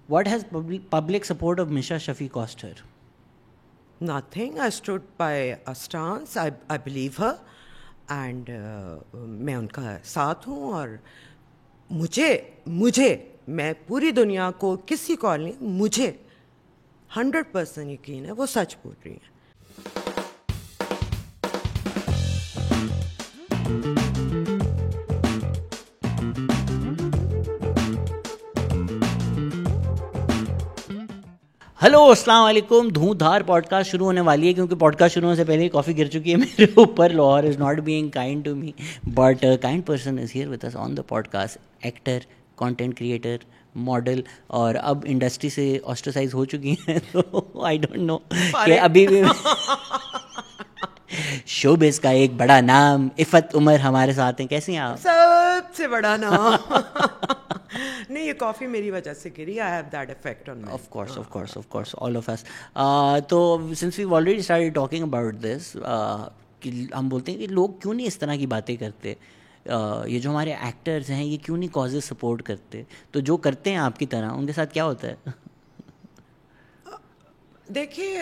What has public support of Misha Shafi cost her? Nothing. I stood by a stance. I believe her, and میں ان کا ساتھ ہوں. اور مجھے میں پوری دنیا کو کسی کو نہیں, مجھے 100% یقین ہے وہ سچ بول رہی ہیں. ہلو السلام علیکم. دھوں دھار پوڈ کاسٹ شروع ہونے والی ہے, کیونکہ پوڈ کاسٹ شروع ہونے سے پہلے ہی کافی گر چکی ہے میرے اوپر. Lahore is not being kind to me, but kind person is here with us on the podcast. Actor, content creator, model, اور اب انڈسٹری سے آسٹرسائز ہو چکی ہیں. تو آئی ڈونٹ نو کہ ابھی بھی شوبز کا ایک بڑا نام عفت عمر ہمارے ساتھ ہیں. کیسی ہیں آپ؟ سب سے بڑا نام. نہیں, یہ کافی میری وجہ سے گری. I have that effect on me. Of course all of us. تو since we already started talking about this, کہ ہم بولتے ہیں کہ لوگ کیوں نہیں اس طرح کی باتیں کرتے, یہ جو ہمارے ایکٹرز ہیں یہ کیوں نہیں کازز سپورٹ کرتے. تو جو کرتے ہیں آپ کی طرح, ان کے ساتھ کیا ہوتا ہے؟ دیکھیے,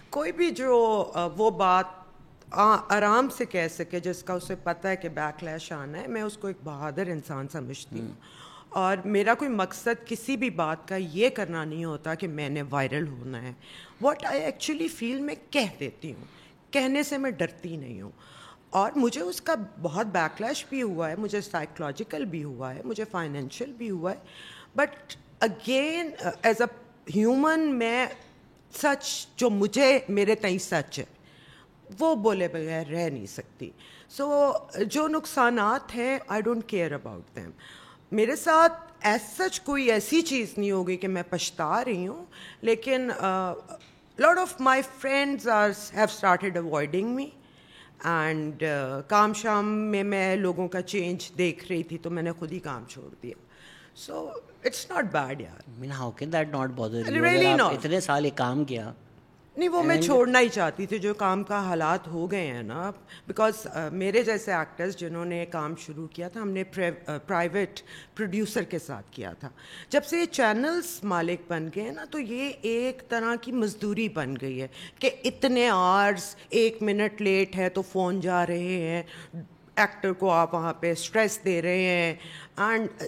کوئی بھی جو وہ بات آرام سے کہہ سکے جس کا اسے پتہ ہے کہ بیک لیش آنا ہے, میں اس کو ایک بہادر انسان سمجھتی ہوں. اور میرا کوئی مقصد کسی بھی بات کا یہ کرنا نہیں ہوتا کہ میں نے وائرل ہونا ہے. واٹ آئی ایکچولی فیل میں کہہ دیتی ہوں, کہنے سے میں ڈرتی نہیں ہوں. اور مجھے اس کا بہت بیک لیش بھی ہوا ہے, مجھے سائیکولوجیکل بھی ہوا ہے, مجھے فائنینشیل بھی ہوا ہے. But again as a human, میں سچ جو مجھے میرے تئیں سچ ہے وہ بولے بغیر رہ نہیں سکتی. سو جو نقصانات ہیں I don't care about them. میرے ساتھ ایز سچ کوئی ایسی چیز نہیں ہوگی کہ میں پچھتا رہی ہوں, لیکن lot of my friends have started avoiding me. And کام شام میں لوگوں کا چینج دیکھ رہی تھی تو میں نے خود ہی کام چھوڑ دیا. سو اٹس ناٹ بیڈ یار. I mean, how can that not bother you? Really not. اتنے سال ایک کام کیا. نہیں, وہ میں چھوڑنا ہی چاہتی تھی. جو کام کا حالات ہو گئے ہیں نا, بیکاز میرے جیسے ایکٹرز جنہوں نے کام شروع کیا تھا, ہم نے پرائیویٹ پروڈیوسر کے ساتھ کیا تھا. جب سے یہ چینلز مالک بن گئے ہیں نا, تو یہ ایک طرح کی مزدوری بن گئی ہے کہ اتنے آورس, 1 منٹ لیٹ ہے تو فون جا رہے ہیں, ایکٹر کو آپ وہاں پہ اسٹریس دے رہے ہیں, اینڈ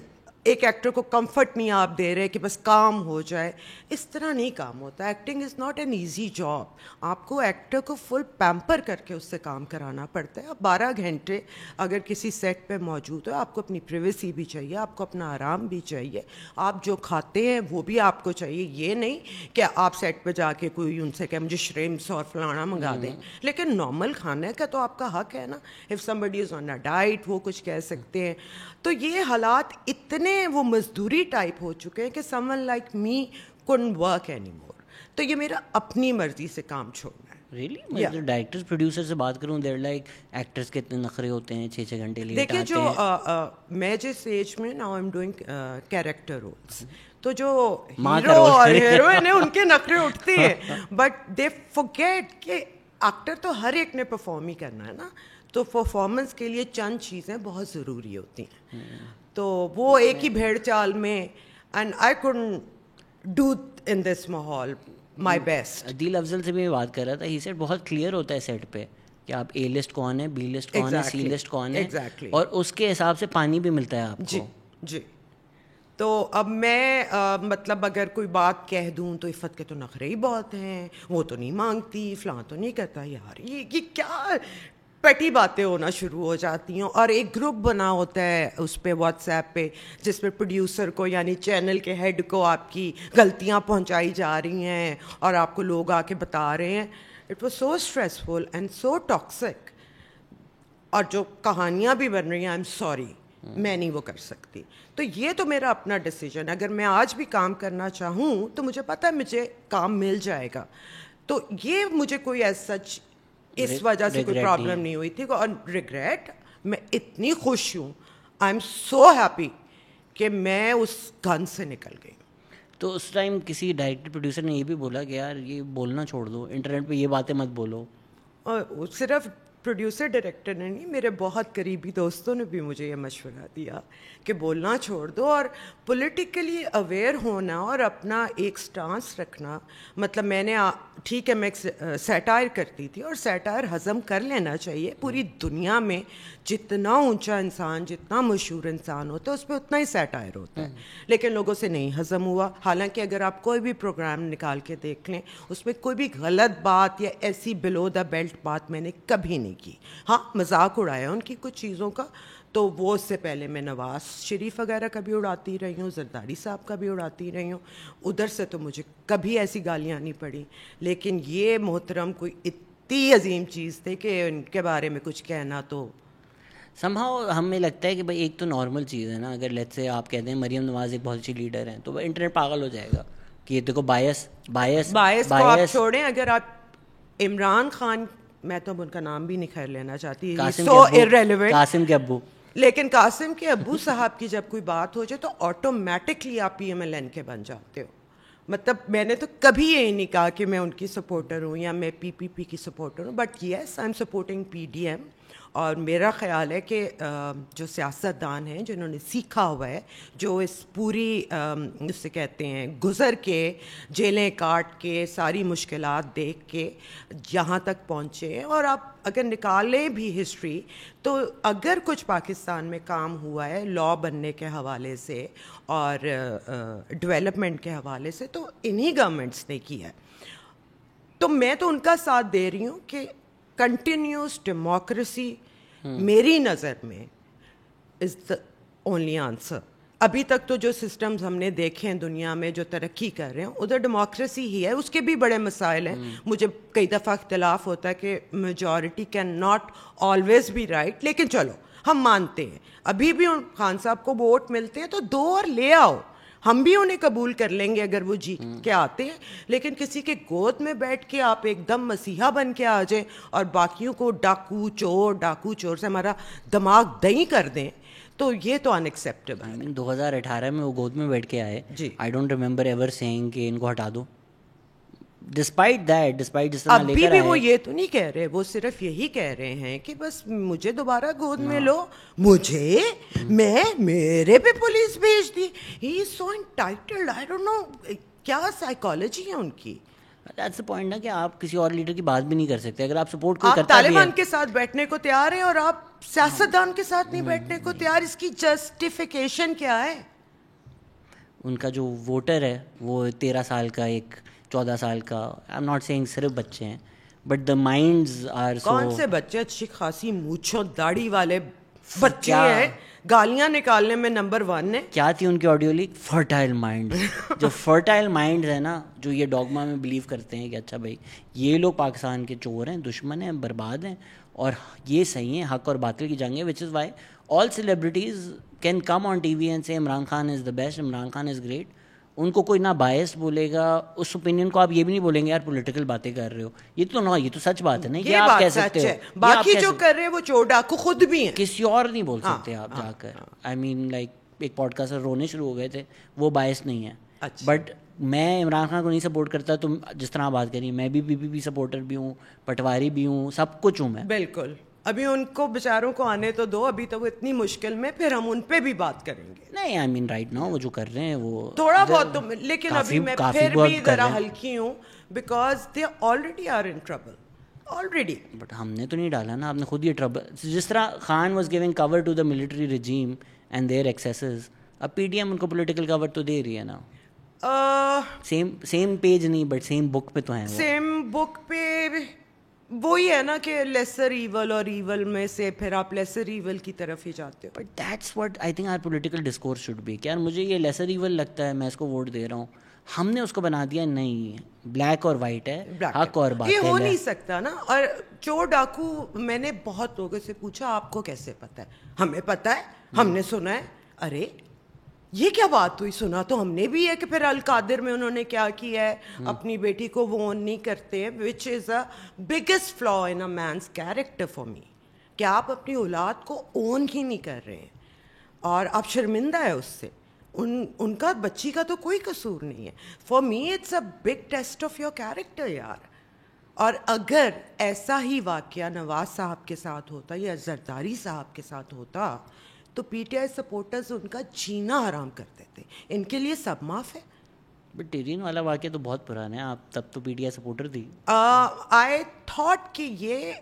ایک ایکٹر کو کمفرٹ نہیں آپ دے رہے کہ بس کام ہو جائے. اس طرح نہیں کام ہوتا. Acting is not an easy job. آپ کو ایکٹر کو فل پیمپر کر کے اس سے کام کرانا پڑتا ہے. آپ 12 گھنٹے اگر کسی سیٹ پہ موجود ہو, آپ کو اپنی پریویسی بھی چاہیے, آپ کو اپنا آرام بھی چاہیے, آپ جو کھاتے ہیں وہ بھی آپ کو چاہیے. یہ نہیں کہ آپ سیٹ پہ جا کے کوئی ان سے کہ مجھے شریمپس اور فلانا منگا دیں, لیکن نارمل کھانے کا تو آپ کا حق ہے نا. If somebody is on a diet, وہ کچھ کہہ سکتے ہیں. تو یہ حالات اتنے وہ مزدوری ٹائپ ہو چکے ہیں کہ someone like me couldn't work anymore. تو یہ میرا اپنی مرضی سے کام چھوڑنا ہے. Really? میں ڈائریکٹرز پروڈیوسر سے بات کروں, they're like ایکٹرز کے اتنے نخرے ہوتے ہیں, 6 گھنٹے لیٹ آتے ہیں. دیکھیے, جو میں جس ایج میں now I'm doing character roles, تو جو ہیرو اور ہیروئن ہیں ان کے نخرے اٹھتے ہیں, بٹ دے forget کہ ایکٹر تو ہر ایک نے پرفارم ہی کرنا ہے نا. تو پرفارمنس کے لیے چند چیزیں بہت ضروری ہوتی ہیں. تو وہ ایک ہی بھیڑ چال میں, and I couldn't do in this ماحول my best. عدیل افضل سے بھی میں بات کر رہا تھا, ہی سیٹ بہت کلیئر ہوتا ہے سیٹ پہ کہ آپ اے لسٹ کون ہے, بی لسٹ کون ہے, سی لسٹ کون ہے, اور اس کے حساب سے پانی بھی ملتا ہے آپ کو. جی. تو اب میں مطلب اگر کوئی بات کہہ دوں تو عفت کے تو نخرے ہی بہت ہیں, وہ تو نہیں مانگتی, فلاں تو نہیں کرتا. یار یہ کیا پیٹی باتیں ہونا شروع ہو جاتی ہیں. اور ایک گروپ بنا ہوتا ہے اس پہ واٹس ایپ پہ, جس پہ پروڈیوسر کو یعنی چینل کے ہیڈ کو آپ کی غلطیاں پہنچائی جا رہی ہیں اور آپ کو لوگ آ کے بتا رہے ہیں. It was so stressful and so toxic. اور جو کہانیاں بھی بن رہی ہیں, آئی ایم سوری, میں نہیں وہ کر سکتی. تو یہ تو میرا اپنا ڈیسیجن. اگر میں آج بھی کام کرنا چاہوں تو مجھے پتہ ہے مجھے کام مل جائے گا. تو یہ مجھے کوئی ایز سچ اس وجہ سے کوئی پرابلم نہیں ہوئی تھی. اور ریگریٹ, میں اتنی خوش ہوں, آئی ایم سو ہیپی کہ میں اس گن سے نکل گئی. تو اس ٹائم کسی ڈائریکٹر پروڈیوسر نے یہ بھی بولا کہ یار یہ بولنا چھوڑ دو, انٹرنیٹ پہ یہ باتیں مت بولو؟ صرف پروڈیوسر ڈائریکٹر نے نہیں, میرے بہت قریبی دوستوں نے بھی مجھے یہ مشورہ دیا کہ بولنا چھوڑ دو اور پولیٹیکلی اویئر ہونا اور اپنا ایک سٹانس رکھنا. مطلب میں نے ٹھیک ہے میں سیٹائر کرتی تھی اور سیٹائر ہضم کر لینا چاہیے. پوری دنیا میں جتنا اونچا انسان, جتنا مشہور انسان ہوتا ہے اس پہ اتنا ہی سیٹائر ہوتا ہے, لیکن لوگوں سے نہیں ہضم ہوا. حالانکہ اگر آپ کوئی بھی پروگرام نکال کے دیکھ لیں اس میں کوئی بھی غلط بات یا ایسی بلو دا بیلٹ بات میں نے کبھی نہیں کی. ہاں مذاق اڑایا ان کی کچھ چیزوں کا, تو وہ اس سے پہلے میں نواز شریف وغیرہ کا بھی اڑاتی رہی ہوں, زرداری صاحب کا بھی اڑاتی رہی ہوں. ادھر سے تو مجھے کبھی ایسی گالیاں نہیں پڑی, لیکن یہ محترم کوئی اتنی عظیم چیز تھے کہ ان کے بارے میں کچھ کہنا تو somehow ہمیں لگتا ہے کہ بھائی ایک تو نارمل چیز ہے نا, اگر لیٹس سے آپ کہتے ہیں مریم نواز ایک بہت اچھی لیڈر ہیں تو انٹرنیٹ پاگل ہو جائے گا کہ یہ دیکھو بائس کو آپ چھوڑیں. اگر آپ عمران خان, میں تو ان کا نام بھی نہیں خیر لینا چاہتی, قاسم کے ابو, لیکن قاسم کے ابو صاحب کی جب کوئی بات ہو جائے تو آٹومیٹکلی آپ PMLN کے بن جاتے ہو. مطلب میں نے تو کبھی یہی نہیں کہا کہ میں ان کی سپورٹر ہوں یا میں PPP کی سپورٹر ہوں, but yes I am supporting PDM. اور میرا خیال ہے کہ جو سیاست دان ہیں جنہوں نے سیکھا ہوا ہے, جو اس پوری اس سے کہتے ہیں گزر کے جیلیں کاٹ کے ساری مشکلات دیکھ کے یہاں تک پہنچے, اور آپ اگر نکالیں بھی ہسٹری تو اگر کچھ پاکستان میں کام ہوا ہے لا بننے کے حوالے سے اور ڈیولپمنٹ کے حوالے سے تو انہی گورنمنٹس نے کیا ہے. تو میں تو ان کا ساتھ دے رہی ہوں کہ کنٹینیوس ڈیموکریسی میری نظر میں از دا اونلی آنسر. ابھی تک تو جو سسٹمز ہم نے دیکھے ہیں دنیا میں جو ترقی کر رہے ہیں ادھر ڈیموکریسی ہی ہے. اس کے بھی بڑے مسائل ہیں, مجھے کئی دفعہ اختلاف ہوتا ہے کہ majority can not always be right, لیکن چلو ہم مانتے ہیں ابھی بھی خان صاحب کو ووٹ ملتے ہیں تو دو اور لے آؤ, ہم بھی انہیں قبول کر لیں گے اگر وہ جیت کے آتے ہیں. لیکن کسی کے گود میں بیٹھ کے آپ ایک دم مسیحا بن کے آ جائیں اور باقیوں کو ڈاکو چور سے ہمارا دماغ دہی کر دیں تو یہ تو ان ایکسیپٹیبل. 2018 میں وہ گود میں بیٹھ کے آئے, I don't remember ever seeing کہ ان کو ہٹا دو. ڈسپائٹ جس طرح ابھی بھی وہ یہ تو نہیں کہہ رہے, وہ صرف یہی کہہ رہے ہیں کہ بس مجھے دوبارہ گود میں لو, مجھے میرے پہ پولیس بھیج دی. ہی از سو انٹائٹلڈ, آئی ڈونٹ نو کیا سائیکالوجی ہے ان کی. دیٹس دی پوائنٹ نا کہ آپ کسی اور لیڈر کی بات بھی نہیں کر سکتے. اگر آپ سپورٹ کوئی کرتا بھی ہے, آپ طالبان کے ساتھ بیٹھنے کو تیار ہیں اور آپ سیاستدان کے ساتھ نہیں بیٹھنے کو تیار, اس کی جسٹیفیکیشن کیا ہے؟ ان کا جو ووٹر ہے وہ 13 سال کا, ایک 14 سال کا, آئی ایم ناٹ سیئنگ صرف بچے ہیں, but the minds are so. کون سے بچے؟ اچھی خاصی مونچھوں داڑھی والے بچے ہیں, گالیاں نکالنے میں نمبر 1 ہے. کیا تھی ان کی آڈیو لیک؟ Fertile mind. جو فرٹائل مائنڈ ہے نا, جو یہ ڈوگما میں بلیو کرتے ہیں کہ اچھا بھائی یہ لوگ پاکستان کے چور ہیں, دشمن ہیں, برباد ہیں, اور یہ صحیح ہیں, حق اور باطل کی جنگ ہے, which is why all celebrities can come on T V and سے Imran Khan is the best, Imran Khan is great. ان کو کوئی نہ بائس بولے گا, اس اوپینین کو آپ یہ بھی نہیں بولیں گے یار پولیٹیکل باتیں کر رہے ہو. یہ تو سچ بات ہے نا, یہ آپ کہہ سکتے ہو. باقی جو کر رہے ہیں وہ چور ڈاکو خود بھی ہیں, کسی اور نہیں بول سکتے آپ جا کر. آئی مین لائک ایک پوڈ کاسٹ رونے شروع ہو گئے تھے, وہ باعث نہیں ہے. بٹ میں عمران خان کو نہیں سپورٹ کرتا. تم جس طرح بات کری, میں بھی PPP سپورٹر بھی ہوں, پٹواری بھی ہوں, سب کچھ ہوں میں. بالکل. ابھی ان کو بیچاروں کو آنے تو دو, ابھی تو وہ اتنی مشکل میں, پھر ہم ان پہ بھی بات کریں گے. نہیں آئی مین رائٹ ناؤ وہ جو کر رہے ہیں وہ تھوڑا بہت تو, لیکن ابھی میں پھر بھی ذرا ہلکی ہوں because they already are in trouble already. But ہم نے تو نہیں ڈالا نا, آپ نے خود یہ ٹربل. جس طرح Khan was giving cover to the military regime and their excesses, اب PDM ان کو پولیٹیکل کور تو دے رہی ہے نا. سیم پیج نہیں بٹ سیم بک پہ تو ہیں, سیم بک پہ وہی ہے نا کہ لیسر ایول, اور ایول میں سے پھر آپ لیسر ایول کی طرف ہی جاتے ہو. But that's what I think our political discourse should be. کیا مجھے یہ لیسر ایول لگتا ہے, میں اس کو ووٹ دے رہا ہوں, ہم نے اس کو بنا دیا نہیں بلیک اور وائٹ ہے, حق اور باطل ہے. یہ ہو نہیں سکتا نا. اور چور ڈاکو, میں نے بہت لوگوں سے پوچھا آپ کو کیسے پتا ہے؟ ہمیں پتا ہے, ہم نے سنا ہے. ارے یہ کیا بات ہوئی؟ سنا تو ہم نے بھی ہے کہ پھر القادر میں انہوں نے کیا کیا ہے, اپنی بیٹی کو وہ اون نہیں کرتے, وچ از اے بگیسٹ فلا ان a means character for me, کہ آپ اپنی اولاد کو اون ہی نہیں کر رہے ہیں اور آپ شرمندہ ہے اس سے. ان کا بچی کا تو کوئی قصور نہیں ہے. For me it's a big test of your character یار. اور اگر ایسا ہی واقعہ نواز صاحب کے ساتھ ہوتا یا زرداری صاحب کے ساتھ ہوتا تو پی ٹی آئی سپورٹرز ان کا جینا حرام کرتے تھے. ان کے لیے سب معاف ہے. بٹ ٹیرین والا واقعہ تو بہت پرانا ہے, آپ تب تو پی ٹی آئی سپورٹر تھی. آئی تھاٹ کہ یہ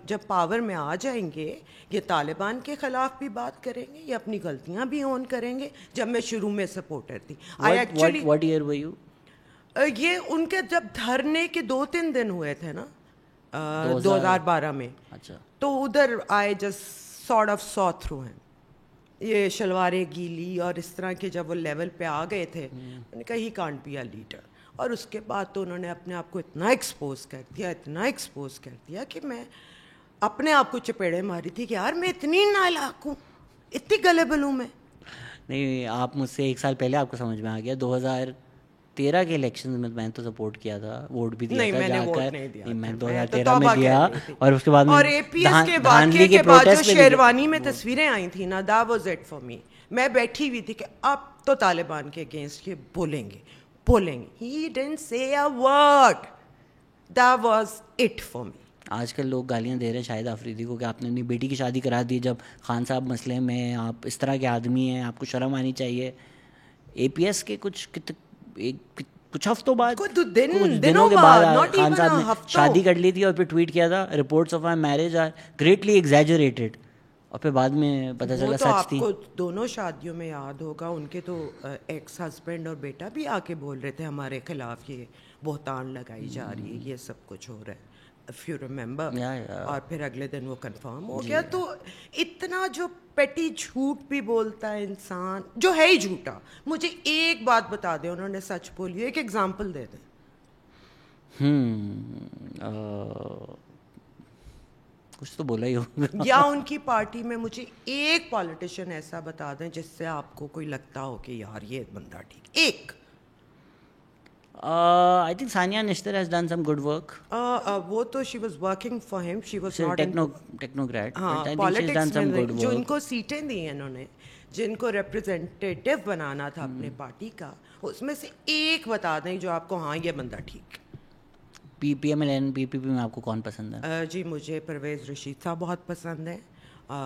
جب پاور میں آ جائیں گے یہ طالبان کے خلاف بھی بات کریں گے, یہ اپنی غلطیاں بھی اون کریں گے. جب میں شروع میں سپورٹر تھی. What year were you? یہ ان کے جب دھرنے کے 2-3 دن ہوئے تھے نا 2012 میں, اچھا, تو ادھر آئے just sort of so through ہیں یہ شلواریں گیلی اور اس طرح کے. جب وہ لیول پہ آ گئے تھے انہوں نے کہا he can't be a leader. اور اس کے بعد تو انہوں نے اپنے آپ کو اتنا ایکسپوز کر دیا کہ میں اپنے آپ کو چپیڑے ماری تھی کہ یار میں اتنی نالاک ہوں, اتنی گلیبل ہوں میں. نہیں, آپ مجھ سے 1 سال پہلے آپ کو سمجھ میں آ گیا. 2013 کے الیکشن میں میں تو سپورٹ کیا تھا, ووٹ بھی دیا تھا جا کر. میں 2013 میں دیا, اور اس کے بعد اور اے پی ایس کے واقعے کے بعد جو شیروانی میں تصویریں آئی تھیں نا, that was it for me. میں بیٹھی ہوئی تھی کہ اب تو طالبان کے اگینسٹ یہ بولیں گے. He didn't say a word. That was it for me. آج کل لوگ گالیاں دے رہے ہیں شاہد آفریدی کو کہ آپ نے اپنی بیٹی کی شادی کرا دی, جب خان صاحب مسئلے میں, آپ اس طرح کے آدمی ہیں, آپ کو شرم آنی چاہیے. اے پی ایس کے کچھ ہفتوں بعد, کچھ دنوں کے بعد خان صاحب نے شادی کر لی تھی اور پھر ٹویٹ کیا تھا reports of my marriage are greatly exaggerated, اور پھر بعد میں پتہ چلا سچ تھی. آپ کو دونوں شادیوں میں یاد ہوگا ان کے تو ایکس ہسبینڈ اور بیٹا بھی آ کے بول رہے تھے ہمارے خلاف یہ بہتان لگائی جا رہی ہے, یہ سب کچھ ہو رہا ہے, if you remember. اور پھر اگلے دن وہ کنفرم ہو گیا. تو اتنا جو پیٹی جھوٹ بھی بولتا ہے انسان, جو ہے ہی جھوٹا. مجھے ایک بات بتا دیں, انہوں نے سچ بولی, ایک ایگزامپل دے دیں. کچھ تو بولا ہی ہوگا. یا ان کی پارٹی میں مجھے ایک پالیٹیشین ایسا بتا دیں جس سے آپ کو کوئی لگتا ہو کہ یار یہ بندہ ٹھیک. ایک I think Sania Nishtar has done some good work. وہ تو she was working for him, she was not technocrat. ہاں, پالیٹکس میں جو ان کو سیٹیں دی ہیں انہوں نے, جن کو ریپرزینٹیٹیو بنانا تھا اپنے پارٹی کا, اس میں سے ایک بتا دیں جو آپ کو ہاں یہ بندہ ٹھیک. P M L N P P P میں آپ کو کون پسند ہے؟ جی مجھے پرویز رشید صاحب بہت پسند ہیں,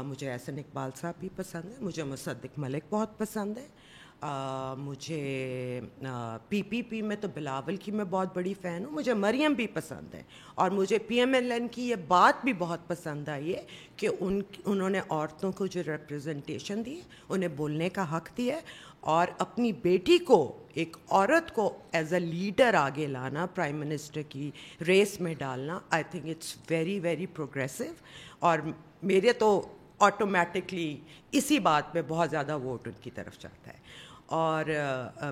مجھے احسن اقبال صاحب بھی پسند ہیں, مجھے مصدق ملک بہت پسند ہے. مجھے پی پی پی میں تو بلاول کی میں بہت بڑی فین ہوں, مجھے مریم بھی پسند ہے. اور مجھے پی ایم ایل این کی یہ بات بھی بہت پسند آئی ہے کہ انہوں نے عورتوں کو جو ریپرزنٹیشن دی, انہیں بولنے کا حق دیا, اور اپنی بیٹی کو, ایک عورت کو ایز اے لیڈر آگے لانا, پرائم منسٹر کی ریس میں ڈالنا. I think it's very very progressive. اور میرے تو آٹومیٹکلی اسی بات پہ بہت زیادہ ووٹ ان کی طرف جاتا ہے. اور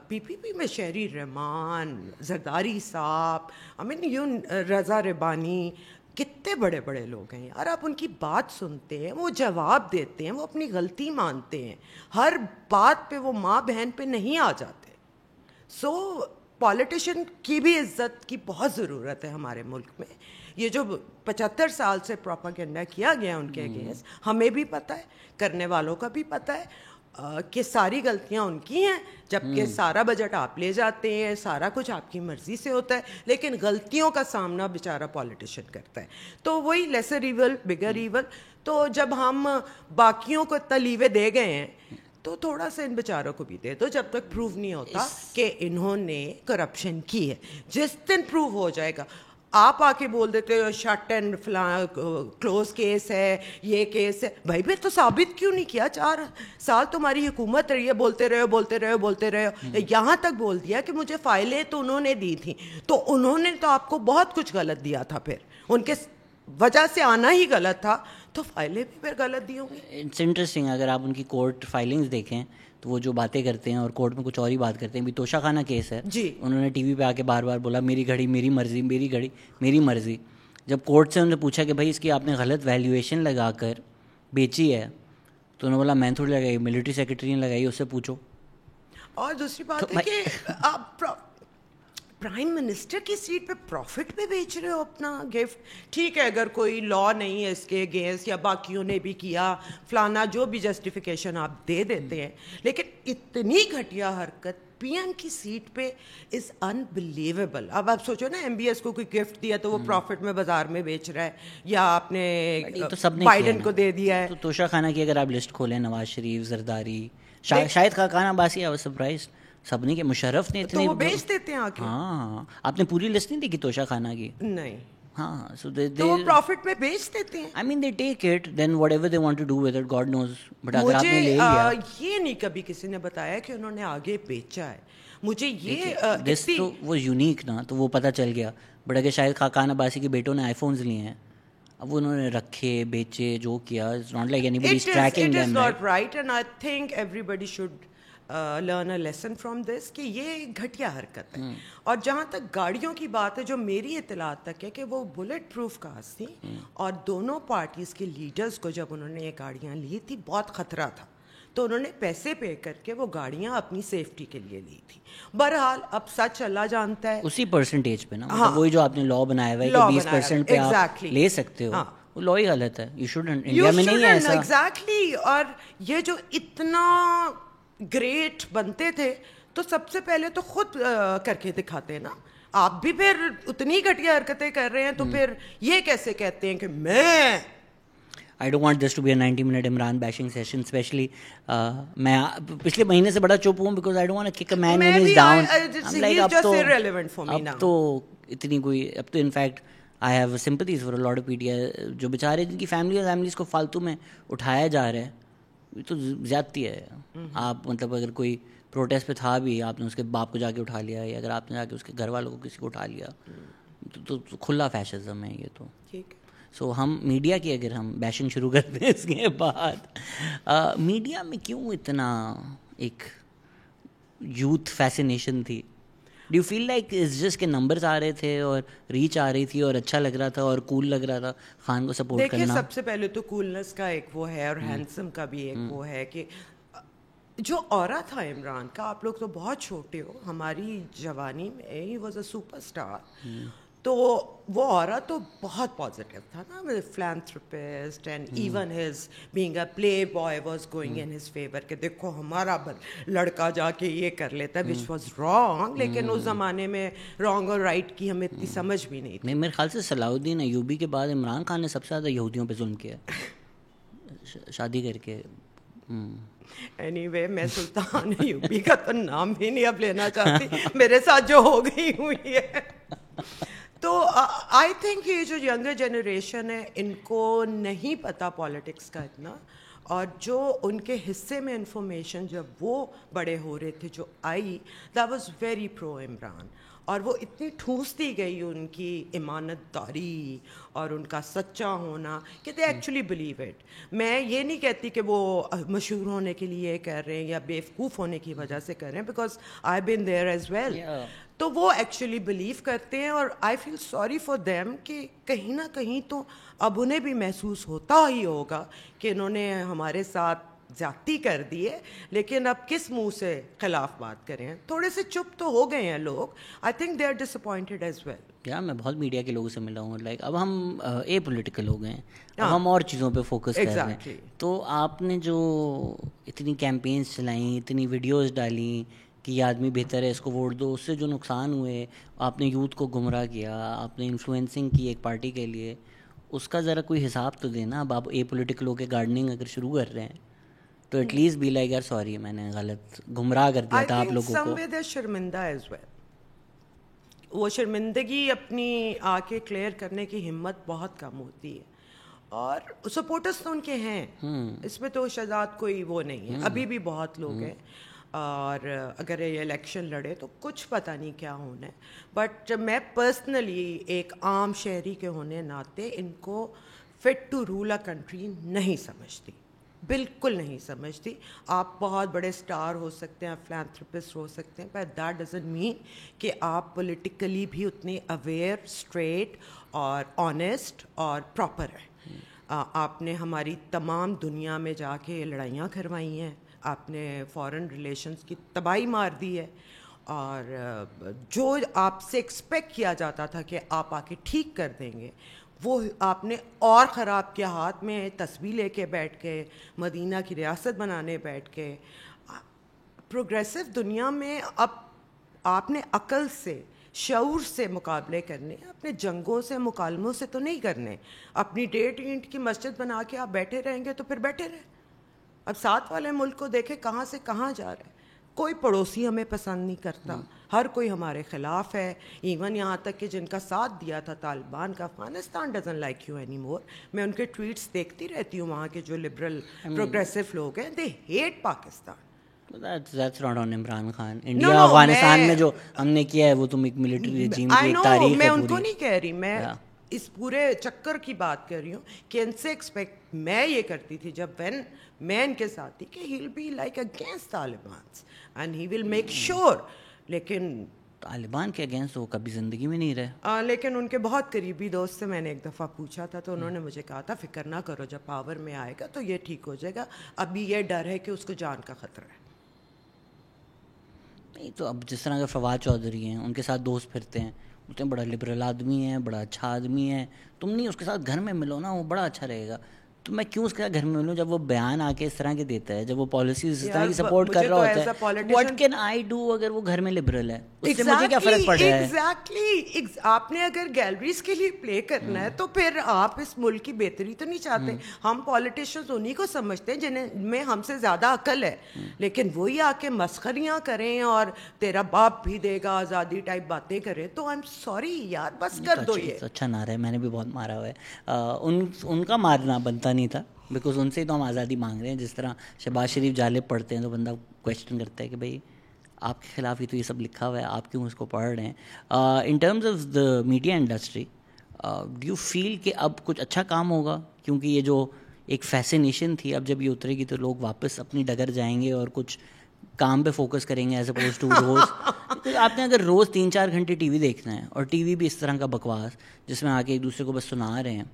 پی پی پی میں شہری رحمان, زرداری صاحب, رضا ربانی, کتنے بڑے بڑے لوگ ہیں یار. آپ ان کی بات سنتے ہیں, وہ جواب دیتے ہیں, وہ اپنی غلطی مانتے ہیں, ہر بات پہ وہ ماں بہن پہ نہیں آ جاتے. سو پالیٹیشین کی بھی عزت کی بہت ضرورت ہے ہمارے ملک میں. یہ جو 75 سال سے پروپیگنڈا کیا گیا ان کے اگینسٹ, ہمیں بھی پتہ ہے, کرنے والوں کا بھی پتہ ہے کہ ساری غلطیاں ان کی ہیں, جبکہ سارا بجٹ آپ لے جاتے ہیں, سارا کچھ آپ کی مرضی سے ہوتا ہے, لیکن غلطیوں کا سامنا بیچارہ پالیٹیشین کرتا ہے. تو وہی لیسر ایول بگر ایول. تو جب ہم باقیوں کو تلیوے دے گئے ہیں تو تھوڑا سا ان بیچاروں کو بھی دے دو, جب تک پروو نہیں ہوتا کہ انہوں نے کرپشن کی ہے. جس دن پروو ہو جائے گا, آپ آ کے بول دیتے ہو شٹ اینڈ فلاں کلوز کیس ہے, یہ کیس ہے. بھائی پھر تو ثابت کیوں نہیں کیا؟ 4 سال تمہاری حکومت رہی ہے, بولتے رہو. یہاں تک بول دیا کہ مجھے فائلیں تو انہوں نے دی تھیں, تو انہوں نے تو آپ کو بہت کچھ غلط دیا تھا, پھر ان کے وجہ سے آنا ہی غلط تھا, تو فائلیں بھی پھر غلط دی ہوں گی. It's interesting. اگر آپ ان کی کورٹ فائلنگز دیکھیں تو وہ جو باتیں کرتے ہیں اور کورٹ میں کچھ اور ہی بات کرتے ہیں. بھی توشہ خانہ کیس ہے, جی انہوں نے ٹی وی پہ آ کے بار بار بولا میری گھڑی میری مرضی, میری گھڑی میری مرضی. جب کورٹ سے انہوں نے پوچھا کہ بھائی اس کی آپ نے غلط ویلیویشن لگا کر بیچی ہے, تو انہوں نے بولا میں تھوڑی لگائی, ملٹری سیکرٹری نے لگائی, اس سے پوچھو. اور دوسری بات ہے کہ آپ پرائم منسٹر کی سیٹ پہ پروفٹ پہ بیچ رہے ہو اپنا گفٹ. ٹھیک ہے, اگر کوئی لا نہیں ہے اس کے اگینسٹ, یا باقیوں نے بھی کیا فلانا, جو بھی جسٹیفیکیشن آپ دے دیتے ہیں, لیکن اتنی گھٹیا حرکت PM کی سیٹ پہ از انبلیویبل. اب آپ سوچو نا, MBS کو کوئی گفٹ دیا تو وہ پروفٹ میں بازار میں بیچ رہا ہے, یا آپ نے بائیڈن کو دے دیا ہے. تو توشہ خانہ کی اگر آپ لسٹ کھولیں, Nawaz Sharif, Zardari, Shahid Khaqan Abbasi, I was surprised, سب نے کہ مشرف نے اتنے, تو وہ بیچ دیتے ہیں آ کے. ہاں, آپ نے پوری لسٹ نہیں دیکھی توشہ خانہ کی؟ نہیں. ہاں, سو تو وہ پروفٹ میں بیچ دیتے ہیں. I mean they take it, then whatever they want to do with it, God knows. But اگر آپ نے لے لیا, یہ نہیں کبھی کسی نے بتایا کہ انہوں نے آگے بیچا ہے. مجھے یہ دس تو وہ یونیک نا, تو وہ پتہ چل گیا. بٹ اگر شاید خاقان عباسی کے بیٹوں نے آئی فونز لیے ہیں, اب انہوں نے رکھے, بیچے, جو کیا, it's not like anybody is tracking them. It is not right, and I think everybody should learn a lesson from this کہ یہ گھٹیا حرکت ہے. اور جہاں تک گاڑیوں کی بات ہے, جو میری اطلاعات تک ہے کہ وہ بلٹ پروف کارز تھیں, اور دونوں پارٹیز کے لیڈرز کو جب انہوں نے یہ گاڑیاں لی تھی بہت خطرہ تھا, تو انہوں نے پیسے پے کر کے وہ گاڑیاں اپنی سیفٹی کے لیے لی تھی. بہرحال اب سچ اللہ جانتا ہے. اسی پرسنٹیج پہ نا, وہی جو آپ نے لا بنایا ہوا ہے کہ 20% پہ آپ لے سکتے ہو, وہ لا ہی غلط ہے. یو شوڈنٹ, انڈیا میں نہیں ہے ایسا. ایگزیکٹلی. اور یہ جو اتنا گریٹ بنتے تھے تو سب سے پہلے تو خود کر کے دکھاتے ہیں نا. آپ بھی پھر اتنی گھٹیا حرکتیں کر رہے ہیں, تو پھر یہ کیسے کہتے ہیں کہ میں I don't want this to be a 90-minute Imran bashing session, especially میں پچھلے مہینے سے بڑا چپ ہوں because I don't want to kick a man when he's down. I'm like اب تو اتنی کوئی, اب تو in fact I have sympathies for a lot of PTI جو بیچارے جن کی فیملیز کو فالتو میں اٹھایا جا رہا ہے. یہ تو زیادتی ہے. آپ مطلب اگر کوئی پروٹیسٹ پہ تھا بھی, آپ نے اس کے باپ کو جا کے اٹھا لیا, یا اگر آپ نے جا کے اس کے گھر والوں کو کسی کو اٹھا لیا, تو کھلا فیشزم ہے یہ تو. سو ہم میڈیا کی اگر ہم بیشنگ شروع کرتے ہیں اس کے بعد, میڈیا میں کیوں اتنا ایک یوتھ فیسینیشن تھی؟ Do you feel like it's just کہ نمبرز آ رہے تھے اور ریچ آ رہی تھی اور اچھا لگ رہا تھا اور کول لگ رہا تھا خان کو سپورٹ کرنا؟ دیکھیے, سب سے پہلے تو کولنس کا ایک وہ ہے, اور ہینڈسم کا بھی ایک وہ ہے کہ جو اورا تھا عمران کا, آپ لوگ تو بہت چھوٹے ہو, ہماری جوانی میں ہی واز اے سپر اسٹار. تو وہ اورا تو بہت پازیٹیو تھا نا, philanthropist, and even his being a play boy was going in his favour کہ دیکھو ہمارا لڑکا جا کے یہ کر لیتا ہے, وچ واز رانگ. لیکن اس زمانے میں رانگ اور رائٹ کی ہمیں اتنی سمجھ بھی نہیں تھی. میرے خیال سے صلاح الدین ایوبی کے بعد عمران خان نے سب سے زیادہ یہودیوں پہ ظلم کیا شادی کر کے. اینی وے, میں سلطان ایوبی کا تو نام بھی نہیں اب لینا چاہتی, میرے ساتھ جو ہو گئی ہوئی ہے. تو آئی تھنک یہ جو ینگر جنریشن ہے, ان کو نہیں پتہ پالیٹکس کا اتنا, اور جو ان کے حصے میں انفارمیشن جب وہ بڑے ہو رہے تھے جو I, that was very pro Imran. اور وہ اتنی ٹھوس دی گئی ان کی امانت داری اور ان کا سچا ہونا کہ دے ایکچولی بلیو اٹ. میں یہ نہیں کہتی کہ وہ مشہور ہونے کے لیے کر رہے ہیں یا بیوقوف ہونے کی وجہ سے کر رہے ہیں, because I been there as well. تو وہ ایکچولی بلیو کرتے ہیں, اور I feel sorry for them کہ کہیں نہ کہیں تو اب انہیں بھی محسوس ہوتا ہی ہوگا کہ انہوں نے ہمارے ساتھ زیادتی کر دی ہے, لیکن اب کس منہ سے خلاف بات کریں. تھوڑے سے چپ تو ہو گئے ہیں لوگ. I think they are disappointed as well. یا میں بہت میڈیا کے لوگوں سے ملا ہوں, لائک اب ہم اے پولیٹیکل ہو گئے ہیں, اب ہم اور چیزوں پہ فوکس کر رہے ہیں. تو آپ نے جو اتنی کیمپینس چلائیں, اتنی ویڈیوز ڈالیں کہ یہ آدمی بہتر ہے, اس کو ووٹ دو, اس سے جو نقصان ہوئے, آپ نے یوتھ کو گمراہ کیا, آپ نے انفلوئنسنگ کی ایک پارٹی کے لیے, اس کا ذرا کوئی حساب تو دینا. اب آپ اے پولیٹیکل ہو کے گارڈننگ اگر شروع کر رہے ہیں تو ایٹ لیسٹ بی لائک یار سوری میں نے غلط گمراہ کر دیا تھا آپ لوگوں کو. شرمندہ ایز ویل. وہ شرمندگی اپنی آ کے کلیئر کرنے کی ہمت بہت کم ہوتی ہے, اور سپورٹرس تو ان کے ہیں, اس میں تو شہزاد کوئی وہ نہیں ہے, ابھی بھی بہت لوگ ہیں. اور اگر یہ الیکشن لڑے تو کچھ پتہ نہیں کیا ہونا ہے. بٹ میں پرسنلی ایک عام شہری کے ہونے ناطے ان کو fit to rule a country نہیں سمجھتی, بالکل نہیں سمجھتی. آپ بہت بڑے اسٹار ہو سکتے ہیں, فلانتھروپسٹ ہو سکتے ہیں, بٹ دیٹ ڈزنٹ مین کہ آپ پولیٹیکلی بھی اتنے اویئر, اسٹریٹ اور آنیسٹ اور پراپر ہیں. آپ نے ہماری تمام دنیا میں جا کے لڑائیاں کروائی ہیں, آپ نے فارن ریلیشنز کی تباہی مار دی ہے, اور جو آپ سے ایکسپیکٹ کیا جاتا تھا کہ آپ آ کے ٹھیک کر دیں گے, وہ آپ نے اور خراب کیا. ہاتھ میں تسبیح لے کے بیٹھ کے, مدینہ کی ریاست بنانے بیٹھ کے, پروگریسو دنیا میں اب آپ نے عقل سے شعور سے مقابلے کرنے, اپنے جنگوں سے مکالموں سے تو نہیں کرنے. اپنی 1.5 اینٹ کی مسجد بنا کے آپ بیٹھے رہیں گے تو پھر بیٹھے رہیں. اب ساتھ والے ملک کو دیکھیں کہاں سے کہاں جا رہا ہے. کوئی پڑوسی ہمیں پسند نہیں کرتا, ہر کوئی ہمارے خلاف ہے. ایون یہاں تک کہ جن کا ساتھ دیا تھا طالبان کا, Afghanistan doesn't like you any more. میں ان کے ٹویٹس دیکھتی رہتی ہوں, وہاں کے جو لبرل پروگریسو لوگ ہیں, they hate Pakistan. That's not on Imran Khan. India Afghanistan میں جو ہم نے کیا ہے وہ تم ایک ملٹری رجیم کی ایک تاریخ ہے. میں ان کو نہیں کہہ رہی, میں اس پورے چکر کی بات کر رہی ہوں کہ ان سے ایکسپیکٹ میں یہ کرتی تھی جب میں ان کے ساتھ تھی کہ he will be like against Taliban and he will make sure. لیکن طالبان کے اگینسٹ وہ کبھی زندگی میں نہیں رہے. لیکن ان کے بہت قریبی دوست سے میں نے ایک دفعہ پوچھا تھا تو انہوں نے مجھے کہا تھا فکر نہ کرو, جب پاور میں آئے گا تو یہ ٹھیک ہو جائے گا, ابھی یہ ڈر ہے کہ اس کو جان کا خطرہ ہے. نہیں تو اب جس طرح کے فواد چودھری ہیں, ان کے ساتھ دوست پھرتے ہیں, بولتے ہیں بڑا لبرل آدمی ہے, بڑا اچھا آدمی ہے, تم نہیں اس کے ساتھ گھر میں ملو نا, وہ بڑا اچھا رہے گا. تو میں کیوں اس کے گھر میں ملوں جب وہ بیان آ کے اس طرح کے دیتا ہے, جب وہ پالیسیز اس طرح کی سپورٹ کر رہا ہوتا ہے. واٹ کین آئی ڈو اگر وہ گھر میں لبرل ہے, اس سے مجھے کیا فرق پڑ رہا ہے. ایگزیکٹلی, آپ نے اگر گیلریز کے لیے پلے کرنا ہے تو پھر آپ اس ملک کی بہتری تو نہیں چاہتے. ہم پولیٹیشینز انہیں کو سمجھتے ہیں جنہیں میں ہم سے زیادہ عقل ہے, لیکن وہی آ کے مسخریاں کریں اور تیرا باپ بھی دے گا آزادی ٹائپ باتیں کریں تو آئی ایم سوری یار, بس کر دو. یہ اچھا نعرہ ہے, میں نے بھی بہت مارا ہوا ہے. ان کا مارنا بنتا نہیں تھا, بیکاز ان سے ہی تو ہم آزادی مانگ رہے ہیں. جس طرح شہباز شریف جالب پڑھتے ہیں تو بندہ کویشچن کرتا ہے کہ بھائی آپ کے خلاف ہی تو یہ سب لکھا ہوا ہے, آپ کیوں اس کو پڑھ رہے ہیں. In terms of the media industry do you feel کہ اب کچھ اچھا کام ہوگا, کیونکہ یہ جو ایک فیسینیشن تھی اب جب یہ اترے گی تو لوگ واپس اپنی ڈگر جائیں گے اور کچھ کام پہ فوکس کریں گے ایز اپوز ٹو روز. آپ نے اگر روز 3-4 گھنٹے ٹی وی دیکھنا ہے, اور ٹی وی بھی اس طرح کا بکواس جس میں آ کے ایک دوسرے کو بس سنا رہے ہیں,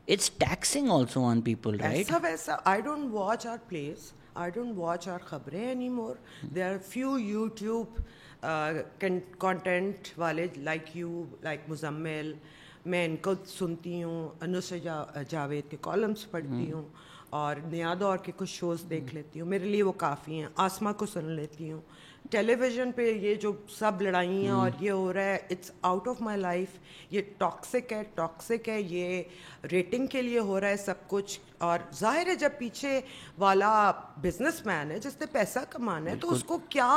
it's taxing also on people, right? ایسا I don't watch our plays, I don't watch our خبریں anymore. There are few YouTube content والے like you, like مزمل, میں ان کو سنتی ہوں, انوشا جاوید کے کالمس پڑھتی ہوں, اور نیا دور کے کچھ شوز دیکھ لیتی ہوں, میرے لیے وہ کافی ہیں. آسما کو سن لیتی ہوں. ٹیلی ویژن پہ یہ جو سب لڑائیاں اور یہ ہو رہا ہے, it's out of my life. یہ ٹاکسک ہے, یہ ریٹنگ کے لیے ہو رہا ہے سب کچھ. اور ظاہر ہے جب پیچھے والا بزنس مین ہے جس نے پیسہ کمانا ہے تو اس کو کیا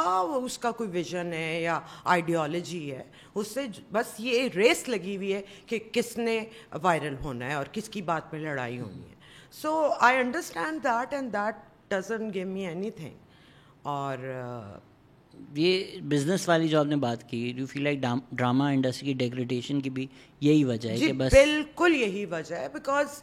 اس کا کوئی ویژن ہے یا آئیڈیالوجی ہے, اس سے بس یہ ریس لگی ہوئی ہے کہ کس نے وائرل ہونا ہے اور کس کی بات پہ لڑائی ہونی ہے. So I understand that and that doesn't give me any thing. اور یہ بزنس والی جو آپ نے بات کی, do you feel like drama industry کی ڈیگریڈیشن کی بھی یہی وجہ ہے کہ بس بالکل یہی وجہ ہے. بیکاز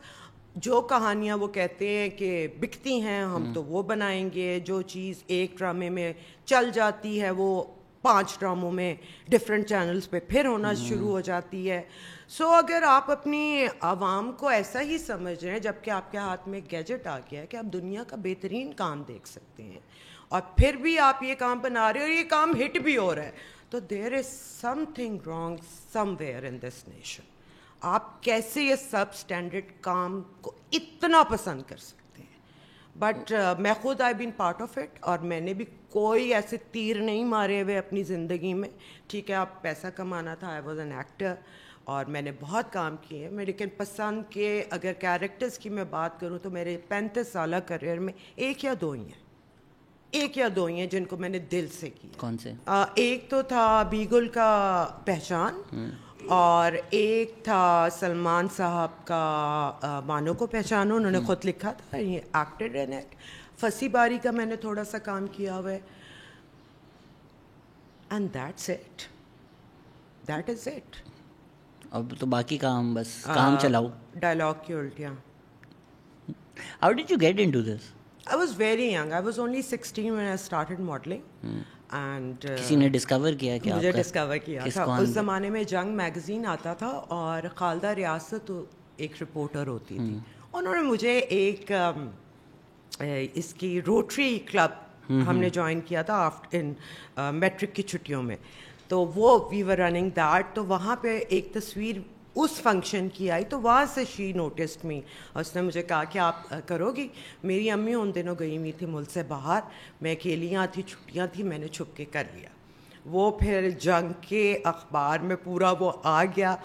جو کہانیاں وہ کہتے ہیں کہ بکتی ہیں ہم تو وہ بنائیں گے, جو چیز ایک ڈرامے میں چل جاتی ہے وہ 5 ڈراموں میں ڈفرینٹ چینلز پہ پھر ہونا شروع ہو جاتی ہے. سو اگر آپ اپنی عوام کو ایسا ہی سمجھ رہے ہیں, جب کہ آپ کے ہاتھ میں ایک گیجٹ آ گیا ہے کہ آپ دنیا کا بہترین کام دیکھ سکتے ہیں, اور پھر بھی آپ یہ کام بنا رہے ہو اور یہ کام ہٹ بھی ہو رہا ہے, تو there is some thing wrong some where in this nation. آپ کیسے یہ سب اسٹینڈرڈ کام کو اتنا پسند کر سکتے ہیں؟ بٹ میں خود آئی بین پارٹ آف اٹ, اور میں نے بھی کوئی ایسے تیر نہیں مارے ہوئے اپنی زندگی میں. ٹھیک ہے, آپ پیسہ کمانا تھا, آئی واز این ایکٹر, اور میں نے بہت کام کیے ہیں. لیکن پسند کے اگر کیریکٹرز کی میں بات کروں تو میرے 35 سالہ کریئر میں 1 یا 2 ہی ہیں جن کو میں نے دل سے کیا. کون سے؟ ایک تو تھا بیگل کا پہچان, اور ایک تھا سلمان صاحب کا مانو کو پہچانو, انہوں نے خود لکھا تھا, یہ ایکٹڈ ان اٹ. فصیح باری کا میں نے تھوڑا سا کام کیا ہوا ہے, and that's it, that is it. اب تو باقی کام بس کام چلاؤ. ڈائلاگ کی الٹیاں. How did you get into this? I was very young. I was only 16 when I started modeling. And کسی نے ڈسکور کیا کہ مجھے ڈسکور کیا تھا. اس زمانے میں جنگ میگزین آتا تھا اور خالدہ ریاست ایک رپورٹر ہوتی تھی. انہوں نے مجھے ایک اس کی روٹری کلب ہم نے جوائن کیا تھا ان میٹرک کی چھٹیوں میں, تو وہ وی ور رننگ دیٹ. تو وہاں پہ ایک تصویر اس فنکشن کی آئی تو وہاں سے شی نوٹسڈ می, اور اس نے مجھے کہا کہ آپ کرو گی. میری امی ان دنوں گئی ہوئی تھی ملک سے باہر, میں اکیلی یہاں تھی, چھٹیاں تھیں, میں نے چھپ کے کر لیا. وہ پھر جنگ کے اخبار میں پورا وہ آ گیا,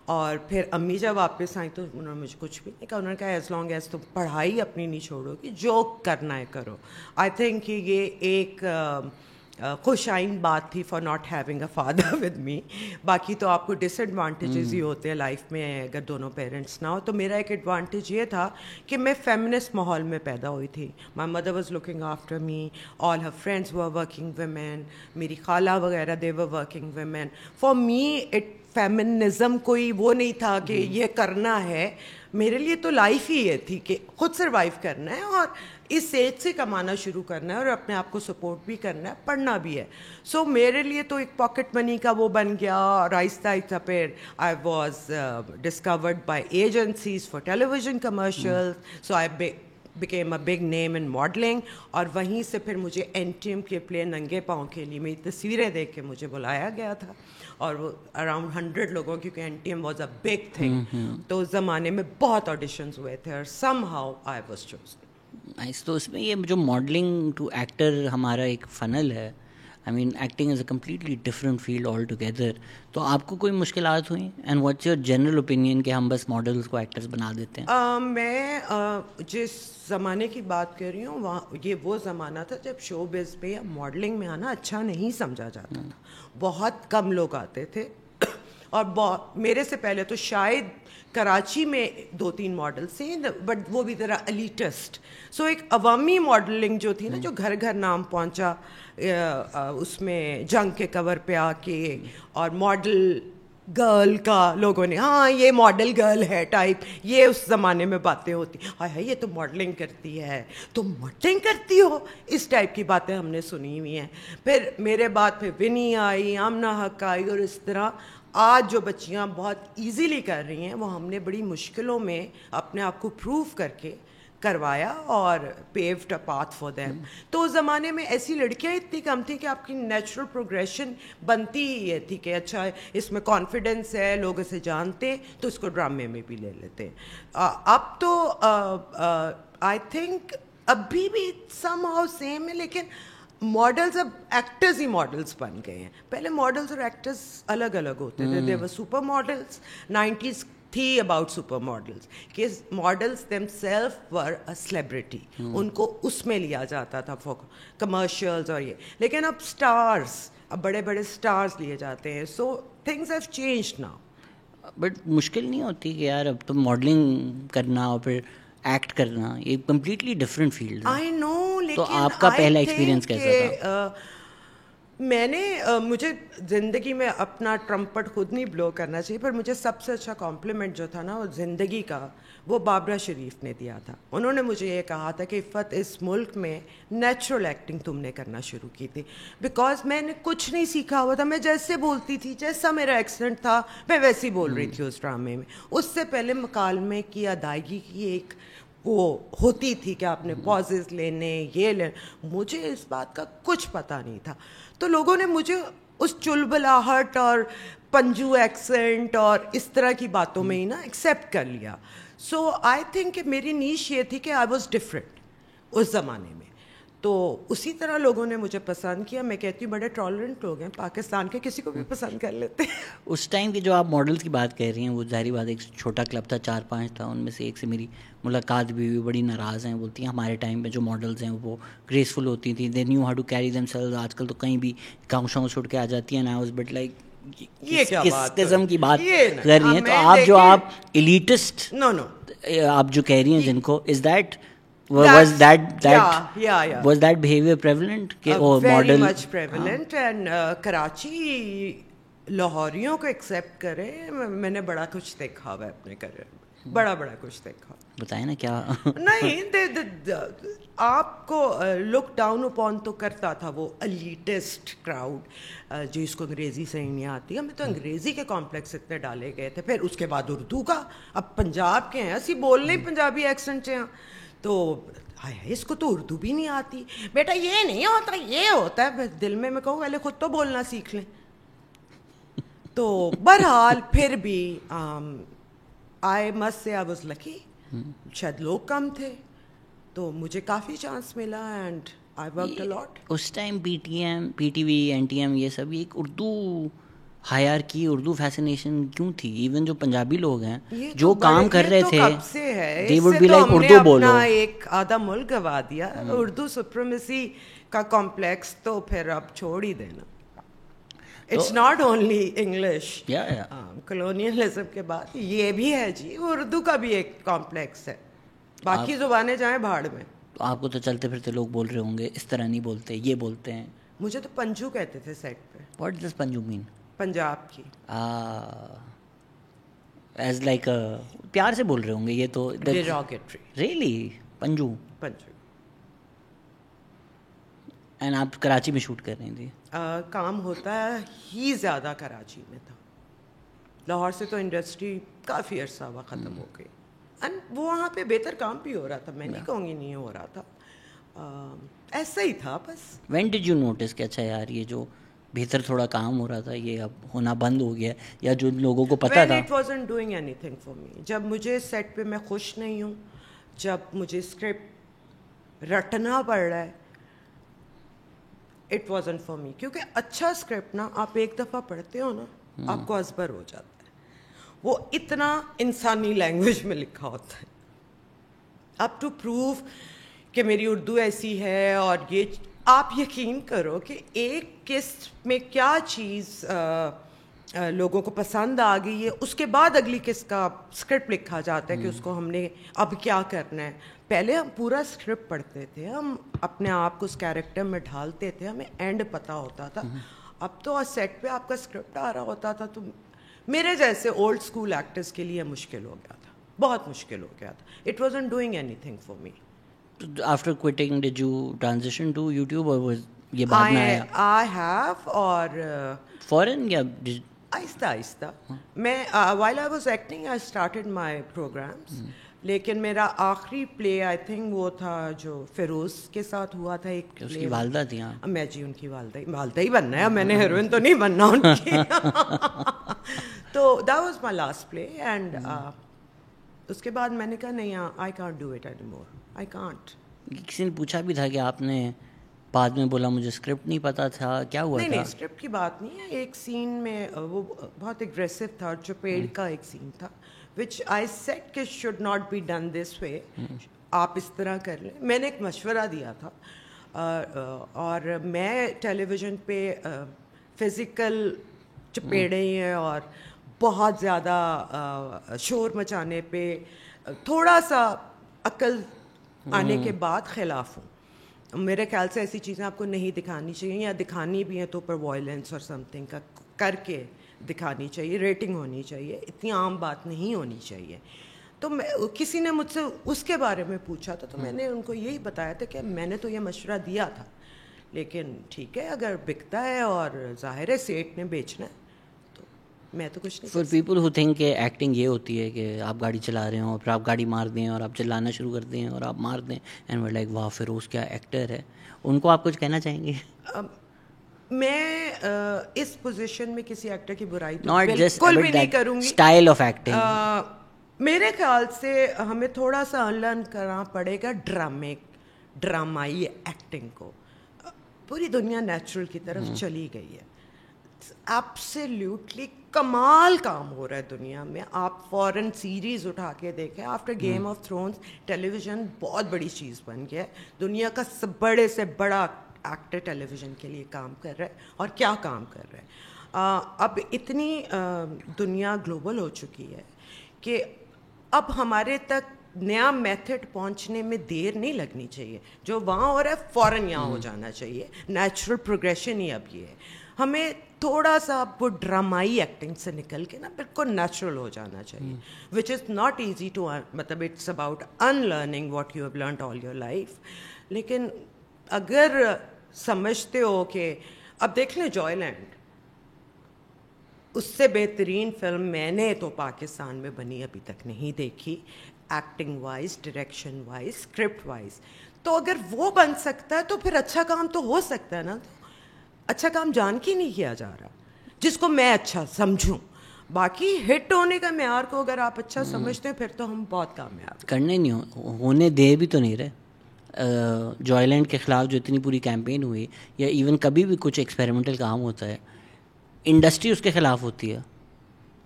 اور پھر امی جب واپس آئیں تو انہوں نے مجھے کچھ بھی نہیں کہا. انہوں نے کہا ایز لانگ ایز تم پڑھائی اپنی نہیں چھوڑو گی, جو کرنا ہے کرو. آئی تھنک کہ یہ ایک خوش آئین بات تھی for not having a father with me. باقی تو آپ کو ڈس ایڈوانٹیجز ہی ہوتے ہیں لائف میں اگر دونوں پیرنٹس نہ ہو. تو میرا ایک ایڈوانٹیج یہ تھا کہ میں فیمنسٹ ماحول میں پیدا ہوئی تھی. My mother was looking after me, all her friends were working women, میری خالہ وغیرہ they were working women. For me it feminism کوئی وہ نہیں تھا کہ یہ کرنا ہے. میرے لیے تو لائف ہی یہ تھی کہ خود سروائیو کرنا ہے اور اس ایج سے کمانا شروع کرنا ہے اور اپنے آپ کو سپورٹ بھی کرنا ہے, پڑھنا بھی ہے. سو میرے لیے تو ایک پاکٹ منی کا وہ بن گیا. اور آہستہ آہستہ پھر I was discovered by agencies for television commercial, so I became a big name in modeling. اور وہیں سے پھر مجھے این ٹی ایم کے پلے ننگے پاؤں کے لیے میری تصویریں دیکھ کے مجھے بلایا گیا تھا, اور وہ اراؤنڈ 100 لوگوں, کیونکہ N T M was a big thing. تو اس زمانے میں بہت آڈیشنز ہوئے تھے اور سم ہاؤ آئی واز چوزن. تو اس میں یہ جو ماڈلنگ ٹو ایکٹر ہمارا ایک فنل ہے, I mean acting is a completely different field all together. تو آپ کو کوئی مشکلات ہوئیں, and what's your general opinion کہ ہم بس ماڈلس کو ایکٹرس بنا دیتے ہیں؟ میں جس زمانے کی بات کر رہی ہوں وہاں یہ وہ زمانہ تھا جب شو بز پہ یا ماڈلنگ میں آنا اچھا نہیں سمجھا جاتا تھا. بہت کم لوگ آتے تھے, اور میرے سے پہلے تو شاید کراچی میں 2-3 ماڈلس تھیں, بٹ وہ بھی ذرا الیٹسٹ. سو ایک عوامی ماڈلنگ جو تھی نا, جو گھر گھر نام پہنچا اس میں جنگ کے کور پہ آ کے, اور ماڈل گرل کا لوگوں نے ہاں یہ ماڈل گرل ہے ٹائپ, یہ اس زمانے میں باتیں ہوتی, ہائے یہ تو ماڈلنگ کرتی ہے, تم ماڈلنگ کرتی ہو, اس ٹائپ کی باتیں ہم نے سنی ہوئی ہیں. پھر میرے بعد پھر ونی آئی, آمنہ حق آئی, اور اس طرح آج جو بچیاں بہت ایزیلی کر رہی ہیں وہ ہم نے بڑی مشکلوں میں اپنے آپ کو پروو کر کے کروایا اور paved a path for them. تو اس زمانے میں ایسی لڑکیاں اتنی کم تھیں کہ آپ کی نیچرل پروگریشن بنتی ہی یہ تھی کہ اچھا اس میں کانفیڈنس ہے, لوگ اسے جانتے ہیں تو اس کو ڈرامے میں بھی لے لیتے ہیں. اب تو آئی تھنک ابھی بھی سم ہاؤ سیم ہے, لیکن ماڈلز اب ایکٹرز ہی ماڈلز بن گئے ہیں. پہلے ماڈلز اور ایکٹرز الگ الگ ہوتے تھے. دے ور سپر ماڈلز. 90s تھی اباؤٹ سپر ماڈلز کہ models them self were a celebrity, ان کو اس میں لیا جاتا تھا فور کمرشلز اور یہ. لیکن اب اسٹارز, اب بڑے بڑے اسٹارز لیے جاتے ہیں. So things have changed now. But مشکل نہیں ہوتی کہ یار اب تو ماڈلنگ کرنا اور پھر ایکٹ کرنا یہ کمپلیٹلی ڈفرینٹ فیلڈ ہے. آئی نو, لیکن تو آپ کا پہلا ایکسپیرینس کیسا تھا؟ میں نے مجھے زندگی میں اپنا ٹرمپٹ خود نہیں بلو کرنا چاہیے, پر مجھے سب سے اچھا کمپلیمنٹ جو تھا نا وہ زندگی کا, وہ بابرا شریف نے دیا تھا. انہوں نے مجھے یہ کہا تھا کہ عفت اس ملک میں نیچرل ایکٹنگ تم نے کرنا شروع کی تھی, بیکاز میں نے کچھ نہیں سیکھا ہوا تھا. میں جیسے بولتی تھی, جیسا میرا ایکسنٹ تھا میں ویسے ہی بول رہی تھی اس ڈرامے میں. اس سے پہلے مکالمے کی ادائیگی کی ایک وہ ہوتی تھی کہ آپ نے پازز لینے, یہ لینے. مجھے اس بات کا کچھ پتہ نہیں تھا. تو لوگوں نے مجھے اس چلبلاہٹ اور پنجو ایکسنٹ اور اس طرح کی باتوں میں ہی نا ایکسیپٹ کر لیا. سو آئی تھنک کہ میری نیش یہ تھی کہ آئی واز ڈفرینٹ اس زمانے میں. تو اسی طرح لوگوں نے مجھے پسند کیا. میں کہتی ہوں بڑے ٹالرنٹ لوگ ہیں پاکستان کے, کسی کو بھی پسند کر لیتے ہیں. اس ٹائم کی جو آپ ماڈلس کی بات کہہ رہی ہیں وہ ظاہری بات ایک چھوٹا کلب تھا, 4-5 تھا. ان میں سے ایک سے میری ملاقات بھی ہوئی, بڑی ناراض ہیں, بولتی ہیں ہمارے ٹائم میں جو ماڈلس ہیں وہ گریسفل ہوتی تھیں, they knew how to carry themselves. آج کل تو کہیں بھی گاؤں شاؤں چھوڑ کے آ جاتی ہیں. نا واز بٹ لائک کس قسم کی بات کر رہی ہیں. تو آپ ایلیٹسٹ آپ جو کہہ رہی ہیں جن کو, is that was that behavior prevalent کہ وہ model very much prevalent and Karachi لاہوریوں کو ایکسیپٹ کرے. میں نے بڑا کچھ دیکھا ہوا ہے اپنے کریئر میں, بڑا کچھ دیکھا. بتائیں نا کیا. نہیں, آپ کو لک ڈاؤن اپون تو کرتا تھا وہ الیٹسٹ کراؤڈ جس کو انگریزی صحیح نہیں آتی. ہمیں تو انگریزی کے کمپلیکس اتنے ڈالے گئے تھے. پھر اس کے بعد اردو کا, اب پنجاب کے ہیں اسی بولنے پنجابی ایکسنٹ ہیں, تو اس کو تو اردو بھی نہیں آتی. بیٹا یہ نہیں ہوتا, یہ ہوتا ہے. دل میں کہوں پہلے خود تو بولنا سیکھ لیں. تو بہرحال پھر بھی آئی مسٹ سے آئی واز لکی. شاید لوگ کم تھے تو مجھے کافی چانس ملا and I worked a lot. اس time P T V N T M یہ سب ایک اردو ہائر کی اردو فیسنیشن کیوں تھی؟ ایون جو پنجابی لوگ ہیں جو کام کر رہے تھے کب سے ہے, they would be like Urdu بولو. ایک آدھا ملک گوا دیا اردو سپریمیسی کا کمپلیکس, تو پھر اب چھوڑ ہی دینا. It's not only English, colonialism کے بعد یہ بھی ہے جی, اردو کا بھی ایک کمپلیکس ہے, باقی زبانیں جائیں بھاڑ میں. آپ کو تو چلتے پھرتے لوگ بول رہے ہوں گے اس طرح نہیں بولتے, یہ بولتے ہیں. مجھے تو پنجو کہتے تھے سیٹ پہ. واٹ ڈز پنجو مین؟ پنجاب کی. ایز لائک پیار سے بول رہے ہوں گے یہ تو. ڈیروگیٹری. ریئلی؟ پنجو. پنجو. اینڈ آپ کراچی میں شوٹ کر رہی تھی؟ کام ہوتا ہی زیادہ کراچی میں تھا. لاہور سے تو انڈسٹری کافی عرصہ ہوا ختم ہو گئی, اینڈ وہ وہاں پہ بہتر کام بھی ہو رہا تھا, میں نہیں کہوں گی نہیں ہو رہا تھا, ایسا ہی تھا بس. وین ڈڈ یو نوٹس کہ اچھا یار یہ جو بہتر تھوڑا کام ہو رہا تھا یہ اب ہونا بند ہو گیا, یا جو لوگوں کو پتہ تھا؟ It wasn't doing anything for me. جب مجھے سیٹ پہ میں خوش نہیں ہوں, جب مجھے اسکرپٹ رٹنا پڑ رہا ہے, اٹ wasn't for me. کیونکہ اچھا اسکرپٹ نا آپ ایک دفعہ پڑھتے ہو نا آپ کو ازبر ہو جاتا ہے. وہ اتنا انسانی لینگویج میں لکھا ہوتا ہے. اب ٹو پروو کہ میری اردو ایسی ہے, اور یہ آپ یقین کرو کہ ایک قسط میں کیا چیز لوگوں کو پسند آ گئی ہے, اس کے بعد اگلی قسط کا اسکرپٹ لکھا جاتا ہے کہ اس کو ہم نے اب کیا کرنا ہے. پہلے ہم پورا اسکرپٹ پڑھتے تھے, ہم اپنے آپ کو اس کیریکٹر میں ڈھالتے تھے, ہمیں اینڈ پتہ ہوتا تھا. اب تو سیٹ پہ آپ کا اسکرپٹ آ رہا ہوتا تھا, تو میرے جیسے اولڈ اسکول ایکٹرس کے لیے مشکل ہو گیا تھا, بہت مشکل ہو گیا تھا. It wasn't doing anything for me. After quitting, did you transition to YouTube or was یہ بعد میں آیا؟ I have, اور فوراً یا آہستہ آہستہ میں while I was acting I started my programs. لیکن میرا آخری پلے آئی تھنک وہ تھا جو فیروز کے ساتھ ہوا تھا, ایک اس کی والدہ تھی. ہاں میں جی ان کی والدہ ہی بننا ہے, میں نے ہیروئن تو نہیں بننا ان کی. تو that was my last play, and اس کے بعد میں نے کہا نہیں, I can't do it anymore, I can't. کسی نے پوچھا بھی تھا کہ آپ نے بعد میں بولا مجھے اسکرپٹ نہیں پتا تھا, کیا ہوا تھا؟ نہیں اسکرپٹ کی بات نہیں ہے. ایک سین میں وہ بہت اگریسو تھا, جو پیڑ کا ایک سین تھا, which I said کہ should not be done this way, آپ اس طرح کر لیں. میں نے ایک مشورہ دیا تھا, اور میں ٹیلی ویژن پہ فزیکل چپیڑے ہیں اور بہت زیادہ شور مچانے پہ تھوڑا سا عقل آنے کے بعد خلاف ہوں. میرے خیال سے ایسی چیزیں آپ کو نہیں دکھانی چاہیے, یا دکھانی بھی ہیں تو اوپر وائلنس اور سم تھنگ کا کر کے دکھانی چاہیے, ریٹنگ ہونی چاہیے, اتنی عام بات نہیں ہونی چاہیے. تو میں کسی نے مجھ سے اس کے بارے میں پوچھا تھا, تو میں نے ان کو یہی بتایا تھا کہ میں نے تو یہ مشورہ دیا تھا, لیکن ٹھیک ہے اگر بکتا ہے اور ظاہر ہے سیٹ نے بیچنا ہے تو میں تو کچھ نہیں. فار پیپل ہو تھنک کہ ایکٹنگ یہ ہوتی ہے کہ آپ گاڑی چلا رہے ہوں, پھر آپ گاڑی مار دیں اور آپ چلانا شروع کر دیں اور آپ مار دیں, اینڈ وی لائک واہ فیروز کیا ایکٹر ہے. ان کو آپ کچھ کہنا چاہیں گے؟ میں اس پوزیشن میں کسی ایکٹر کی برائی تو بالکل بھی نہیں کروں گی. اسٹائل آف ایکٹنگ میرے خیال سے ہمیں تھوڑا سا لرن کرنا پڑے گا ڈرامائی ایکٹنگ کو. پوری دنیا نیچرل کی طرف چلی گئی ہے, ایبسلیوٹلی کمال کام ہو رہا ہے دنیا میں. آپ فورن سیریز اٹھا کے دیکھیں, after Game of Thrones television بہت بڑی چیز بن گیا ہے. دنیا کا بڑے سے بڑا ایکٹر ٹیلی ویژن کے لیے کام کر رہا ہے, اور کیا کام کر رہا ہے. اب اتنی دنیا گلوبل ہو چکی ہے کہ اب ہمارے تک نیا میتھڈ پہنچنے میں دیر نہیں لگنی چاہیے. جو وہاں ہو رہا ہے فوراً یہاں ہو جانا چاہیے. نیچرل پروگریشن ہی اب یہ ہے. ہمیں تھوڑا سا وہ ڈرامائی ایکٹنگ سے نکل کے نا بالکل نیچرل ہو جانا چاہیے, which is not easy to, مطلب it's about unlearning what you have learned all your life. لیکن اگر سمجھتے ہو کہ اب دیکھ لیں جوائے لینڈ, اس سے بہترین فلم میں نے تو پاکستان میں بنی ابھی تک نہیں دیکھی, acting wise, direction wise, script wise. تو اگر وہ بن سکتا ہے تو پھر اچھا کام تو ہو سکتا ہے نا. اچھا کام جان کے نہیں کیا جا رہا. جس کو میں اچھا سمجھوں. باقی ہٹ ہونے کا معیار کو اگر آپ اچھا سمجھتے ہیں پھر تو ہم بہت کامیاب. کرنے نہیں ہونے دے بھی تو نہیں رہے. جوائے لینڈ کے خلاف جو اتنی پوری کیمپین ہوئی, یا ایون کبھی بھی کچھ ایکسپیریمنٹل کام ہوتا ہے, انڈسٹری اس کے خلاف ہوتی ہے.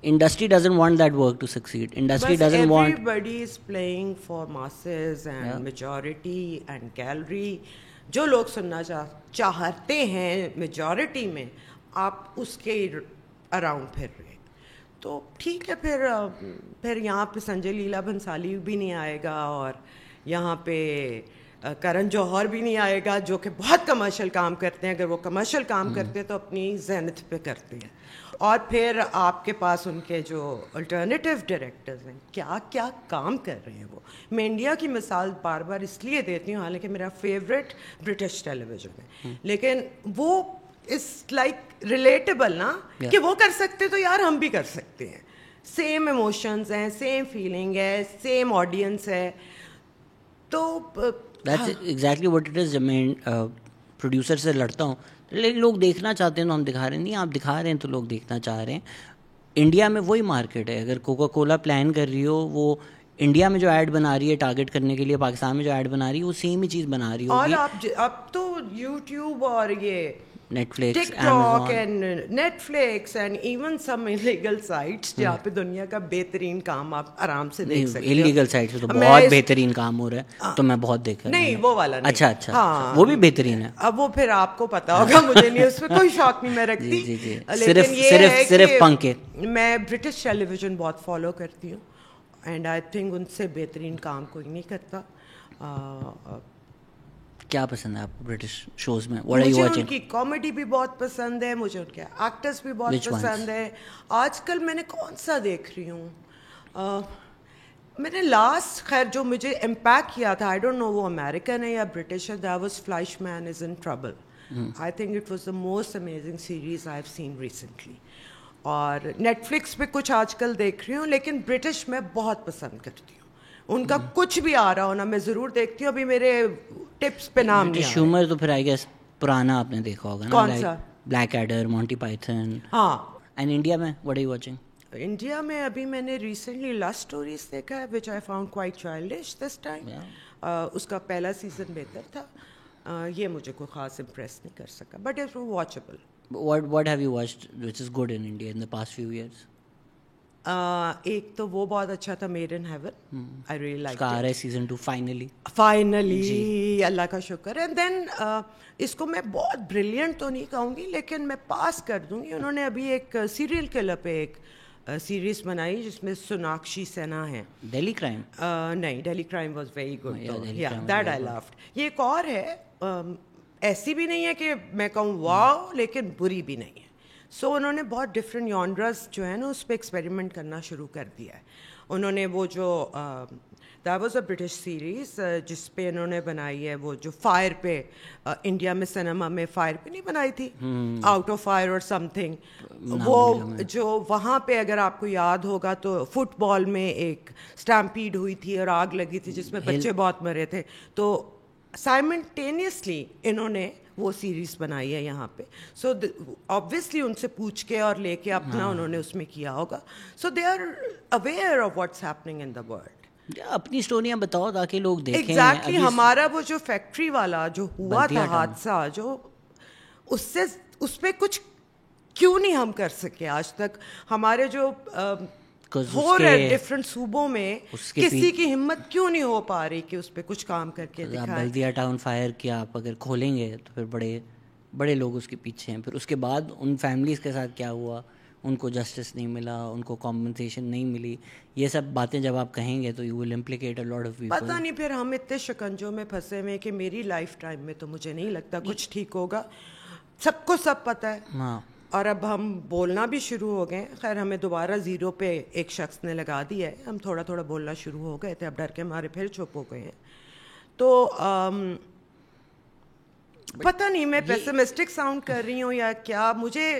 Industry doesn't want that work to succeed. Industry doesn't want. Everybody is playing for masses and majority and gallery. جو لوگ سننا چاہتے ہیں میجورٹی میں, آپ اس کے اراؤنڈ پھر رہے تو ٹھیک ہے. پھر یہاں پہ سنجے لیلا بھنسالی بھی نہیں آئے گا, اور یہاں پہ کرن جوہر بھی نہیں آئے گا, جو کہ بہت کمرشل کام کرتے ہیں. اگر وہ کمرشل کام کرتے ہیں تو اپنی زینت پہ کرتے ہیں. اور پھر آپ کے پاس ان کے جو الٹرنیٹیو ڈائریکٹرز ہیں کیا کیا کام کر رہے ہیں وہ. میں انڈیا کی مثال بار بار اس لیے دیتی ہوں, حالانکہ میرا فیوریٹ برٹش ٹیلی ویژن ہے, لیکن وہ اس لائک ریلیٹیبل نا, کہ وہ کر سکتے تو یار ہم بھی کر سکتے ہیں. سیم ایموشنز ہیں, سیم فیلنگ ہے, سیم آڈینس ہے. تو that's exactly what it is. جب میں پروڈیوسر سے لڑتا ہوں, لوگ دیکھنا چاہتے ہیں تو ہم دکھا رہے ہیں. نہیں, آپ دکھا رہے ہیں تو لوگ دیکھنا چاہ رہے ہیں. انڈیا میں وہی مارکیٹ ہے. اگر کوکا کولا پلان کر رہی ہو, وہ انڈیا میں جو ایڈ بنا رہی ہے ٹارگیٹ کرنے کے لیے, پاکستان میں جو ایڈ بنا رہی ہے وہ سیم ہی چیز بنا رہی ہوگی. اور اب تو یوٹیوب اور یہ Netflix, TikTok and Netflix and even some illegal sites جہاں پہ دنیا کا بہترین کام آپ آرام سے دیکھ سکتے ہیں. انلیگل سائٹ پہ تو بہت بہترین کام ہو رہا ہے, تو میں بہت دیکھ رہا ہوں. نہیں وہ والا نہیں. اچھا, وہ بھی بہترین ہے. اب وہ پھر آپ کو پتا ہوگا, مجھے نہیں, اس پہ کوئی شوق نہیں میں رکھتی. صرف پنک کے. میں برٹش ٹیلی ویژن بہت فالو کرتی ہوں, اینڈ آئی تھنک ان سے بہترین کام کوئی نہیں کرتا. کیا پسند ہے آپ کو برٹش شوز میں؟ مجھے ان کی کامیڈی بھی بہت پسند ہے, مجھے ان کے ایکٹرس بھی بہت پسند ہے. آج کل میں نے کون سا دیکھ رہی ہوں, میں نے لاسٹ خیر جو مجھے امپیکٹ کیا تھا, آئی ڈونٹ نو وہ امیریکن ہے یا برٹش ہے, that was Fleishman is in trouble. I think it was the most amazing series I have seen recently. اور نیٹ فلکس پہ کچھ آج کل دیکھ رہی ہوں, لیکن برٹش میں بہت پسند کرتی ہوں. ان کا کچھ بھی آ رہا ہو نا میں ضرور دیکھتی ہوں. ابھی میرے ٹپس پہ نام نہیں. ہیومر تو پھر آئی گیس پرانا آپ نے دیکھا ہوگا نا. کون سا؟ Black adder, Monty Python. ہاں. اینڈ انڈیا میں what are you watching? India میں ابھی میں نے ریسنٹلی لو اسٹوریز دیکھا ہے, which I found quite childish this time. اس کا پہلا سیزن بہتر تھا. یہ مجھے کوئی خاص امپریس نہیں کر سکا, but it's watchable. What have you watched which is good in India in the past few years? ایک تو وہ بہت اچھا تھا, made in heaven. I really like. آ رہا ہے سیزن 2 فائنلی, اللہ کا شکر. اینڈ دین اس کو میں بہت بریلینٹ تو نہیں کہوں گی, لیکن میں پاس کر دوں گی. انہوں نے ابھی ایک سیریل کلر پہ ایک سیریز بنائی جس میں سوناکشی سنہا ہے. دہلی کرائم؟ نہیں, Delhi crime was very good, that I loved. یہ ایک اور ہے, ایسی بھی نہیں ہے کہ میں کہوں واو, لیکن بری بھی نہیں ہے. سو انہوں نے بہت ڈفرینٹ یانڈرز جو ہے نا اس پہ ایکسپیریمنٹ کرنا شروع کر دیا ہے. انہوں نے وہ جو that was a British series جس پہ انہوں نے بنائی ہے وہ جو فائر پہ, انڈیا میں سنیما میں فائر پہ نہیں بنائی تھی, آؤٹ آف فائر اور سم تھنگ. وہ جو وہاں پہ اگر آپ کو یاد ہوگا تو فٹ بال میں ایک اسٹیمپیڈ ہوئی تھی اور آگ لگی تھی جس میں بچے بہت مرے تھے. تو سائمنٹینیسلی انہوں نے وہ سیریز بنائی ہے یہاں پہ. سو آبویسلی ان سے پوچھ کے اور لے کے اپنا انہوں نے اس میں کیا ہوگا. So they are aware of what's happening in the world. اپنی اسٹوریاں بتاؤ تاکہ لوگ دیکھیں. ایگزیکٹلی. ہمارا وہ جو فیکٹری والا جو ہوا تھا حادثہ, جو اس پہ کچھ کیوں نہیں ہم کر سکے آج تک. ہمارے جو ہو رہے ڈفرینٹ صوبوں میں کسی کی ہمت کیوں نہیں ہو پا رہی کہ اس پہ کچھ کام کر کے دکھائیں. بلدیہ ٹاؤن فائر کیا آپ اگر کھولیں گے تو پھر بڑے لوگ اس کے پیچھے ہیں. پھر اس کے بعد ان فیملیز کے ساتھ کیا ہوا, ان کو جسٹس نہیں ملا, ان کو کمپنسیشن نہیں ملی. یہ سب باتیں جب آپ کہیں گے تو you will implicate a lot of people. پتہ نہیں پھر ہم اتنے شکنجوں میں پھنسے ہوئے کہ میری لائف ٹائم میں تو مجھے نہیں لگتا کچھ ٹھیک ہوگا. سب کو سب پتہ ہے. ہاں. اور اب ہم بولنا بھی شروع ہو گئے. خیر ہمیں دوبارہ زیرو پہ ایک شخص نے لگا دیا ہے, ہم تھوڑا تھوڑا بولنا شروع ہو گئے تھے, اب ڈر کے ہمارے پھر چپ ہو گئے ہیں. تو پتہ نہیں میں پیسمسٹک ساؤنڈ کر رہی ہوں یا کیا, مجھے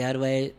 ARY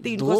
3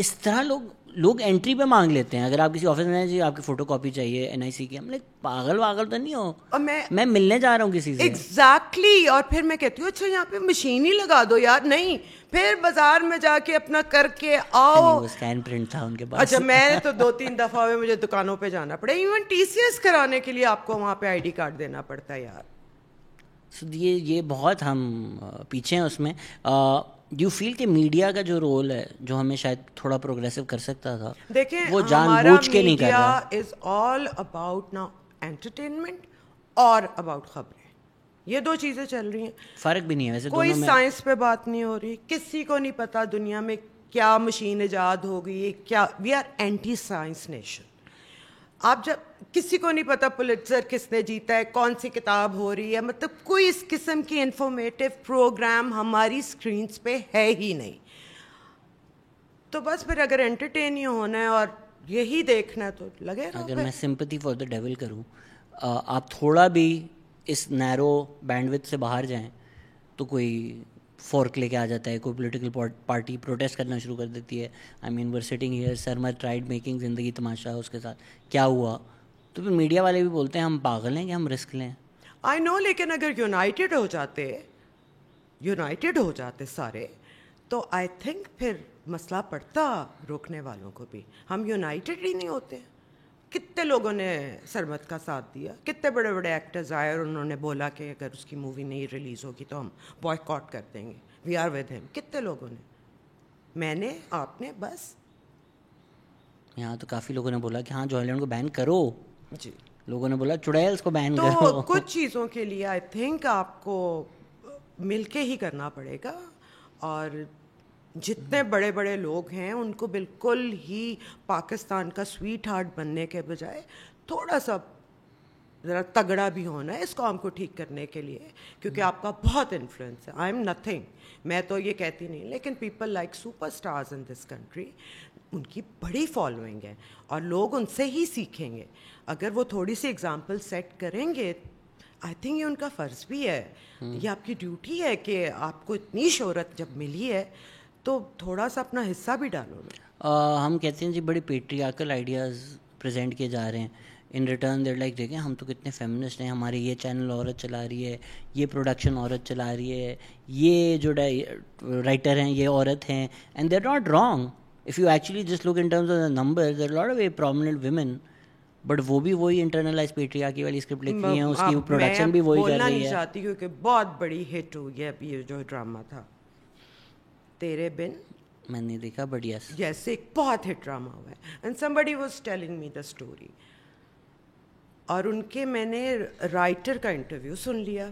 اس طرح لوگ انٹری پہ مانگ لیتے ہیں. اگر آپ کسی آفس میں جی آپ کی فوٹو کاپی چاہیے NIC کی, ہم لائک پاگل تو نہیں ہو, میں ملنے جا رہا ہوں کسی سے. ایگزیکٹلی. اور پھر میں کہتی ہوں اچھا یہاں پہ مشین ہی لگا دو یار. نہیں, پھر بازار میں جا کے اپنا کر کے آؤ. اسکین پرنٹ تھا ان کے پاس. اچھا میں تو 2-3 دفعہ مجھے دکانوں پہ جانا پڑا, ایون TCS کرانے کے لیے آپ کو وہاں پہ ID کارڈ دینا پڑتا ہے یار. یہ بہت ہم پیچھے ہیں اس میں. ڈو یو فیل کہ میڈیا کا جو رول ہے جو ہمیں شاید تھوڑا پروگریسو کر سکتا تھا, دیکھیں وہ جان بوجھ کے نہیں کر رہا. از آل اباؤٹ ناؤ انٹرٹینمنٹ اور اباؤٹ خبریں, یہ 2 چیزیں چل رہی ہیں. فرق بھی نہیں ہے ویسے کوئی دونوں میں. سائنس پہ بات نہیں ہو رہی, کسی کو نہیں پتا دنیا میں کیا مشین ایجاد ہو گئی کیا. We are anti science nation. آپ جب کسی کو نہیں پتا پولیٹزر کس نے جیتا ہے, کون سی کتاب ہو رہی ہے, مطلب کوئی اس قسم کی انفارمیٹیو پروگرام ہماری اسکرینس پہ ہے ہی نہیں. تو بس پھر اگر انٹرٹین ہی ہونا ہے اور یہی دیکھنا ہے تو لگے رہو. اگر میں سمپتھی فار دا ڈیول کروں, آپ تھوڑا بھی اس نیرو بینڈ وتھ سے باہر جائیں تو کوئی فورک لے کے آ جاتا ہے, کوئی پولیٹیکل پارٹی پروٹیسٹ کرنا شروع کر دیتی ہے. I main were sitting here, سرما ٹرائیڈ میکنگ زندگی تماشا, اس کے ساتھ کیا ہوا. تو پھر میڈیا والے بھی بولتے ہیں ہم پاگل ہیں کہ ہم رسک لیں. آئی نو, لیکن اگر یونائٹیڈ ہو جاتے سارے, تو آئی تھنک پھر مسئلہ پڑتا روکنے والوں کو بھی. ہم یونائٹیڈ ہی نہیں ہوتے. کتنے لوگوں نے سرمت کا ساتھ دیا, کتنے بڑے بڑے ایکٹرز آئے اور انہوں نے بولا کہ اگر اس کی مووی نہیں ریلیز ہوگی تو ہم بوائکاٹ کر دیں گے, وی آر ود ہم. کتنے لوگوں نے, میں نے, آپ نے, بس. یہاں تو کافی لوگوں نے بولا کہ ہاں جو ہالینڈ کو بین کرو. جی, لوگوں نے بولا چڑیلس کو بین تو کرو. کچھ چیزوں کے لیے آئی تھنک آپ کو مل کے ہی کرنا پڑے گا. اور جتنے بڑے بڑے لوگ ہیں ان کو بالکل ہی پاکستان کا سویٹ ہارٹ بننے کے بجائے تھوڑا سا ذرا تگڑا بھی ہونا ہے اس کام کو ٹھیک کرنے کے لیے, کیونکہ آپ کا بہت انفلوئنس ہے. آئی ایم نتھنگ, میں تو یہ کہتی نہیں, لیکن people like super stars in this country, ان کی بڑی فالوئنگ ہے اور لوگ ان سے ہی سیکھیں گے. اگر وہ تھوڑی سی اگزامپل سیٹ کریں گے, آئی تھنک یہ ان کا فرض بھی ہے, یہ آپ کی ڈیوٹی ہے کہ آپ کو اتنی شہرت جب ملی ہے تو تھوڑا سا اپنا حصہ بھی ڈالو نا. ہم کہتے ہیں جی بڑی پیٹریارکل آئیڈیاز پریزنٹ کیے جا رہے ہیں, ان ریٹرن دیر لائک دیکھیں ہم تو کتنے فیمنسٹ ہیں, ہمارے یہ چینل عورت چلا رہی ہے, یہ پروڈکشن عورت چلا رہی ہے, یہ جو رائٹر ہیں یہ عورت ہیں, and they are not wrong. If you actually just look in terms of the number, there are lot of very prominent women, but وہ بھی وہی انٹرنلائز پیٹریارکی والی اسکرپٹ لکھ رہی ہیں, اس کی پروڈکشن بھی وہی کر رہی ہے. بولنا نہیں چاہتی کیونکہ بہت بڑی ہٹ ہوئی ہے اب یہ جو ڈرامہ تھا تیرے بن, میں نے دیکھا, بٹ یس جیسے ایک بہت ہٹ ڈرامہ ہوا ہے. And somebody was telling me the story, اور ان کے میں نے رائٹر کا انٹرویو سن لیا.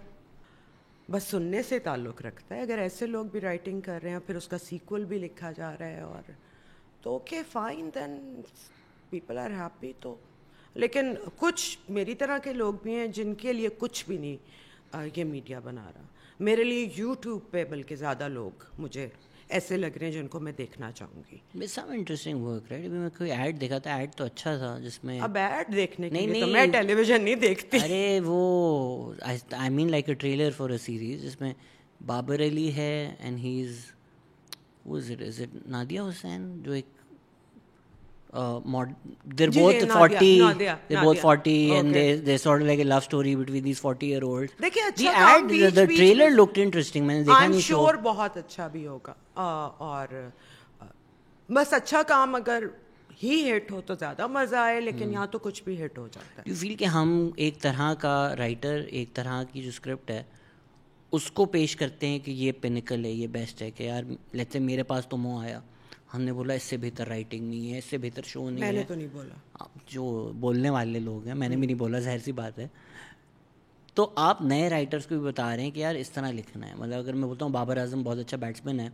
بس سننے سے تعلق رکھتا ہے, اگر ایسے لوگ بھی رائٹنگ کر رہے ہیں پھر اس کا سیکول بھی لکھا جا رہا ہے, اور تو okay fine, then people are happy. تو لیکن کچھ میری طرح کے لوگ بھی ہیں جن کے لیے کچھ بھی نہیں یہ میڈیا بنا رہا. میرے لیے یوٹیوب پہ بلکہ زیادہ لوگ مجھے ایسے لگ رہے ہیں جن کو میں دیکھنا چاہوں گی. Some interesting work right. ابھی میں کوئی ایڈ دیکھا تھا, ایڈ تو اچھا تھا جس میں, اب ایڈ دیکھنے کے لیے تو میں ٹیلی ویژن نہیں دیکھتی. ارے وہ I mean like a trailer for a series جس میں بابر علی ہے and he is it Nadia Hussain, جو ایک they're both 40 and they're sort of like a love story between these 40-year-olds. دیکھیں اچھا the trailer looked interesting, میں نے دیکھا نہیں. I'm sure بہت اچھا بھی ہوگا, اور بس اچھا کام اگر ہی ہٹ ہو تو زیادہ مزہ آئے, لیکن یہاں تو کچھ بھی ہٹ ہو جاتا ہے. یو فیل کہ ہم ایک طرح کا رائٹر, ایک طرح کی جو اسکرپٹ ہے اس کو پیش کرتے ہیں کہ یہ پینیکل ہے, یہ بیسٹ ہے, کہ یار لیٹس سے میرے پاس تو منہ آیا, ہم نے بولا اس سے بہتر رائٹنگ نہیں ہے, اس سے بہتر شو نہیں ہے. میں نے تو نہیں بولا, جو بولنے والے لوگ ہیں, میں نے بھی نہیں بولا, ظاہر سی بات ہے. تو آپ نئے رائٹرس کو بھی بتا رہے ہیں کہ یار اس طرح لکھنا ہے. مطلب اگر میں بولتا ہوں بابر اعظم بہت اچھا بیٹسمین ہے,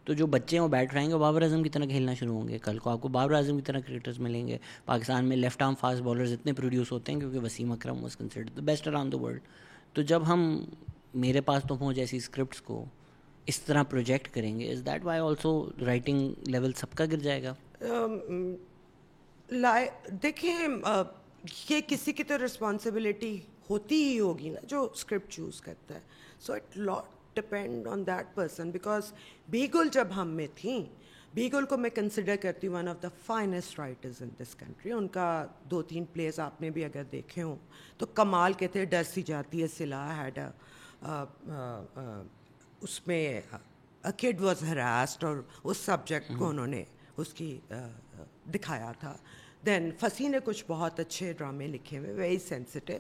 تو جو بچے ہیں وہ بیٹھ رہے ہیں وہ بابر اعظم کی طرح کھیلنا شروع ہوں گے. کل کو آپ کو بابر اعظم کی طرح کرکٹرز ملیں گے. پاکستان میں لیفٹ آرم فاسٹ بالرز اتنے پروڈیوس ہوتے ہیں کیونکہ Wasim Akram was considered the best around the world. تو جب ہم میرے پاس تو ہوں جیسی اسکرپٹس کو اس طرح پروجیکٹ کریں گے, is that why also writing level سب کا گر جائے گا. دیکھیں یہ کسی کی تو رسپانسبلٹی ہوتی ہی ہوگی نا جو اسکرپٹ چوز کرتا ہے. So it lot depend on that person, because بیگل جب ہم میں تھیں بیگل کو میں کنسیڈر کرتی ہوں one of the finest writers in this country. ان کا 2-3 پلیز آپ نے بھی اگر دیکھے ہوں تو کمال کے تھے. ڈر سی جاتی ہے سلا ہیڈ اس میں a kid was harassed اور اس سبجیکٹ کو انہوں نے اس کی دکھایا تھا. دین فصیح نے کچھ بہت اچھے ڈرامے لکھے ہوئے, ویری سینسٹیو.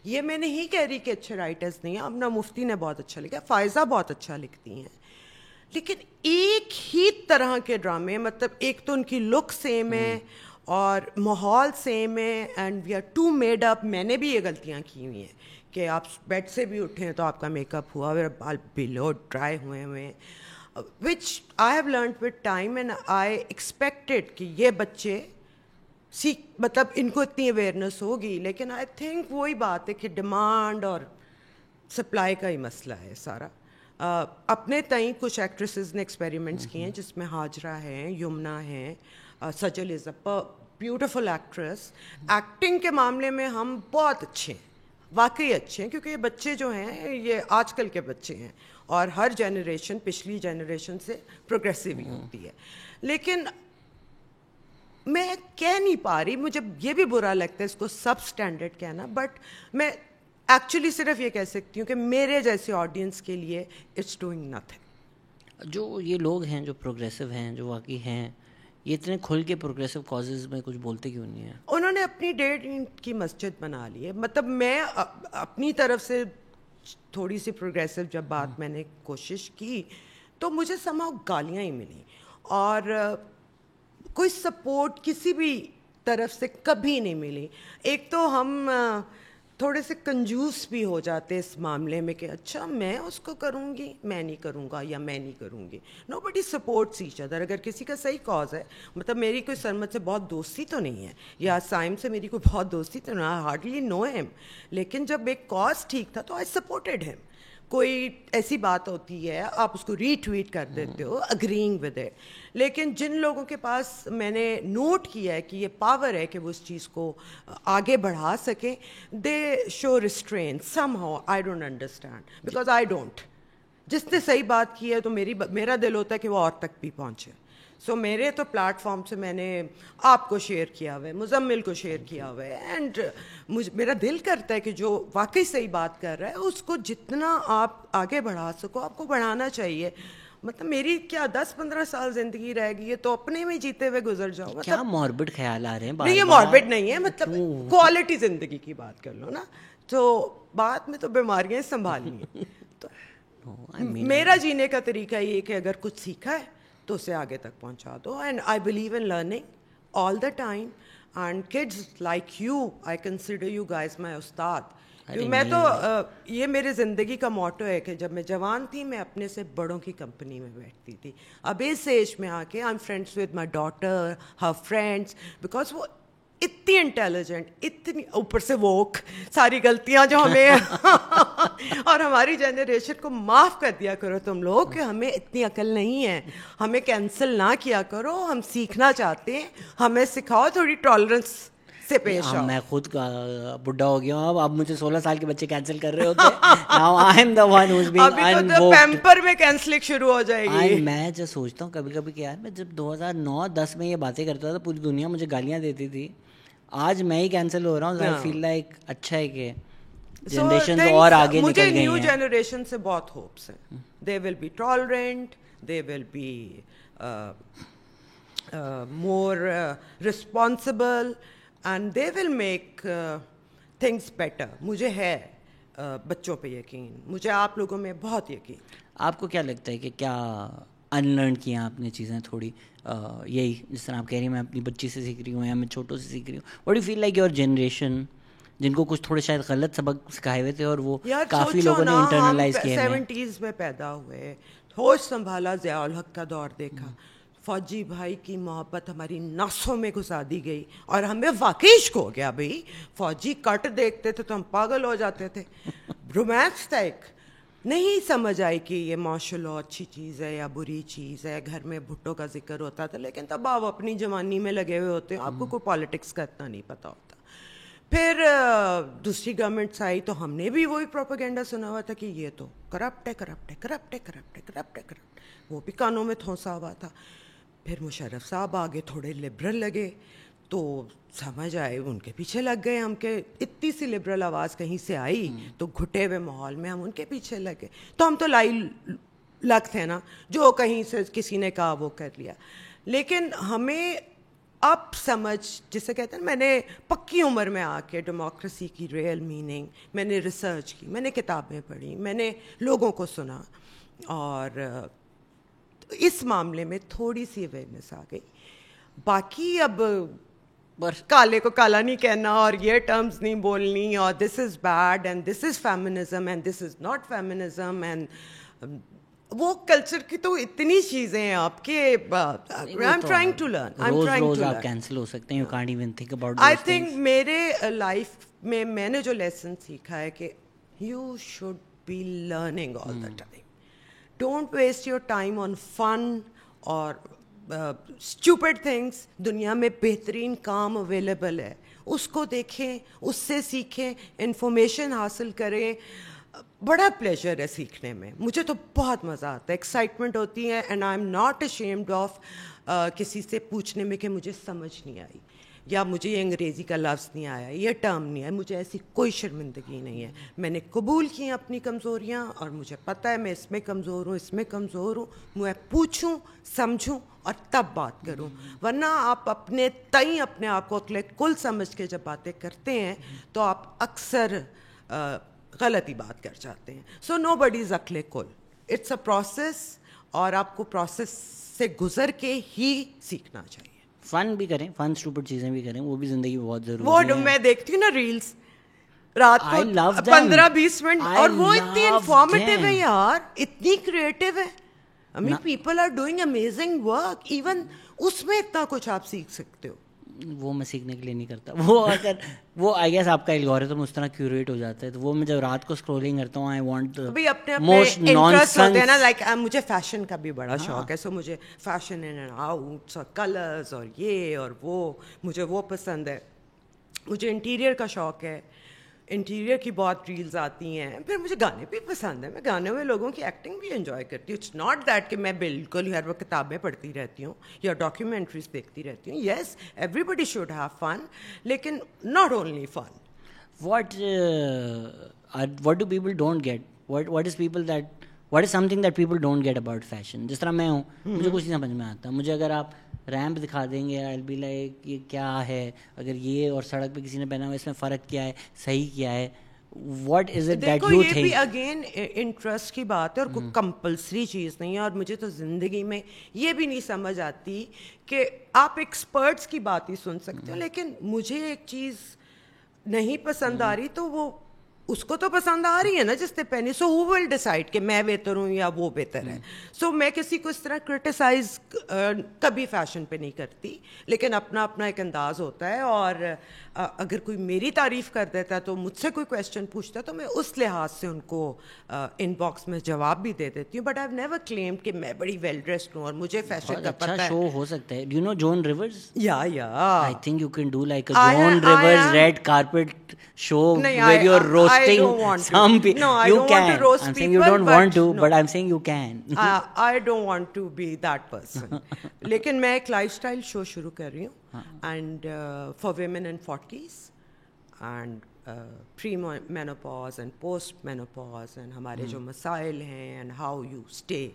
یہ میں نہیں کہہ رہی کہ اچھے رائٹرز نہیں ہیں, امنا مفتی نے بہت اچھا لکھا, فائزہ بہت اچھا لکھتی ہیں, لیکن ایک ہی طرح کے ڈرامے, مطلب ایک تو ان کی لک سیم ہے اور ماحول سیم ہے, and we are too made up. میں نے بھی یہ غلطیاں کی ہوئی ہیں کہ آپ بیڈ سے بھی اٹھیں تو آپ کا میک اپ ہوا ہوا, بال بلو ڈرائی ہوئے ہوئے, which I have learned with time and I expected کہ یہ بچے مطلب ان کو اتنی اویئرنیس ہوگی. لیکن آئی تھنک وہی بات ہے کہ ڈیمانڈ اور سپلائی کا ہی مسئلہ ہے سارا. اپنے تئیں کچھ ایکٹریسز نے ایکسپیریمنٹس کیے ہیں جس میں ہاجرہ ہیں, یمنا ہیں, سجل از اے بیوٹیفل ایکٹریس. ایکٹنگ کے معاملے میں ہم بہت اچھے ہیں, واقعی اچھے ہیں, کیونکہ یہ بچے جو ہیں یہ آج کل کے بچے ہیں اور ہر جنریشن پچھلی جنریشن سے پروگریسو ہی ہوتی ہے. لیکن میں کہہ نہیں پا رہی, مجھے یہ بھی برا لگتا ہے اس کو سب اسٹینڈرڈ کہنا, بٹ میں ایکچولی صرف یہ کہہ سکتی ہوں کہ میرے جیسے آڈینس کے لیے اٹس ڈوئنگ نتھنگ. جو یہ لوگ ہیں جو پروگریسو ہیں, جو واقعی ہیں, یہ اتنے کھل کے پروگریسو کازز میں کچھ بولتے کیوں نہیں ہیں؟ انہوں نے اپنی 1.5 اینٹ کی مسجد بنا لی ہے. مطلب میں اپنی طرف سے تھوڑی سی پروگریسو جب بات میں نے کوشش کی تو مجھے سماؤ گالیاں ہی ملی, اور کوئی سپورٹ کسی بھی طرف سے کبھی نہیں ملی. ایک تو ہم تھوڑے سے کنجوس بھی ہو جاتے اس معاملے میں کہ اچھا میں اس کو کروں گی, میں نہیں کروں گا, یا میں نہیں کروں گی. نو بڈی سپورٹس ایچ ادر. اگر کسی کا صحیح کاز ہے, مطلب میری کوئی سرمد سے بہت دوستی تو نہیں ہے, یا سائم سے میری کوئی بہت دوستی تو نہیں, ہارڈلی نو ہیم, لیکن جب ایک کاز ٹھیک تھا تو آئی سپورٹڈ ہیم. کوئی ایسی بات ہوتی ہے آپ اس کو ری ٹویٹ کر دیتے ہو اگرینگ ود اٹ, لیکن جن لوگوں کے پاس میں نے نوٹ کیا ہے کہ یہ پاور ہے کہ وہ اس چیز کو آگے بڑھا سکیں, they show restrain some how. I don't understand because I don't. جس نے صحیح بات کی ہے تو میرا دل ہوتا ہے کہ وہ اور تک بھی پہنچے. سو میرے تو پلیٹ فارم سے میں نے آپ کو شیئر کیا ہوا ہے, مزمل کو شیئر کیا ہوا ہے, اینڈ میرا دل کرتا ہے کہ جو واقعی صحیح بات کر رہا ہے اس کو جتنا آپ آگے بڑھا سکو آپ کو بڑھانا چاہیے. مطلب میری کیا 10-15 سال زندگی رہ گئی ہے تو اپنے میں جیتے ہوئے گزر جاؤ. کیا موربڈ خیال آ رہے ہیں؟ نہیں یہ موربڈ نہیں ہے, مطلب کوالٹی زندگی کی بات کر لو نا, تو بعد میں تو بیماریاں سنبھالنی ہیں. تو میرا جینے کا طریقہ یہ کہ اگر کچھ سیکھا ہے تو اسے آگے تک پہنچا دو. And I believe in learning all the time, and kids like you I consider you guys my استاد. میں تو یہ میرے زندگی کا موٹو ہے کہ جب میں جوان تھی میں اپنے سے بڑوں کی کمپنی میں بیٹھتی تھی. اب اس ایج میں آ کے I M friends with my daughter, Hare friends, because وہ اتنی انٹیلیجنٹ, اتنی اوپر سے ووک, ساری غلطیاں جو ہمیں اور ہماری جنریشن کو معاف کر دیا کرو تم لوگ کہ ہمیں اتنی عقل نہیں ہے, ہمیں کینسل نہ کیا کرو, ہم سیکھنا چاہتے ہیں, ہمیں سکھاؤ تھوڑی ٹالرنس سے پیش آؤ. میں خود بڈھا ہو گیا ہوں, اب مجھے 16 سال کے بچے کینسل کر رہے ہوتے ہیں. Now I am the one who's being unwoke. ابھی پیمپر میں کینسلنگ شروع ہو جائے گی. میں جو سوچتا ہوں کبھی کبھی کہ یار میں جب 2009-10 میں یہ باتیں کرتا تھا پوری دنیا مجھے گالیاں دیتی تھی, آج میں ہی کینسل ہو رہا ہوں. I feel like اچھا ہے کہ جنریشن اور آگے نکل گئی ہیں. مجھے نیو جنریشن سے بہت ہوپس ہیں. They will be tolerant, they will be more responsible, and they will make things better. مجھے ہے بچوں پہ یقین, مجھے آپ لوگوں میں بہت یقین. آپ کو کیا لگتا ہے کہ کیا ان لرن کیا آپ نے چیزیں تھوڑی, یہی جس طرح آپ کہہ رہی ہیں میں اپنی بچی سے سیکھ رہی ہوں یا میں چھوٹوں سے سیکھ رہی ہوں, what you feel like your generation جن کو کچھ تھوڑے شاید غلط سبق سکھائے ہوئے تھے اور وہ کافی لوگوں نے انٹرنلائز کیے ہیں. 70s میں پیدا ہوئے, ہوش سنبھالا, ضیاء الحق کا دور دیکھا, فوجی بھائی کی محبت ہماری نسوں میں گھسا دی گئی اور ہمیں واقعی عشق ہو گیا. بھائی فوجی کٹ دیکھتے تھے تو ہم پاگل ہو جاتے تھے. رومانس تھا ایک. نہیں سمجھ آئی کہ یہ مارشل لا اچھی چیز ہے یا بری چیز ہے. گھر میں بھٹو کا ذکر ہوتا تھا, لیکن تب آپ اپنی جوانی میں لگے ہوئے ہوتے ہیں, آپ کو کوئی پالیٹکس کا اتنا نہیں پتہ ہوتا. پھر دوسری گورنمنٹس آئی تو ہم نے بھی وہی پروپیگنڈا سنا ہوا تھا کہ یہ تو کرپٹ ہے, کرپٹ ہے, کرپٹ ہے, کرپٹ ہے, کرپٹ ہے, کرپٹ. وہ بھی کانوں میں تھوسا ہوا تھا. پھر مشرف صاحب آگے تھوڑے لبرل لگے تو سمجھ آئے ان کے پیچھے لگ گئے ہم کہ اتنی سی لبرل آواز کہیں سے آئی تو گھٹے ہوئے ماحول میں ہم ان کے پیچھے لگے. تو ہم تو لگ تھے نا, جو کہیں سے کسی نے کہا وہ کر لیا. لیکن ہمیں اب سمجھ جسے کہتے ہیں, میں نے پکی عمر میں آ کے ڈیموکریسی کی ریئل میننگ, میں نے ریسرچ کی, میں نے کتابیں پڑھی, میں نے لوگوں کو سنا, اور اس معاملے میں تھوڑی سی اویئرنیس آ گئی. باقی اب کالے کو کالا نہیں کہنا اور یہ ٹرمز نہیں بولنی, اور this is bad and this is feminism and this is not feminism, and وہ کلچر کی تو اتنی چیزیں ہیں آپ کے. I am trying to learn, I am trying to learn. Cancel ہو سکتے ہیں, you can't even think about. I think میرے لائف میں نے جو لیسن سیکھا ہے کہ you should be learning all the time. Don't waste your time on fun اور اسٹوپڈ تھنگس. دنیا میں بہترین کام اویلیبل ہے, اس کو دیکھیں, اس سے سیکھیں, انفارمیشن حاصل کریں. بڑا پلیجر ہے سیکھنے میں, مجھے تو بہت مزہ آتا ہے, ایکسائٹمنٹ ہوتی ہے. And I am not ashamed of کسی سے پوچھنے میں کہ مجھے سمجھ نہیں آئی, یا مجھے یہ انگریزی کا لفظ نہیں آیا, یہ ٹرم نہیں آیا. مجھے ایسی کوئی شرمندگی نہیں ہے. میں نے قبول کی اپنی کمزوریاں, اور مجھے پتہ ہے میں اس میں کمزور ہوں, اس میں کمزور ہوں. میں پوچھوں, سمجھوں اور تب بات کروں. ورنہ آپ اپنے تئیں اپنے آپ کو عقل کل سمجھ کے جب باتیں کرتے ہیں تو آپ اکثر غلطی بات کر جاتے ہیں. سو نو بڈی از عقل کل, اٹس اے پروسیس, اور آپ کو پروسیس سے گزر کے ہی سیکھنا چاہیے. فن بھی کریں, فن اسٹوپڈ چیزیں بھی کریں, وہ بھی زندگی میں بہت ضروری ہے. وہ میں دیکھتی ہوں نا ریلس رات کو 15-20 منٹ, اور وہ اتنی انفارمیٹیو ہے یار, اتنی کریٹو ہے. I mean people are doing amazing work, even اس میں اتنا کچھ آپ سیکھ سکتے ہو. وہ میں سیکھنے کے لیے نہیں کرتا. وہ اگر وہ آئی گیس آپ کا الگورتھم اس طرح کیوریٹ ہو جاتا ہے, تو وہ میں جب رات کو اسکرولنگ کرتا ہوں, آئی وانٹ موسٹ انٹرسٹ ہوتے ہیں نا. لائک مجھے فیشن کا بھی بڑا شوق ہے, سو مجھے فیشن ان اینڈ آؤٹس اور کلرز اور یہ اور وہ, مجھے وہ پسند ہے. مجھے انٹیریئر کا شوق ہے, انٹیریئر کی بہت ریلز آتی ہیں. پھر مجھے گانے بھی پسند ہیں, میں گانے میں لوگوں کی ایکٹنگ بھی انجوائے کرتی ہوں. اٹس ناٹ دیٹ کہ میں بالکل ہر وقت کتابیں پڑھتی رہتی ہوں یا ڈاکیومنٹریز دیکھتی رہتی ہوں. Yes, every body should have fun, لیکن not only fun. What do people don't get? What is something that people don't get about fashion? جس طرح میں ہوں, مجھے کچھ نہیں سمجھ میں آتا. مجھے اگر آپ ریمپ دکھا دیں گے, I'll be like یہ کیا ہے, اگر یہ اور سڑک پہ کسی نے پہنا ہوا اس میں فرق کیا ہے, صحیح کیا ہے, what is it that you think? یہ بھی اگین انٹرسٹ کی بات ہے, اور کوئی کمپلسری چیز نہیں ہے. اور مجھے تو زندگی میں یہ بھی نہیں سمجھ آتی کہ آپ ایکسپرٹس کی بات ہی سن سکتے ہو, لیکن مجھے ایک چیز نہیں پسند آ رہی تو وہ اس کو تو پسند آ رہی ہے نا جس نے پہنی. سو ہو ول ڈیسائڈ کہ میں بہتر ہوں یا وہ بہتر ہے. سو میں کسی کو اس طرح کرٹیسائز کبھی فیشن پہ نہیں کرتی, لیکن اپنا اپنا ایک انداز ہوتا ہے. اور اگر کوئی میری تعریف کر دیتا ہے تو مجھ سے کوئی کویشچن پوچھتا ہے تو میں اس لحاظ سے ان کو ان باکس میں جواب بھی دے دیتی ہوں. But I have never claimed کہ میں بڑی ویل ڈریسڈ ہوں اور مجھے فیشن کا پتہ ہے. شو ہو سکتا ہے. Do you know Joan Rivers? یا I think you can do like a Joan Rivers red carpet show where you are roasting some people. No, I you don't can. want to roast I'm people, saying you don't want to, no. but I'm saying you can. I don't want to be that person. لیکن میں ایک life style شو شروع کر رہی ہوں, and for women in 40s and pre menopause and post menopause, and ہمارے جو مسائل ہیں, and how you stay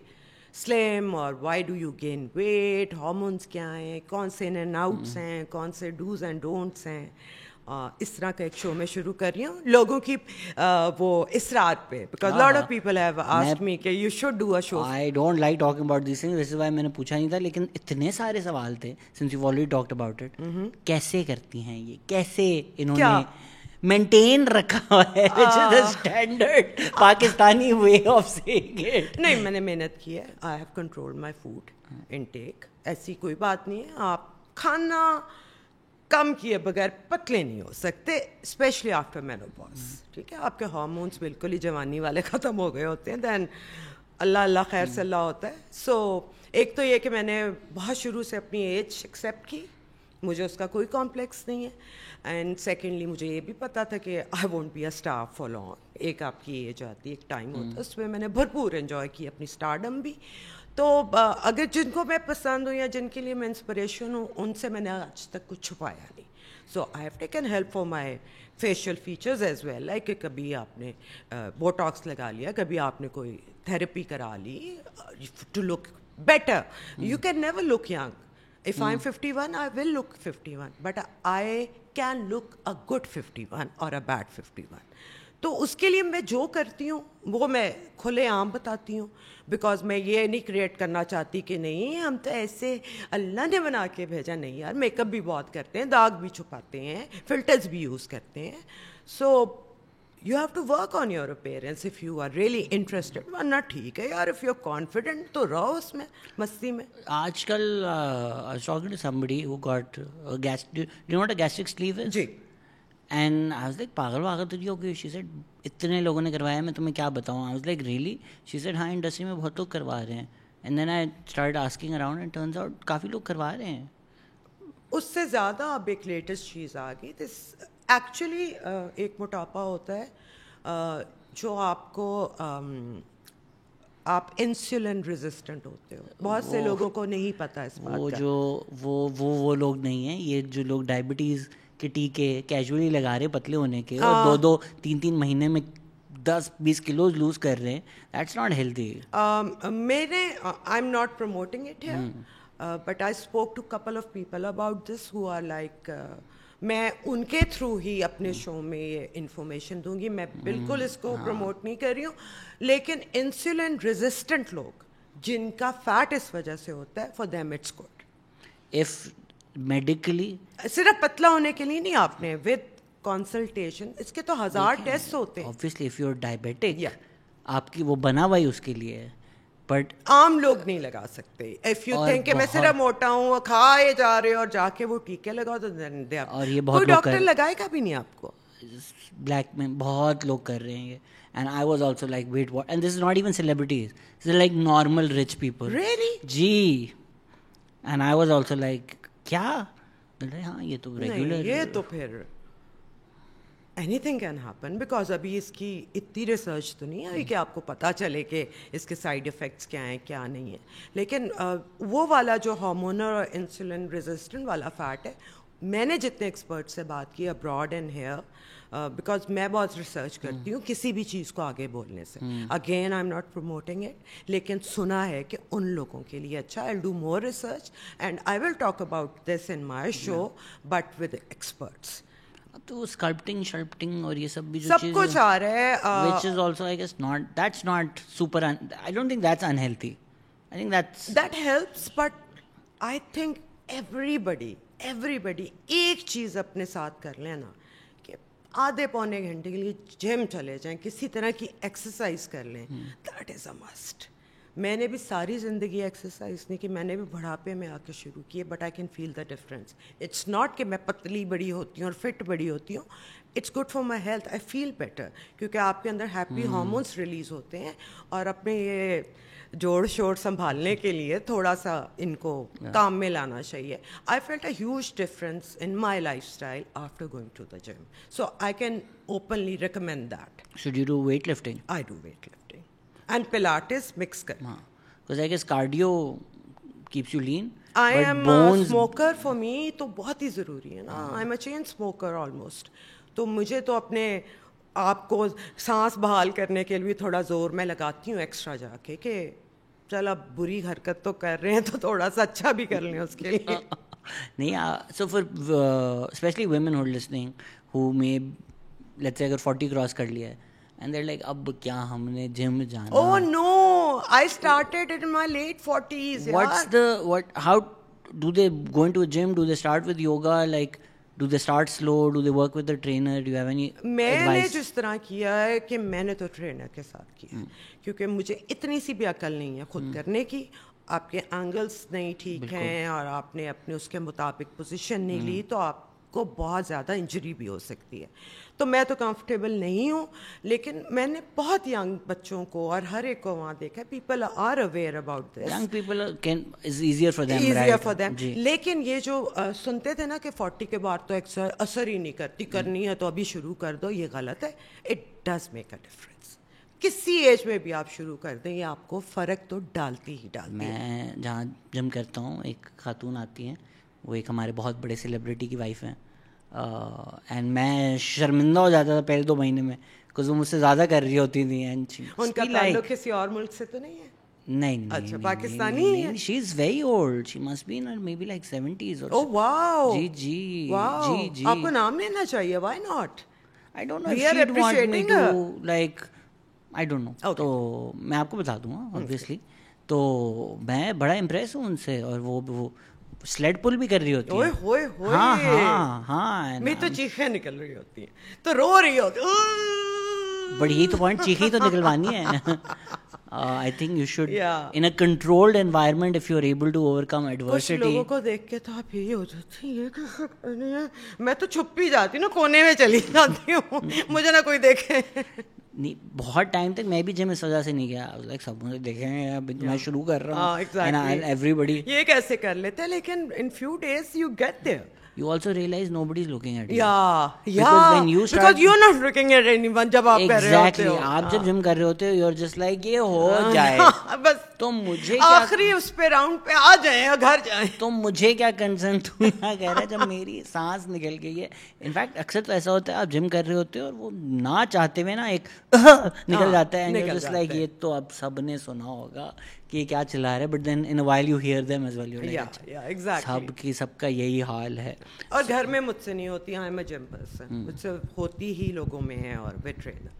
slim, اور why do you gain weight, hormones کیا ہیں, کون سے ان اینڈ آؤٹس ہیں, کون سے ڈوز اینڈ ڈونٹس ہیں. اس طرح کا ایک شو میں شروع کر رہی ہوں لوگوں کی وہ اصرار پہ, because lot of people have asked me کہ you should do a show. I don't like talking about these things, this is why میں نے پوچھا نہیں تھا, لیکن اتنے سارے سوال تھے since you already talked about it. کیسے کرتی ہیں یہ, کیسے انہوں نے مینٹین رکھا ہوا ہے standard Pakistani way of seeing it? نہیں, میں نے محنت کی ہے. I have control my food intake, ایسی کوئی بات نہیں ہے. آپ کھانا کم کیے بغیر پتلے نہیں ہو سکتے, اسپیشلی آفٹر مینوپاز. ٹھیک ہے, آپ کے ہارمونس بالکل ہی جوانی والے ختم ہو گئے ہوتے ہیں, دین اللہ خیر سے اللہ ہوتا ہے. سو ایک تو یہ کہ میں نے بہت شروع سے اپنی ایج ایکسیپٹ کی, مجھے اس کا کوئی کمپلیکس نہیں ہے. اینڈ سیکنڈلی مجھے یہ بھی پتا تھا کہ I won't be a star for long. ایک آپ کی ایج آتی ہے, ایک ٹائم ہوتا ہے, اس میں میں نے بھرپور انجوائے کی اپنی اسٹارڈم بھی. تو اگر جن کو میں پسند ہوں یا جن کے لیے میں انسپریشن ہوں, ان سے میں نے آج تک کچھ چھپایا نہیں. So I have taken help for my facial features as well, like کہ کبھی آپ نے بوٹاکس لگا لیا, کبھی آپ نے کوئی تھراپی کرا لی to look better. You can never look young. If I'm 51, I will look 51, but I can look a good 51 or a bad 51. تو اس کے لیے میں جو کرتی ہوں وہ میں کھلے عام بتاتی ہوں, بیکاز میں یہ نہیں کریٹ کرنا چاہتی کہ نہیں ہم تو ایسے اللہ نے بنا کے بھیجا. نہیں یار, میک اپ بھی بہت کرتے ہیں, داغ بھی چھپاتے ہیں, فلٹرز بھی یوز کرتے ہیں. سو you have to work on your appearance if you are really interested. ورنہ ٹھیک ہے یار, if you're confident تو رہو اس میں مستی میں. آج کل I was talking to somebody who got you know what a gastric sleeve is? G. And I was like, پاگل واگل تو نہیں ہوگی. She said, اتنے لوگوں نے کروایا, میں تمہیں کیا بتاؤں. I was like, really? She said, ہاں انڈسٹری میں بہت لوگ کروا رہے ہیں. And then I started asking around and turns out کافی لوگ کروا رہے ہیں. اس سے زیادہ اب ایک لیٹسٹ چیز آ گئی. ایکچولی ایک موٹاپا ہوتا ہے جو آپ کو آپ انسولن ریزسٹنٹ ہوتے ہو. بہت سے لوگوں کو نہیں پتا اس بات کا. وہ جو وہ لوگ نہیں ہیں, یہ جو لوگ ڈائبٹیز کے ٹیکے کیجولی لگا رہے پتلے ہونے کے, اور 2-3 مہینے میں 10-20 کلوز لوز کر رہے ہیں, دیٹس ناٹ ہیلتھی. میرے I am not promoting it here, but I spoke to couple of people about this who are like, میں ان کے تھرو ہی اپنے شو میں یہ انفارمیشن دوں گی. میں بالکل اس کو پروموٹ نہیں کر رہی ہوں, لیکن انسولن ریزسٹنٹ لوگ جن کا فیٹ اس وجہ سے ہوتا ہے, for them it's good. If medically, صرف پتلا ہونے کے لیے نہیں, آپ نے ود کنسلٹیشن, اس کے تو 1000 ٹیسٹ ہوتے ہیں. obviously if you're diabetic, آپ کی وہ بنا ہوا ہی اس کے لیے ہے, بٹ عام لوگ نہیں لگا سکتے. اف یو تھنک کہ میں صرف موٹا ہوں, کھائے جا رہے ہو, اور جا کے وہ ٹیکے لگاؤ تو اور یہ بہت کوئی ڈاکٹر لگائے گا بھی نہیں آپ کو. بلیک میں بہت لوگ کر رہے ہیں یہ. And I was also like, wait, what? And this is not even celebrities. This is like normal rich people. Really? G. And I was also like, کیا؟ ہاں یہ تو ریگولر. یہ تو پھر any thing can happen, because ابھی اس کی اتنی ریسرچ تو نہیں آئی کہ آپ کو پتہ چلے کہ اس کے سائڈ افیکٹس کیا ہیں کیا نہیں ہیں. لیکن وہ والا جو ہارمونل اور انسولن ریزسٹنٹ والا فیٹ ہے, میں نے جتنے ایکسپرٹ سے بات کی ابراڈ اینڈ ہیئر, بیکاز میں بہت ریسرچ کرتی ہوں کسی بھی چیز کو آگے بولنے سے. Again I am not promoting it, لیکن سنا ہے کہ ان لوگوں کے لیے اچھا. I will do more research and I will talk about this in my show, but with experts. تو اسکلپٹنگ شلپٹنگ اور یہ سب بھی سب کچھ آ رہا ہے, which is also I guess that's not super, I don't think that's unhealthy. I think that helps, but I think everybody ایک چیز اپنے ساتھ کر لیں نا, کہ آدھے پونے گھنٹے کے لیے جم چلے جائیں, کسی طرح کی ایکسرسائز کر لیں. That is a must. میں نے بھی ساری زندگی ایکسرسائز نہیں کی, میں نے بھی بڑھاپے میں آ کے شروع کی, but I can feel the difference. It's not کہ میں پتلی بڑی ہوتی ہوں اور فٹ بڑی ہوتی ہوں. It's good for my health, I feel better, کیونکہ آپ کے اندر ہیپی ہارمونس ریلیز ہوتے ہیں, اور اپنے یہ جوڑ شوڑ سنبھالنے کے لیے تھوڑا سا ان کو کام میں لانا چاہیے. I felt a huge difference in my life style after going to the gym, so I can openly recommend that. should you do weight lifting? I do weight lifting and pilates mix کر. Because I guess cardio keeps you lean. I am a smoker, for me تو بہت ہی ضروری ہے نا. I am a chain smoker almost. تو مجھے تو اپنے آپ کو سانس بحال کرنے کے لیے تھوڑا زور میں لگاتی ہوں ایکسٹرا جا کے, کہ چل اب بری حرکت تو کر رہے ہیں تو تھوڑا سا اچھا بھی کر لیں اس کے لیے. نہیں, so for especially women who are listening who may let's say اگر 40 کراس کر لیا ہے and they're like, اب کیا ہم نے جم جانا. Oh no, I started in my late 40s. How do they go into a gym? Do they start with yoga? Like, do they start slow? Do they work with the trainer? Do you have any advice? میں نے جس طرح کیا ہے کہ میں نے تو ٹرینر کے ساتھ کیا, کیونکہ مجھے اتنی سی بھی عقل نہیں ہے خود کرنے کی. آپ کے اینگلس نہیں ٹھیک ہیں اور آپ نے اپنے اس کے مطابق پوزیشن نہیں لی, تو آپ کو بہت زیادہ انجری بھی ہو سکتی ہے. تو میں تو کمفرٹیبل نہیں ہوں, لیکن میں نے بہت ینگ بچوں کو اور ہر ایک کو وہاں دیکھا. People are aware about this. Young people is easier for them, easier right? for them. لیکن یہ جو سنتے تھے نا کہ 40 کے بعد تو اثر ہی نہیں کرتی, کرنی ہے تو ابھی شروع کر دو, یہ غلط ہے. It does make a difference. کسی ایج میں بھی آپ شروع کر دیں یہ آپ کو فرق تو ڈالتی ہی ڈالتی ہے. میں جہاں جم کرتا ہوں ایک خاتون آتی ہیں, وہ ایک ہمارے بہت بڑے سیلیبریٹی کی وائف ہیں, اینڈ میں شرمندہ ہو جاتا تھا پہلے 2 مہینے میں, بکاز وہ مجھ سے زیادہ کر رہی ہوتی تھیں. ان کا تعلق کسی اور ملک سے تو نہیں ہے؟ نہیں, اچھا پاکستانی ہے. She is very old, she must be in maybe like 70s. Oh wow. جی جی جی جی, آپ کو نام لینا چاہیے, why not. I don't know if she'd want me to like, I don't know. تو میں آپ کو بتا دوں گا obviously. تو میں بڑا امپریس ہوں ان سے, اور وہ سلیڈ پل بھی کر رہی ہوتی ہے. ہوئے ہوئے ہاں ہاں ہاں, میں تو چیخیں نکل رہی ہوتی ہیں تو رو رہی ہوتی. بٹ یہی تو پوائنٹ, چیخی تو نکلوانی ہے. I think you should in a controlled environment if you're able to overcome adversity. کچھ لوگوں کو دیکھ کے تو آپ یہی ہو جاتی ہیں, یہ کیسے کرنی ہے. میں تو چھپ ہی جاتی ہوں نا, کونے میں چلی جاتی ہوں, مجھے نہ کوئی دیکھے. نہیں, بہت ٹائم تک میں بھی جم اس وجہ سے نہیں گیا. لائک سب مجھے دیکھیں گے, میں شروع کر رہا ہوں, everybody یہ کیسے کر لیتے ہیں, لیکن in few days you get there. You also realize nobody is looking at you. Yeah, because when you start, because you're not looking at anyone. جب آپ کر رہے ہوتے ہو, آپ جب جم کر رہے ہوتے ہو, you're just like یہ ہو جائے, بس تو مجھے آخری اس پہ راؤنڈ پہ آ جائیں اور گھر جائیں. تو مجھے کیا کنسرن, تو یہاں کہہ رہا ہے جب میری سانس نکل گئی ہے. انفیکٹ اکثر تو ایسا ہوتا ہے آپ جم کر رہے ہوتے ہو اور وہ نہ چاہتے ہوئے نا ایک نکل جاتا ہے, just like یہ تو اب سب نے سنا ہوگا کہ یہ کیا چلا رہا ہے, but then in while you hear them as well, سب کا یہی حال ہے. اور گھر میں مجھ سے نہیں ہوتی, آئی ایم اے جم پرسن, مجھ سے ہوتی ہی لوگوں میں ہے اور وے trainer.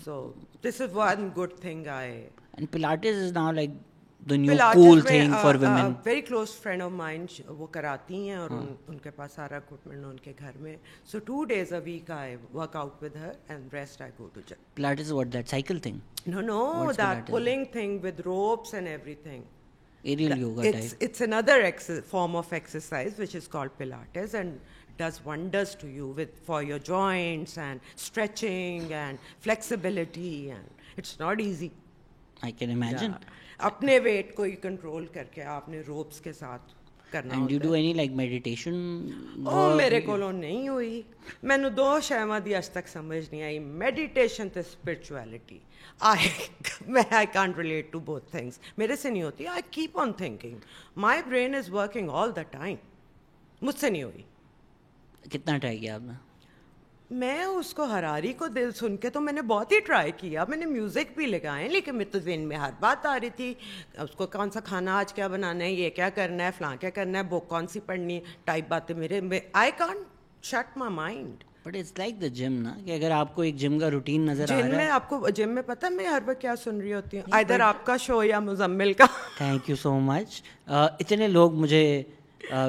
So this is one good thing. And plots is now like the new cool thing for women. Very close friend of mine, وہ کراتی ہیں اور ان کے پاس سارا equipment ان کے گھر میں. So 2 days a week I work out with her and rest I go to gym. Pilates is what, that cycle thing? No, that pulling thing with ropes and everything. Aerial yoga type. It's another form of exercise which is called Pilates and does wonders to you for your joints and stretching and flexibility, and it's not easy. I can imagine. اپنے wait کو ہی control کر کے آپ نے ropes کے ساتھ کرنا. And you do any like meditation? میرے کولوں نہیں ہوئی. میں نے 2 شیواں دی اج تک سمجھ نہیں آئی, میڈیٹیشن تے spirituality. I can't relate to both things. میرے سے نہیں ہوتی. I keep on thinking. My brain is working all the time. مجھ سے نہیں ہوئی. کتنا ٹرائی کیا آپ نے؟ میں اس کو حراری کو دل سن کے تو میں نے بہت ہی ٹرائی کیا, میں نے میوزک بھی لگائے, لیکن میرے تو ذہن میں ہر بات آ رہی تھی, اس کو کون سا کھانا آج کیا بنانا ہے, یہ کیا کرنا ہے, فلاں کیا کرنا ہے, بک کون سی پڑھنی ہے, ٹائپ باتیں میرے I can't shut my mind. But it's like the gym نا, کہ اگر آپ کو ایک جم کا روٹین نظر آ رہا ہے. جم میں آپ کو جم میں پتہ میں ہر وقت کیا سن رہی ہوتی ہوں, ادھر آپ کا شو یا مزمل کا. تھینک یو سو مچ. اتنے لوگ مجھے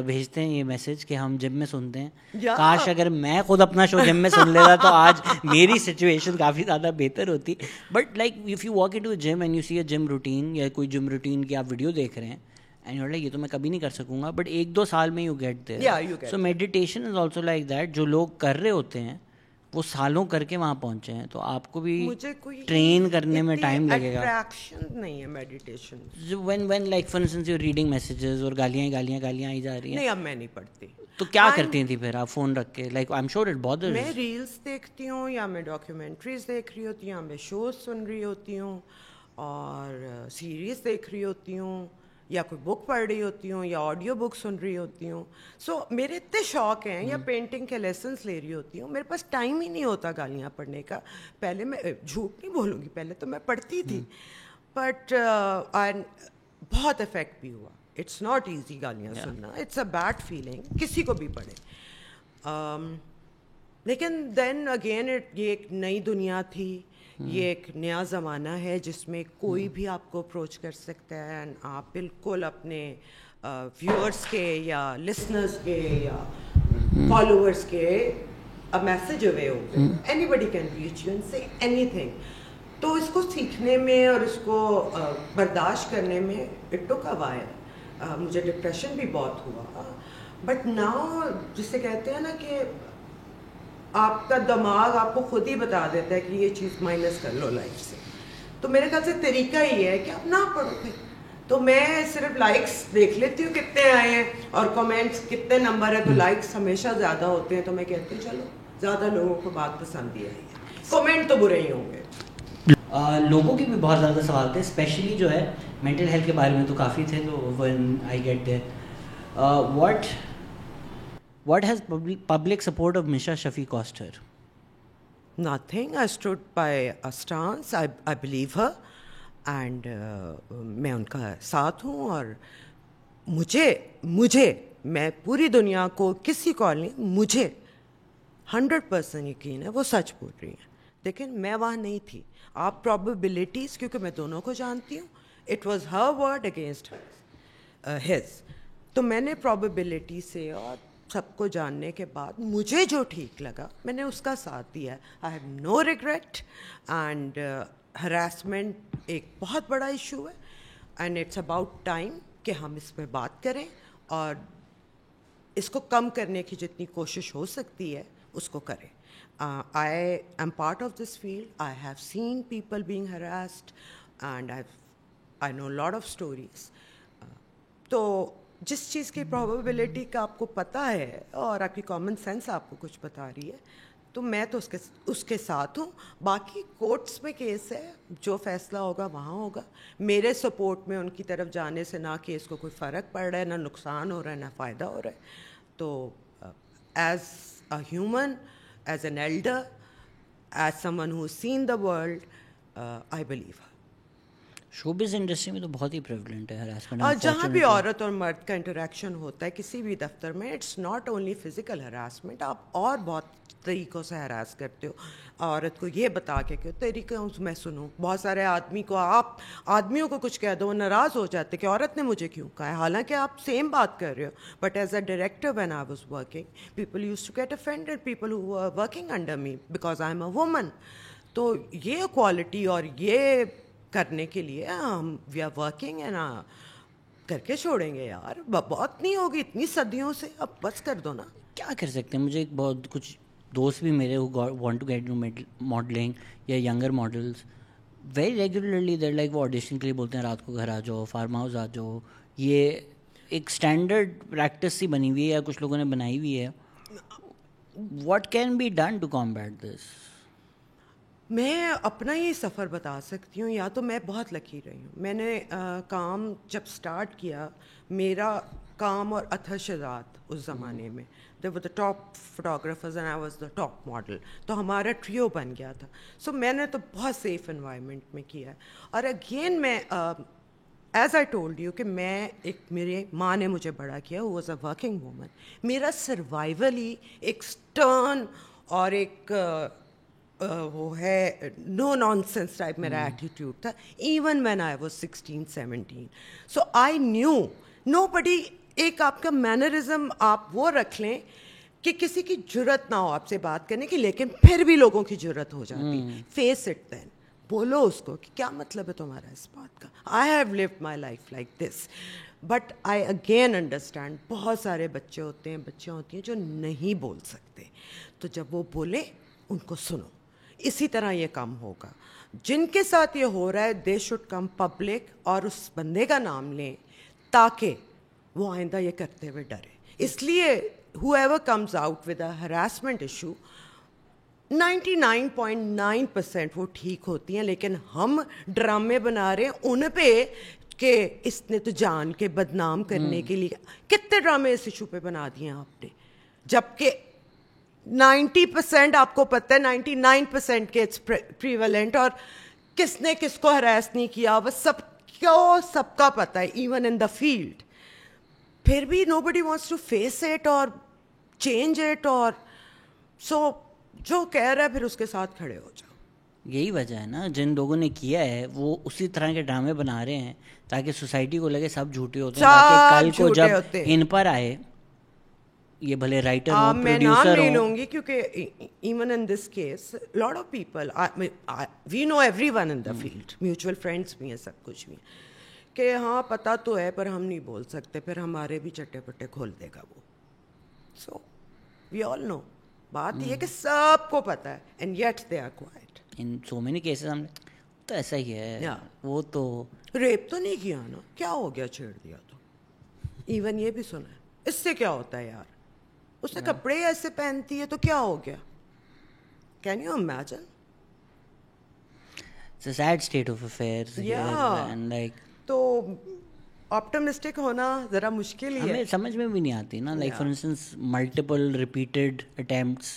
بھیجتے ہیں یہ میسج کہ ہم جم میں سنتے ہیں. کاش اگر میں خود اپنا شو جم میں سن لیتا تو آج میری سچویشن کافی زیادہ بہتر ہوتی. But like if you walk into a gym and you see a gym routine, یا کوئی جم روٹین کی آپ ویڈیو دیکھ رہے ہیں اینڈ یو آر لائک یہ تو میں کبھی نہیں کر سکوں گا, بٹ 1-2 سال میں you get there. So meditation is also like that. جو لوگ کر رہے ہوتے ہیں وہ سالوں کر کے وہاں پہنچے ہیں, تو آپ کو بھی ٹرین کرنے میں ٹائم لگے گا. اٹریکشن نہیں ہے meditation. when like for instance you're reading messages اور گالیاں آئی جا رہی ہیں. نہیں, اب میں نہیں پڑھتی. تو کیا کرتی تھی پھر آپ فون رکھ کے؟ like I'm sure it bothers. میں ریلس دیکھتی ہوں, یا میں ڈاکیومنٹریز دیکھ رہی ہوتی ہوں, یا میں شوز سن رہی ہوتی ہوں, اور سیریز دیکھ رہی ہوتی ہوں, یا کوئی بک پڑھ رہی ہوتی ہوں, یا آڈیو بک سن رہی ہوتی ہوں. سو میرے اتنے شوق ہیں, یا پینٹنگ کے لیسنس لے رہی ہوتی ہوں. میرے پاس ٹائم ہی نہیں ہوتا گالیاں پڑھنے کا. پہلے میں جھوٹ نہیں بولوں گی, پہلے تو میں پڑھتی تھی, بٹ بہت افیکٹ بھی ہوا. اٹس ناٹ ایزی گالیاں سننا, اٹس اے بیڈ فیلنگ, کسی کو بھی پڑھے. لیکن دین اگین یہ ایک نئی دنیا تھی, یہ ایک نیا زمانہ ہے جس میں کوئی بھی آپ کو اپروچ کر سکتا ہے, اینڈ آپ بالکل اپنے ویورس کے یا لسنرس کے یا فالوورس کے میسج اوے ہو گئے. Anybody can reach you and say anything. تو اس کو سیکھنے میں اور اس کو برداشت کرنے میں اٹ ٹک اے وائل. مجھے ڈپریشن بھی بہت ہوا, بٹ ناؤ جسے کہتے ہیں نا کہ آپ کا دماغ آپ کو خود ہی بتا دیتا ہے کہ یہ چیز مائنس کر لو لائف سے. تو میرے خیال سے طریقہ ہی ہے کہ آپ نہ پڑھو پھر. تو میں صرف لائکس دیکھ لیتی ہوں کتنے آئے ہیں, اور کمنٹس کتنے نمبر ہے, تو لائکس ہمیشہ زیادہ ہوتے ہیں, تو میں کہتی ہوں چلو زیادہ لوگوں کو بات پسند ہی آئی ہے, کمنٹ تو برے ہی ہوں گے. لوگوں کے بھی بہت زیادہ سوال تھے, اسپیشلی جو ہے مینٹل ہیلتھ کے بارے میں تو کافی تھے. تو when I get there, what has public support of Misha Shafi cost her? Nothing. I stood by a stance. I believe her. And میں ان کا ساتھ ہوں. اور مجھے میں پوری دنیا کو کسی کو نہیں, مجھے 100% یقین ہے وہ سچ بول رہی ہیں. لیکن میں وہاں نہیں تھی. آپ پرابیبلٹیز, کیونکہ میں دونوں کو جانتی ہوں, it was Hare word against his. تو میں نے پرابیبلٹی سے اور سب کو جاننے کے بعد مجھے جو ٹھیک لگا میں نے اس کا ساتھ دیا ہے. I have no regret. And harassment ایک بہت بڑا ایشو ہے, اینڈ اٹس اباؤٹ ٹائم کہ ہم اس پہ بات کریں اور اس کو کم کرنے کی جتنی کوشش ہو سکتی ہے اس کو کریں. I am part of this field. I have seen people being harassed and I know a lot of stories. تو جس چیز کی پروبیبلٹی کا آپ کو پتہ ہے اور آپ کی کامن سینس آپ کو کچھ بتا رہی ہے تو میں تو اس کے ساتھ ہوں. باقی کورٹس میں کیس ہے, جو فیصلہ ہوگا وہاں ہوگا. میرے سپورٹ میں ان کی طرف جانے سے نہ کیس کو کوئی فرق پڑ رہا ہے, نہ نقصان ہو رہا ہے, نہ فائدہ ہو رہا ہے. تو as a human, as an elder, as someone who's seen the world, I believe her. Showbiz industry میں تو بہت ہی پریویلنٹ ہے ہراسمنٹ. اور جہاں بھی عورت اور مرد کا انٹریکشن ہوتا ہے کسی بھی دفتر میں, it's not only physical harassment. آپ اور بہت طریقوں سے ہراس کرتے ہو. عورت کو یہ بتا کے کہ طریقہ میں سنوں. بہت سارے آدمی کو آپ آدمیوں کو کچھ کہہ دو, وہ ناراض ہو جاتے کہ عورت نے مجھے کیوں کہا ہے, حالانکہ آپ سیم بات کر رہے ہو. But as a director when I was working, people use to get offended, people who are working under me because I am a woman. تو یہ کوالٹی اور یہ کرنے کے لیے ہم وی آر ورکنگ اینڈ کر کے چھوڑیں گے یار. بہت نہیں ہوگی اتنی صدیوں سے, اب بس کر دو نا. کیا کر سکتے ہیں. مجھے ایک بہت کچھ دوست بھی میرے وانٹ ٹو گیٹ ماڈلنگ یا ینگر ماڈلس ویری ریگولرلی دیر لائک وہ آڈیشن کے لیے بولتے ہیں رات کو گھر آ جاؤ, فارم ہاؤس آ جاؤ. یہ ایک اسٹینڈرڈ پریکٹس سی بنی ہوئی ہے یا کچھ لوگوں نے بنائی ہوئی ہے. What can be done to combat this? میں اپنا یہ سفر بتا سکتی ہوں. یا تو میں بہت لکی رہی ہوں. میں نے کام جب سٹارٹ کیا, میرا کام اور اتھر شہزاد اس زمانے میں they were the top photographers and I was the top model. تو ہمارا ٹریو بن گیا تھا. سو میں نے تو بہت سیف انوائرمنٹ میں کیا ہے. اور اگین میں ایز آئی ٹولڈ یو کہ میں ایک, میرے ماں نے مجھے بڑا کیا, وہ واز اے ورکنگ وومن. میرا سروائیول ہی ایک اسٹرن اور ایک وہ ہے نو نان سینس ٹائپ میرا ایٹیٹیوڈ تھا, even when I was 16-17. So I knew nobody. ایک آپ کا مینرزم آپ وہ رکھ لیں کہ کسی کی جرت نہ ہو آپ سے بات کرنے کی, لیکن پھر بھی لوگوں کی جرت ہو جاتی. فیس اٹ دین, بولو اس کو کہ کیا مطلب ہے تمہارا اس بات کا. I have lived my life like this. But I again understand بہت سارے بچے ہوتے ہیں, بچیاں ہوتی ہیں جو نہیں بول سکتے. تو جب وہ بولیں ان کو سنو. اسی طرح یہ کام ہوگا. جن کے ساتھ یہ ہو رہا ہے دے شوڈ کم پبلک اور اس بندے کا نام لیں تاکہ وہ آئندہ یہ کرتے ہوئے ڈرے. اس لیے whoever comes out with a harassment issue 99.9% وہ ٹھیک ہوتی ہیں, لیکن ہم ڈرامے بنا رہے ہیں ان پہ کہ اس نے تو جان کے بدنام کرنے کے لیے. کتنے ڈرامے اس ایشو پہ بنا دیے آپ نے, جبکہ 90% آپ کو پتہ ہے 99% کے اٹس پریویلنٹ. اور کس نے کس کو ہراس نہیں کیا وہ سب کا پتہ ہے, ایون ان دا فیلڈ. پھر بھی نو بڈی وانٹس ٹو فیس اٹ اور چینج اٹ. اور سو جو کہہ رہا ہے پھر اس کے ساتھ کھڑے ہو جاؤ. یہی وجہ ہے نا, جن لوگوں نے کیا ہے وہ اسی طرح کے ڈرامے بنا رہے ہیں تاکہ سوسائٹی کو لگے سب جھوٹے ہوتے ہیں, تاکہ کل کو جب ان پر آئے, یہ بھلے رائٹر ہو, میں نام نہیں لوں گی کیونکہ even in this case lot of people we know everyone in the field, mutual friends بھی ہیں, سب کچھ بھی ہیں کہ ہاں پتہ تو ہے پر ہم نہیں بول سکتے, پھر ہمارے بھی چٹے پٹے کھول دے گا وہ. سو وی آل نو. بات یہ کہ سب کو پتہ ہے and yet they are quiet. In so many cases ہم نے تو ایسا ہی ہے. وہ تو ریپ تو نہیں کیا نا, کیا ہو گیا چھیڑ دیا تو. ایون یہ بھی سنا ہے, اس سے کیا ہوتا ہے یار, اس نے کپڑے ایسے پہنتی ہے تو کیا ہو گیا. Can you imagine. It's a sad state of affairs here, and like تو optimistic ہونا ذرا مشکل ہی ہے. ہمیں سمجھ میں بھی نہیں آتی نا, like for instance multiple repeated attempts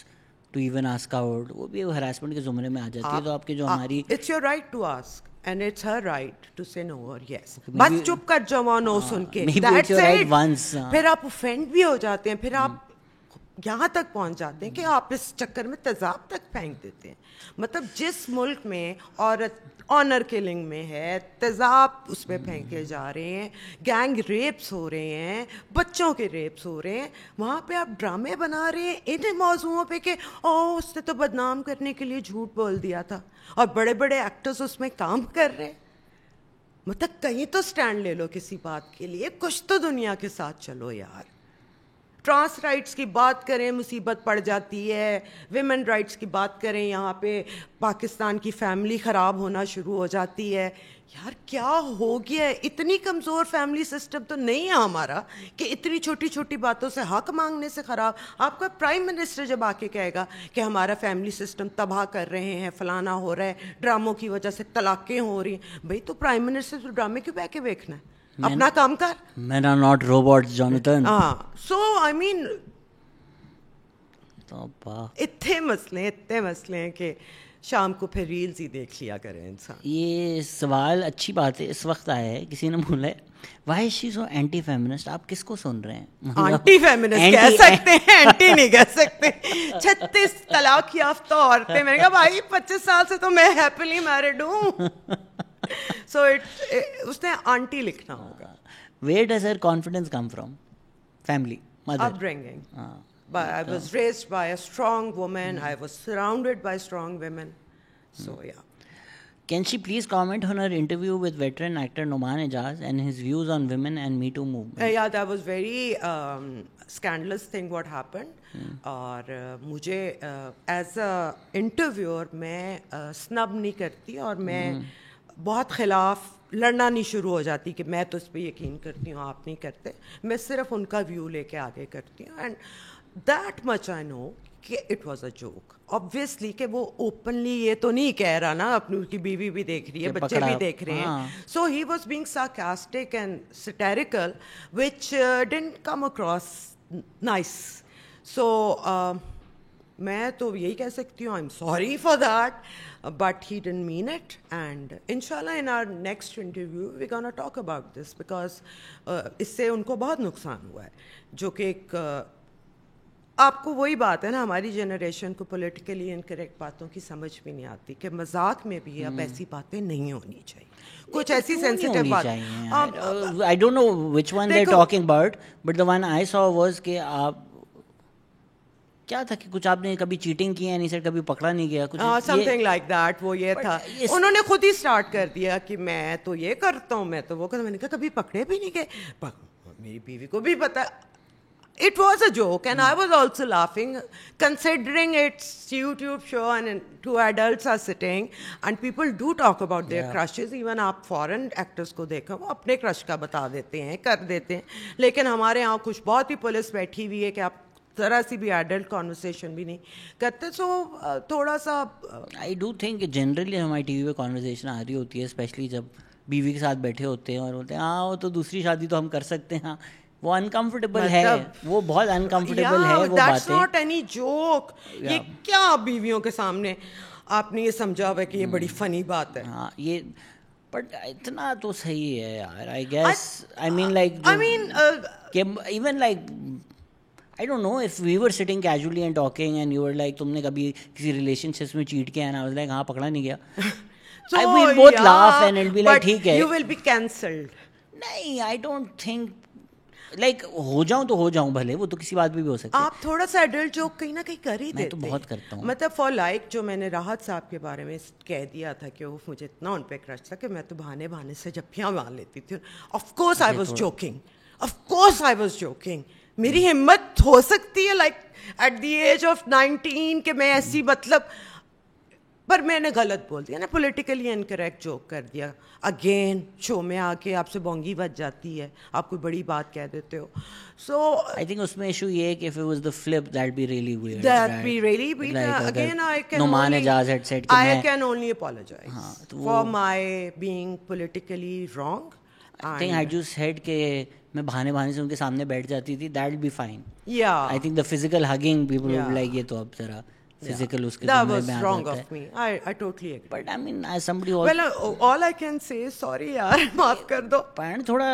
to even ask out, وہ بھی harassment کے زمرے میں آ جاتی ہے. تو آپ کے جو ہماری It's your right to ask and it's her right to say no or yes. بس چپ کر جاؤ نو سن کے, that's it. پھر آپ offend بھی ہو جاتے ہیں, پھر آپ یہاں تک پہنچ جاتے ہیں کہ آپ اس چکر میں تیزاب تک پھینک دیتے ہیں. مطلب جس ملک میں عورت آنر کلنگ میں ہے, تیزاب اس پہ پھینکے جا رہے ہیں, گینگ ریپس ہو رہے ہیں, بچوں کے ریپس ہو رہے ہیں, وہاں پہ آپ ڈرامے بنا رہے ہیں ان موضوعوں پہ کہ او اس نے تو بدنام کرنے کے لیے جھوٹ بول دیا تھا, اور بڑے بڑے ایکٹرز اس میں کام کر رہے ہیں. مطلب کہیں تو سٹینڈ لے لو کسی بات کے لیے, کچھ تو دنیا کے ساتھ چلو یار. ٹرانس رائٹس کی بات کریں مصیبت پڑ جاتی ہے, ویمن رائٹس کی بات کریں یہاں پہ پاکستان کی فیملی خراب ہونا شروع ہو جاتی ہے. یار کیا ہو گیا ہے, اتنی کمزور فیملی سسٹم تو نہیں ہے ہمارا کہ اتنی چھوٹی چھوٹی باتوں سے حق مانگنے سے خراب. آپ کا پرائم منسٹر جب آ کے کہے گا کہ ہمارا فیملی سسٹم تباہ کر رہے ہیں, فلانا ہو رہا ہے, ڈراموں کی وجہ سے طلاقیں ہو رہی ہیں, بھائی تو پرائم منسٹر تو ڈرامے کیوں بیٹھ کے دیکھنا ہے, اپنا کام کر. Men are not robots, Jonathan. So I mean اتنے مسئلے ہیں کہ شام کو پھر ریلز ہی دیکھ لیا کرے انسان. یہ سوال اچھی بات ہے اس وقت آیا ہے, کسی نے بولا ہے why she so anti feminist. آپ کس کو سن رہے ہیں؟ اینٹی فیمنسٹ کہہ سکتے ہیں, اینٹی نہیں کہہ سکتے. 36 طلاق یافتہ عورتیں, میں نے کہا بھائی 25 سال سے تو میں ہیپیلی میرڈ ہوں. سو اس نے آنٹی لکھنا ہوگا. Where does her confidence come from? Family, mother. Upbringing. But I was raised by a strong woman. I was surrounded by strong women. So yeah. Can she please comment on her interview with veteran actor Noman Ejaz and his views on women and Me Too movement? Yeah, that was very scandalous thing what happened. اور مجھے as a interviewer میں snub نہیں کرتی, اور میں بہت خلاف لڑنا نہیں شروع ہو جاتی کہ میں تو اس پہ یقین کرتی ہوں آپ نہیں کرتے. میں صرف ان کا ویو لے کے آگے کرتی ہوں. اینڈ دیٹ مچ آئی نو کہ it was a joke. Obviously کہ وہ اوپنلی یہ تو نہیں کہہ رہا نا, اپنی اس کی بیوی بھی دیکھ رہی ہے, بچے بھی دیکھ رہے ہیں. So he was being sarcastic and satirical which didn't come across nice. So میں تو یہی کہہ سکتی ہوں, I'm sorry for that, but he didn't mean it. And inshallah in our next interview we're gonna talk about this because اس سے ان کو بہت نقصان ہوا ہے, جو کہ ایک آپ کو وہی بات ہے نا, ہماری جنریشن کو پولیٹیکلی انکریکٹ باتوں کی سمجھ بھی نہیں آتی کہ مذاق میں بھی اب ایسی باتیں نہیں ہونی چاہیے, کچھ ایسی سینسیٹیو بات. I don't know which one they're talking about, but the one I saw was کہ آپ کیا تھا کہ کچھ آپ نے کبھی چیٹنگ کی ہے نہیں سر, کبھی پکڑا نہیں گیا, کچھ something like that. وہ یہ تھا, انہوں نے خود ہی اسٹارٹ کر دیا کہ میں تو یہ کرتا ہوں, میں تو وہ کرتا. میں نے کہا کبھی پکڑے بھی نہیں گئے, میری بیوی کو بھی پتا. It was a joke and I was also laughing considering it's YouTube show and two adults are sitting and people do talk about their crushes. Even آپ foreign actors کو دیکھو, وہ اپنے crush کا بتا دیتے ہیں, کر دیتے ہیں. لیکن ہمارے یہاں کچھ بہت ہی پولیس بیٹھی ہوئی ہے کہ آپ ذرا سی بھی ایڈلٹ کانورسیشن بھی نہیں کرتے. سو تھوڑا سا آئی ڈو تھنک کہ جنرلی ہماری ٹی وی پہ کانورسیشن آ رہی ہوتی ہے, اسپیشلی جب بیوی کے ساتھ بیٹھے ہوتے ہیں اور بولتے ہیں ہاں وہ تو دوسری شادی تو ہم کر سکتے ہیں. وہ انکمفرٹیبل ہے, وہ بہت انکمفرٹیبل ہے وہ باتیں. That's not any joke. یہ کیا بیویوں کے سامنے آپ نے یہ سمجھا ہوا کہ یہ بڑی فنی بات ہے. ہاں یہ بٹ اتنا تو صحیح ہے یار. I guess I mean like کہ even like I don't know if we were sitting casually and talking and you were like تم نے کبھی کسی relationships میں چیٹ کیا ہے نا, I was like ہاں پکڑا نہیں گیا. I will both laugh and it'll be like ٹھیک ہے. You will be cancelled. نہیں I don't think لائک ہو جاؤں تو ہو جاؤں بھلے, وہ تو کسی بات بھی ہو سکتا ہے. آپ تھوڑا سا ایڈلٹ جوک کہیں نہ کہیں کر ہی دیتے. میں تو بہت کرتا ہوں. مطلب فار لائک جو میں نے راحت صاحب کے بارے میں کہہ دیا تھا کہ وہ مجھے اتنا ان پہ کرش تھا کہ میں تو بہانے سے جپیاں مار لیتی تھی. Of course I was joking, of course I was joking. میری ہمت ہو سکتی ہے like at the age of 19 کہ میں ایسی مطلب پر میں نے غلط بول دیا نا, پولیٹیکلی انکریکٹ جوک کر دیا, اگین شو میں آ کے آپ سے بونگی بج جاتی ہے, آپ کوئی بڑی بات کہہ دیتے ہو. سو I think اس میں ایشو یہ ہے کہ if it was the flip that'd be really weird. That be really weird. Again, I can Numan only, Ejaz had said کہ I میں can only apologize for my being politically wrong. I think had you said کہ میں بہانے بہانے سے ان کے سامنے بیٹھ جاتی تھی, that'll be fine. Yeah. I think the physical hugging people would be like یہ تو اب ذرا physical اس کے That جملے was میں آ wrong جاتا ہے. of me. I totally agree. But I mean as somebody also, Well, all I can say is sorry yaar, maaf kar do. پڑھ تھوڑا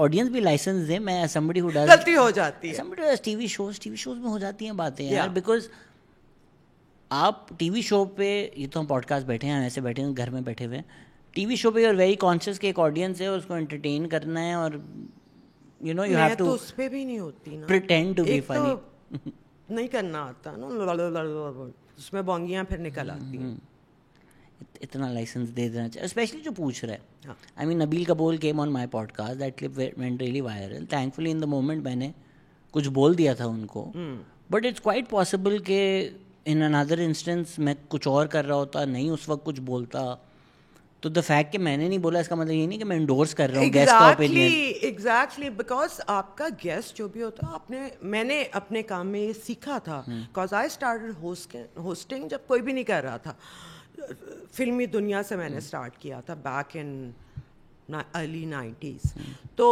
آڈینس بھی لائسنس دے. میں somebody who does غلطی ہو جاتی ہے. somebody who does TV shows میں ہو جاتی ہیں باتیں یار, because آپ ٹی وی شو پہ, یہ تو ہم پوڈ کاسٹ بیٹھے ہیں, ایسے بیٹھے ہیں گھر میں بیٹھے ہوئے, ٹی وی شو پہ یو آر ویری کانشیس کہ ایک آڈینس ہے, اس کو انٹرٹین کرنا ہے, اور you know you have to اس پہ بھی نہیں ہوتی نا, پریٹینڈ ٹو بی فنی. نہیں کرنا آتا نا, اس میں بونگیاں پھر نکل آتی ہیں. اتنا لائسنس دے دینا چاہیے, اسپیشلی جو پوچھ رہا ہے. I mean Nabeel Qabool came on my podcast, that clip went really viral. Thankfully in the moment میں نے کچھ بول دیا تھا ان کو, بٹ اٹس کوائٹ پاسبل کہ ان اندر انسٹنس میں کچھ اور کر رہا ہوتا, نہیں اس وقت کچھ بولتا, تو دا فیکٹ کہ میں نے نہیں بولا اس کا مطلب یہ نہیں کہ میں انڈورس کر رہا ہوں گیسٹ کا اوپینین. ایگزیکٹلی, بیکاز آپ کا گیسٹ جو بھی ہوتا, میں نے اپنے کام میں یہ سیکھا تھا, بیکاز آئی اسٹارٹڈ ہوسٹنگ جب کوئی بھی نہیں کر رہا تھا. فلمی دنیا سے میں نے اسٹارٹ کیا تھا بیک ان ارلی 90s. تو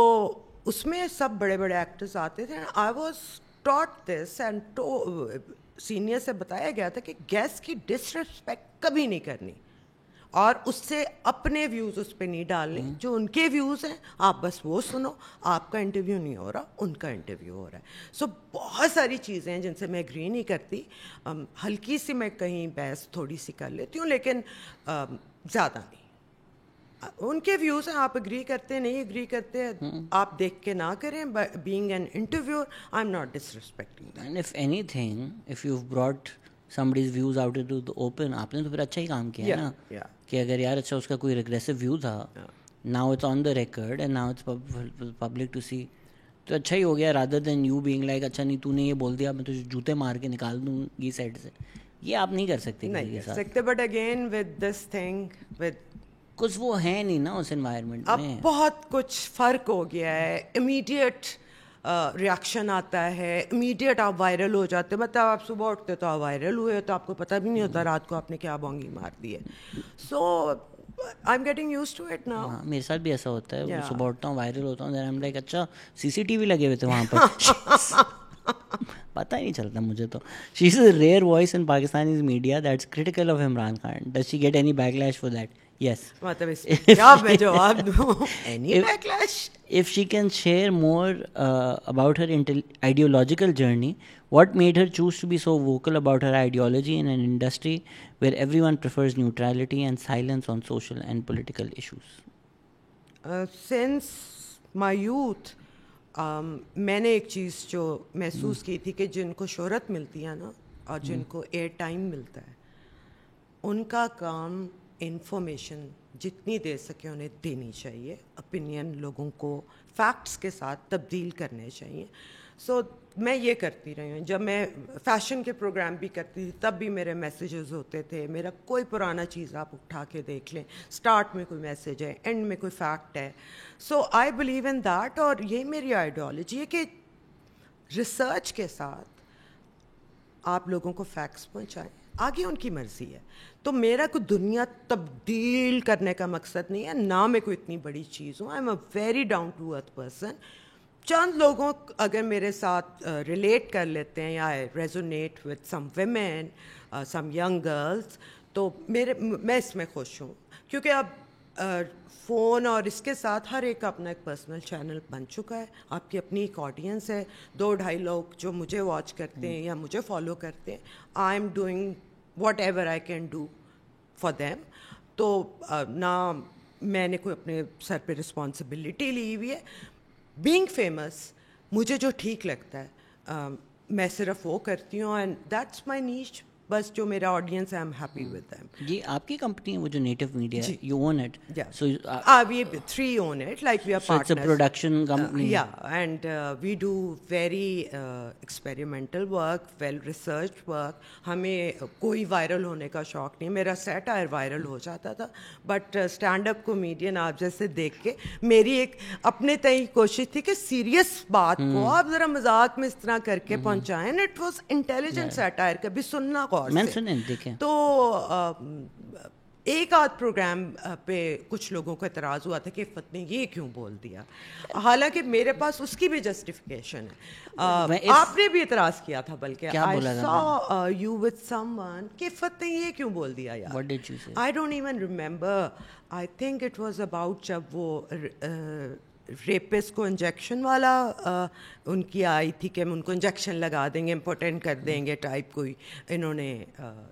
اس میں سب بڑے بڑے ایکٹرز آتے تھے. I was taught this and senior سے بتایا گیا تھا کہ گیسٹ کی ڈس ریسپیکٹ کبھی نہیں کرنی, اور اس سے اپنے ویوز اس پہ نہیں ڈالنے. جو ان کے ویوز ہیں آپ بس وہ سنو, آپ کا انٹرویو نہیں ہو رہا, ان کا انٹرویو ہو رہا ہے. سو بہت ساری چیزیں ہیں جن سے میں اگری نہیں کرتی. ہلکی سی میں کہیں بحث تھوڑی سی کر لیتی ہوں, لیکن زیادہ نہیں. ان کے ویوز ہیں, آپ اگری کرتے نہیں اگری کرتے, آپ دیکھ کے نہ کریں. Being an interviewer, I am not disrespecting. And if anything, if you brought somebody's views out into the open, آپ نے تو پھر اچھا ہی کام کیا نا, کہ اگر یار اچھا اس کا کوئی ریگریسو ویو تھا, now it's on the record and now it's public to see, تو اچھا ہی ہو گیا, rather than you being like اچھا نہیں تو نے یہ بول دیا, میں تجھے جوتے مار کے نکال دوں گی سیٹ سے. یہ آپ نہیں کر سکتے کسی کے ساتھ. But again with this thing, with کچھ وہ ہے نہیں نا اس انوائرمنٹ میں. اب بہت کچھ فرق ہو گیا ہے. امیڈیٹ ریاکشن آتا ہے, امیڈیٹ آپ وائرل ہو جاتے. مطلب آپ صبح اٹھتے تو آپ وائرل ہوئے, تو آپ کو پتہ بھی نہیں ہوتا رات کو آپ نے کیا بونگی مار دی ہے. So I am getting used to it now. میرے ساتھ بھی ایسا ہوتا ہے, صبح اٹھتا ہوں وائرل ہوتا ہوں, دین آئی ایم لائک اچھا CCTV لگے ہوئے تھے وہاں پر, پتہ ہی نہیں چلتا مجھے. تو she is a rare voice in Pakistani media that's critical of Imran Khan. Does she get any backlash for that? Yes. مطلب اس کیا میں جواب دوں, any backlash? If she can share more about her ideological journey, what made her choose to be so vocal about her ideology in an industry where everyone prefers neutrality and silence on social and political issues? Since my youth, میں نے ایک چیز جو محسوس کی تھی کہ جن کو شہرت ملتی ہے نا, اور جن کو ایئر ٹائم ملتا ہے, ان کا کام انفارمیشن جتنی دے سکے انہیں دینی چاہیے, اپینین لوگوں کو فیکٹس کے ساتھ تبدیل کرنے چاہیے. سو میں یہ کرتی رہی ہوں. جب میں فیشن کے پروگرام بھی کرتی تھی تب بھی میرے میسیجز ہوتے تھے. میرا کوئی پرانا چیز آپ اٹھا کے دیکھ لیں, اسٹارٹ میں کوئی میسیج ہے, اینڈ میں کوئی فیکٹ ہے. So I believe in that, اور یہ میری آئیڈیالوجی ہے کہ ریسرچ کے ساتھ آپ لوگوں کو فیکٹس پہنچائیں, آگے ان کی مرضی ہے. تو میرا کوئی دنیا تبدیل کرنے کا مقصد نہیں ہے, نہ میں کوئی اتنی بڑی چیز ہوں. I am a very down to earth person. چند لوگوں اگر میرے ساتھ ریلیٹ کر لیتے ہیں یا resonate with some women, some young girls, تو میں اس میں خوش ہوں. کیونکہ اب فون اور اس کے ساتھ ہر ایک کا اپنا ایک پرسنل چینل بن چکا ہے. آپ کی اپنی ایک آڈینس ہے, 2-2.5 لوگ جو مجھے واچ کرتے ہیں یا مجھے فالو کرتے ہیں. I am doing what ever I can do for them. تو نہ میں نے کوئی اپنے سر پہ رسپانسبلٹی لی ہوئی ہے. بینگ فیمس, مجھے جو ٹھیک لگتا ہے میں صرف وہ کرتی ہوں, اینڈ دیٹس مائی نیچ. بس جو میرا آڈینس ہے, I am happy with them. یہ آپ کی کمپنی ہے وہ جو نیٹو میڈیا ہے, you own it? So we 3 own it, like we are so it's a partners. production company. And we do very experimental work, well researched work. ہمیں کوئی وائرل ہونے کا شوق نہیں. میرا سیٹائر وائرل ہو جاتا تھا, بٹ اسٹینڈ اپ کامیڈین آپ جیسے دیکھ کے میری ایک اپنے تئیں کوشش تھی کہ سیریس بات کو آپ ذرا مذاق میں اس طرح کر کے پہنچائیں. اٹ واز انٹیلیجنٹ سیٹائر, کبھی سننا غور سے. تو ایک آدھ پروگرام پہ کچھ لوگوں کو اعتراض ہوا تھا کہ عفت نے یہ کیوں بول دیا, حالانکہ میرے پاس اس کی بھی جسٹیفیکیشن ہے. آپ نے بھی اعتراض کیا تھا, بلکہ I saw you with someone کہ عفت نے یہ کیوں بول دیا یار. What did you say? I don't even remember. I think it was about جب وہ ریپس کو انجیکشن والا ان کی آئی تھی کہ ہم ان کو انجیکشن لگا دیں گے, امپورٹنٹ کر دیں گے ٹائپ, کوئی انہوں نے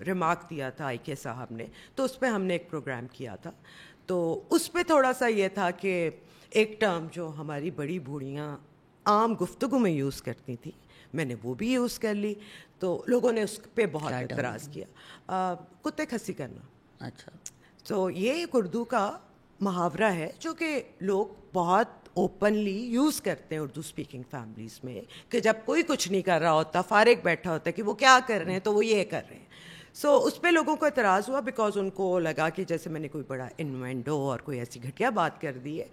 ریمارک دیا تھا آئی کے صاحب نے. تو اس پہ ہم نے ایک پروگرام کیا تھا. تو اس پہ تھوڑا سا یہ تھا کہ ایک ٹرم جو ہماری بڑی بوڑھیاں عام گفتگو میں یوز کرتی تھیں, میں نے وہ بھی یوز کر لی. تو لوگوں نے اس پہ بہت اعتراض کیا, کتے کھسی کرنا. اچھا. تو یہ ایک اردو کا محاورہ ہے جو کہ لوگ بہت اوپنلی یوز کرتے ہیں اردو اسپیکنگ فیملیز میں, کہ جب کوئی کچھ نہیں کر رہا ہوتا, فارغ بیٹھا ہوتا ہے کہ وہ کیا کر رہے ہیں, تو وہ یہ کر رہے ہیں. سو اس پہ لوگوں کو اعتراض ہوا, بیکاز ان کو لگا کہ جیسے میں نے کوئی بڑا انوینڈو اور کوئی ایسی گھٹیا بات کر دی ہے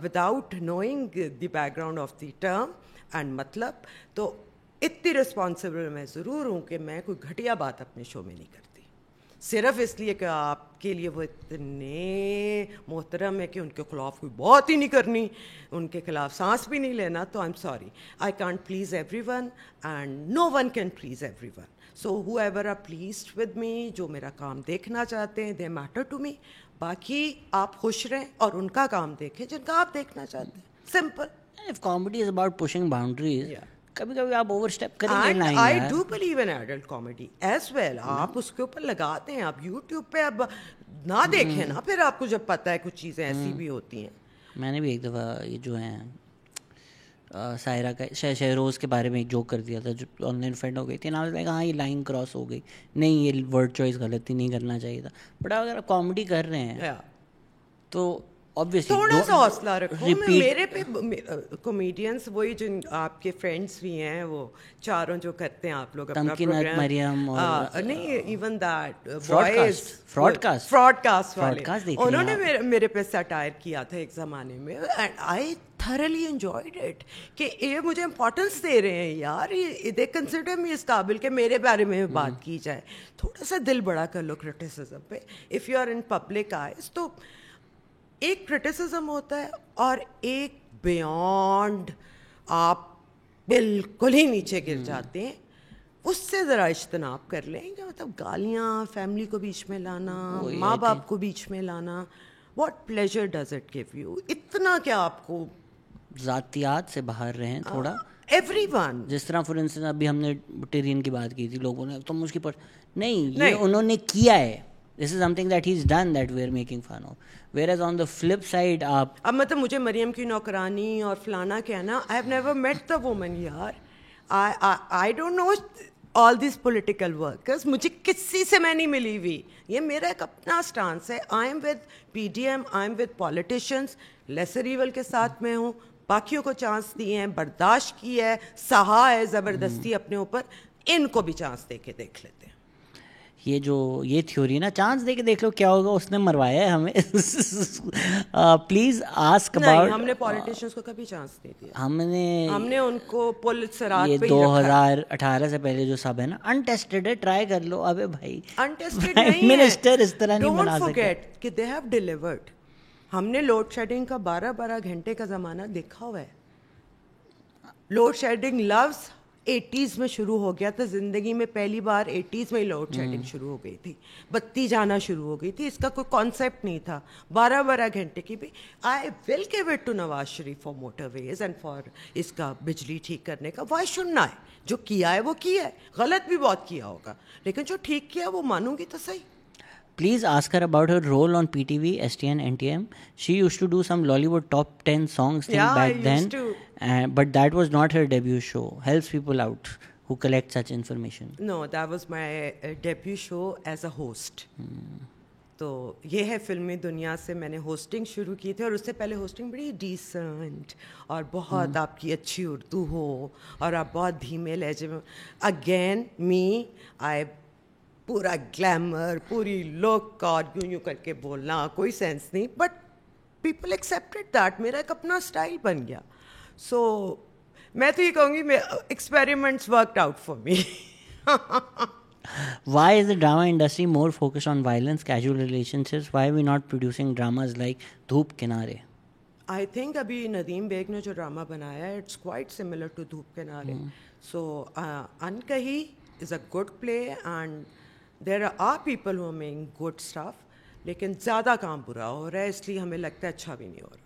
without knowing the back ground of the term and مطلب. تو اتنی رسپانسبل میں ضرور ہوں کہ میں کوئی گھٹیا بات اپنے شو میں نہیں کرتی, صرف اس لیے کہ آپ کے لیے وہ اتنے محترم ہے کہ ان کے خلاف کوئی بات ہی نہیں کرنی, ان کے خلاف سانس بھی نہیں لینا. تو I am sorry, I can't please everyone and no one can please everyone. So whoever are pleased with me, جو میرا کام دیکھنا چاہتے ہیں, دے میٹر ٹو می. باقی آپ خوش رہیں اور ان کا کام دیکھیں جن کا آپ دیکھنا چاہتے ہیں. Simple. If comedy is about pushing boundaries, کبھی کبھی آپ اوور اسٹیپ کریں گے. And I do believe in adult comedy as well. آپ اس کے اوپر لگاتے ہیں, آپ یوٹیوب پہ اب نہ دیکھیں نا, پھر آپ کو جب پتہ ہے کچھ چیزیں ایسی بھی ہوتی ہیں. میں نے بھی ایک دفعہ یہ جو ہیں سائرہ کا شہروز کے بارے میں ایک جوک کر دیا تھا جو آن لائن فرینڈ ہو گئی تھی. نا کہا ہاں یہ لائن کراس ہو گئی, نہیں یہ ورڈ چوائس غلطی نہیں کرنا چاہیے تھا. بٹ اگر آپ کامیڈی کر رہے ہیں تو تھوڑا سا حوصلہ رکھو. میرے پہ کامیڈینس وہی جن آپ کے فرینڈس بھی ہیں, وہ چاروں جو کرتے ہیں آپ لوگ اپنا پروگرام, نہیں ایون دیٹ وائس فراڈ کاسٹ والے, انہوں نے میرے پہ سیٹائر کیا تھا ایک زمانے میں, and I thoroughly enjoyed it کہ یہ مجھے امپورٹنس دے رہے ہیں یار, دے کنسیڈر می اس قابل کہ میرے بارے میں بات کی جائے. تھوڑا سا دل بڑا کر لو کرٹیسزم پہ. If you are in public eyes تو ایک کرٹیسزم ہوتا ہے اور ایک بیانڈ آپ بالکل ہی نیچے گر جاتے ہیں, اس سے ذرا اجتناب کر لیں گے. مطلب گالیاں, فیملی کو بیچ میں لانا, ماں باپ کو بیچ میں لانا, what pleasure does it give you. اتنا کیا آپ کو ذاتیات سے باہر رہیں تھوڑا. ایوری ون, جس طرح فار انسٹنس ابھی ہم نے ٹیرین کی بات کی تھی, لوگوں نے تم اس کی نہیں, یہ انہوں نے کیا ہے, this is something that he's done that we are making fun of. Whereas on the flip side آپ اب مطلب مجھے مریم کی نوکرانی اور فلانا کہنا, I have never met the woman یار. I don't know all these political workers, مجھے کسی سے میں نہیں ملی ہوئی. یہ میرا ایک اپنا اسٹانس ہے. I am with PDM, I am with politicians. lesser evil کے ساتھ میں ہوں, باقیوں کو چانس دیے ہیں, برداشت کی ہے, سہا ہے زبردستی اپنے اوپر, ان کو بھی چانس دے کے دیکھ لیتے ہیں. یہ تھیوری نا, چانس دے کے دیکھ لو کیا ہوگا, اس نے مروایا ہے ہمیں. Please ask about. ہم نے پولیٹیشینس کو کبھی چانس نہیں دیا. ہم نے ان کو پولیس رات پہ 2018 سے پہلے جو سب ہے نا انٹیسٹڈ ہے, ٹرائی کر لو. ابے بھائی انٹیسٹڈ نہیں ہے, منسٹر اس طرح نہیں بنا سکتے. ڈونٹ فورگیٹ کہ دے ہیو ڈیلیورڈ. ہم نے لوڈ شیڈنگ کا 12 گھنٹے کا زمانہ دیکھا ہوا ہے. لوڈ شیڈنگ لفظ 80s میں شروع ہو گیا تھا زندگی میں, پہلی بار 80s میں ہی لوڈ شیڈنگ شروع ہو گئی تھی, بتی جانا شروع ہو گئی تھی. اس کا کوئی کانسیپٹ نہیں تھا. 12 گھنٹے کی بھی I will give it to Nawaz Sharif for motorways and for اس کا بجلی ٹھیک کرنے کا. Why should not. جو کیا ہے وہ کیا ہے, غلط بھی بہت کیا ہوگا, لیکن جو ٹھیک کیا وہ مانوں گی تو صحیح. Please ask her about her role on PTV, STN, NTM. She used to do some Lollywood top 10 songs thing back then. But that was not her debut show. Helps people out. who collect such information? No, that was my debut show as a host. تو یہ ہے فلمی دنیا سے میں نے hosting شروع کی تھی, اور اس سے پہلے ہوسٹنگ بڑی ڈیسنٹ اور بہت آپ کی اچھی اردو ہو اور آپ بہت دھیمے لہجے میں. اگین می آئی پورا گلیمر, پوری لک اور یوں کر کے بولنا, کوئی سینس نہیں, بٹ پیپل ایکسیپٹیڈ دیٹ. میرا ایک اپنا اسٹائل بن گیا. سو میں تو یہ کہوں گی experiments worked out for me. Why is the drama industry more focused on violence, casual relationships? Why are we not producing dramas like Dhoop Kinare? I think ابھی ندیم بیگ نے جو ڈرامہ بنایا ہے it's quite similar to Dhoop Kinare. So Ankahi is a good play and there are people who making good stuff, لیکن زیادہ کام برا ہو رہا ہے, اس لیے ہمیں لگتا ہے اچھا بھی نہیں ہو رہا.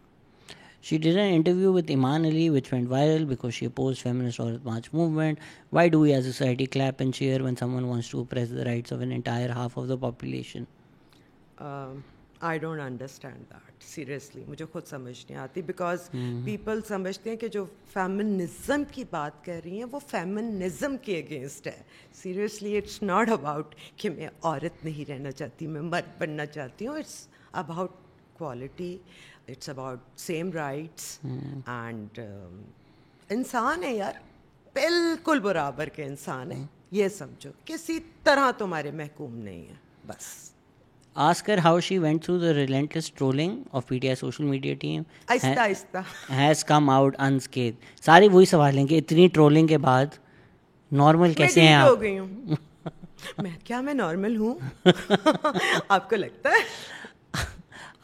She did an interview with Iman Ali which went viral because she opposed feminist Aurat March movement. Why do we as a society clap and cheer when someone wants to oppress the rights of an entire half of the population? I don't understand that. Seriously, مجھے خود سمجھ نہیں آتی, because people سمجھتے ہیں کہ جو feminism کی بات کر رہی ہیں وہ فیمنزم کے اگینسٹ ہے. سیریسلی اٹس ناٹ اباؤٹ کہ میں عورت نہیں رہنا چاہتی, میں مرد بننا چاہتی ہوں. It's about quality, it's about same rights and انسان ہے یار, بالکل برابر کے انسان ہے. یہ سمجھو کسی طرح تمہارے محکوم نہیں ہے بس. Ask her how she went through the relentless trolling of PTI social media team. آہستہ آہستہ has come out unscathed. سارے وہی سوال ہیں کہ اتنی ٹرولنگ کے بعد نارمل کیسے ہیں آپ؟ ہو گئی ہوں میں نارمل ہوں آپ کو لگتا ہے؟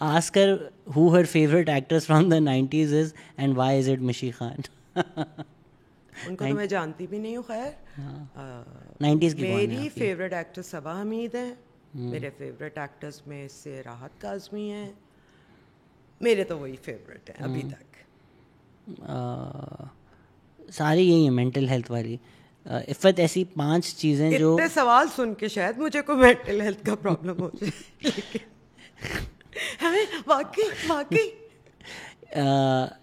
Ask her who her favorite actress from the 90s is and why is it Mishi Khan. ان کو تو میں جانتی بھی نہیں ہوں. خیر 90s کی میری فیوریٹ ایکٹر صبا حمید ہے, میرے فیوریٹ ایکٹرز میں سے راحت کاظمی ہیں, میرے تو وہی فیوریٹ ہیں ابھی تک. ساری یہی ہیں مینٹل ہیلتھ والی. عفت ایسی 5 چیزیں جو اتنے سوال سن کے شاید مجھے کوئی مینٹل ہیلتھ کا پرابلم ہو جائے, لیکن واقعی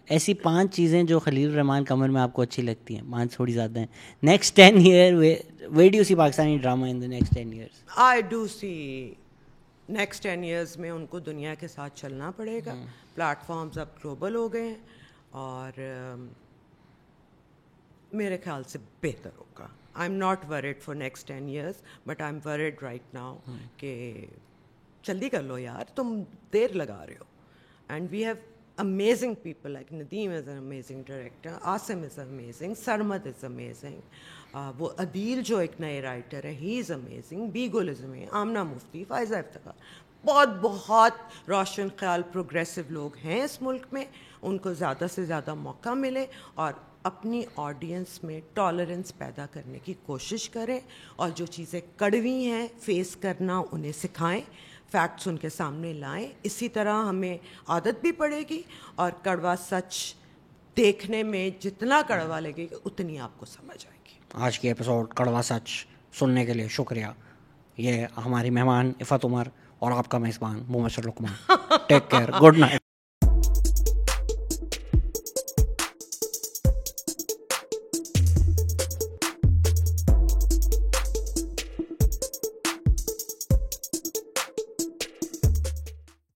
ایسی 5 چیزیں جو خلیل الرحمان قمر میں آپ کو اچھی لگتی ہیں. 5 تھوڑی زیادہ ہیں. Next 10 year where do you see Pakistani drama in the next 10 years? I do see next 10 years میں ان کو دنیا کے ساتھ چلنا پڑے گا. پلیٹ فارمز اب گلوبل ہو گئے ہیں اور میرے خیال سے بہتر ہوگا. I am not worried for next 10 years but I am worried right now کہ جلدی کر لو یار, تم دیر لگا رہے ہو. And we have amazing people like Nadeem is an amazing director, Asim is amazing, Sarmad is amazing, وہ عدیل جو ایک نئے رائٹر ہے he is amazing, بیگل is amazing, Amna مفتی, فائزہ افتخار, بہت روشن خیال پروگریسو لوگ ہیں اس ملک میں. ان کو زیادہ سے زیادہ موقع ملے اور اپنی آڈینس میں ٹالرنس پیدا کرنے کی کوشش کریں, اور جو چیزیں کڑوی ہیں فیس کرنا انہیں سکھائیں, فیکٹس ان کے سامنے لائیں. اسی طرح ہمیں عادت بھی پڑے گی اور کڑوا سچ دیکھنے میں جتنا کڑوا لگے گا اتنی آپ کو سمجھ آئے گی. آج کی ایپیسوڈ کڑوا سچ سننے کے لیے شکریہ. یہ ہماری مہمان عفت عمر اور آپ کا میزبان Muhammad Luqman. Take care, good night.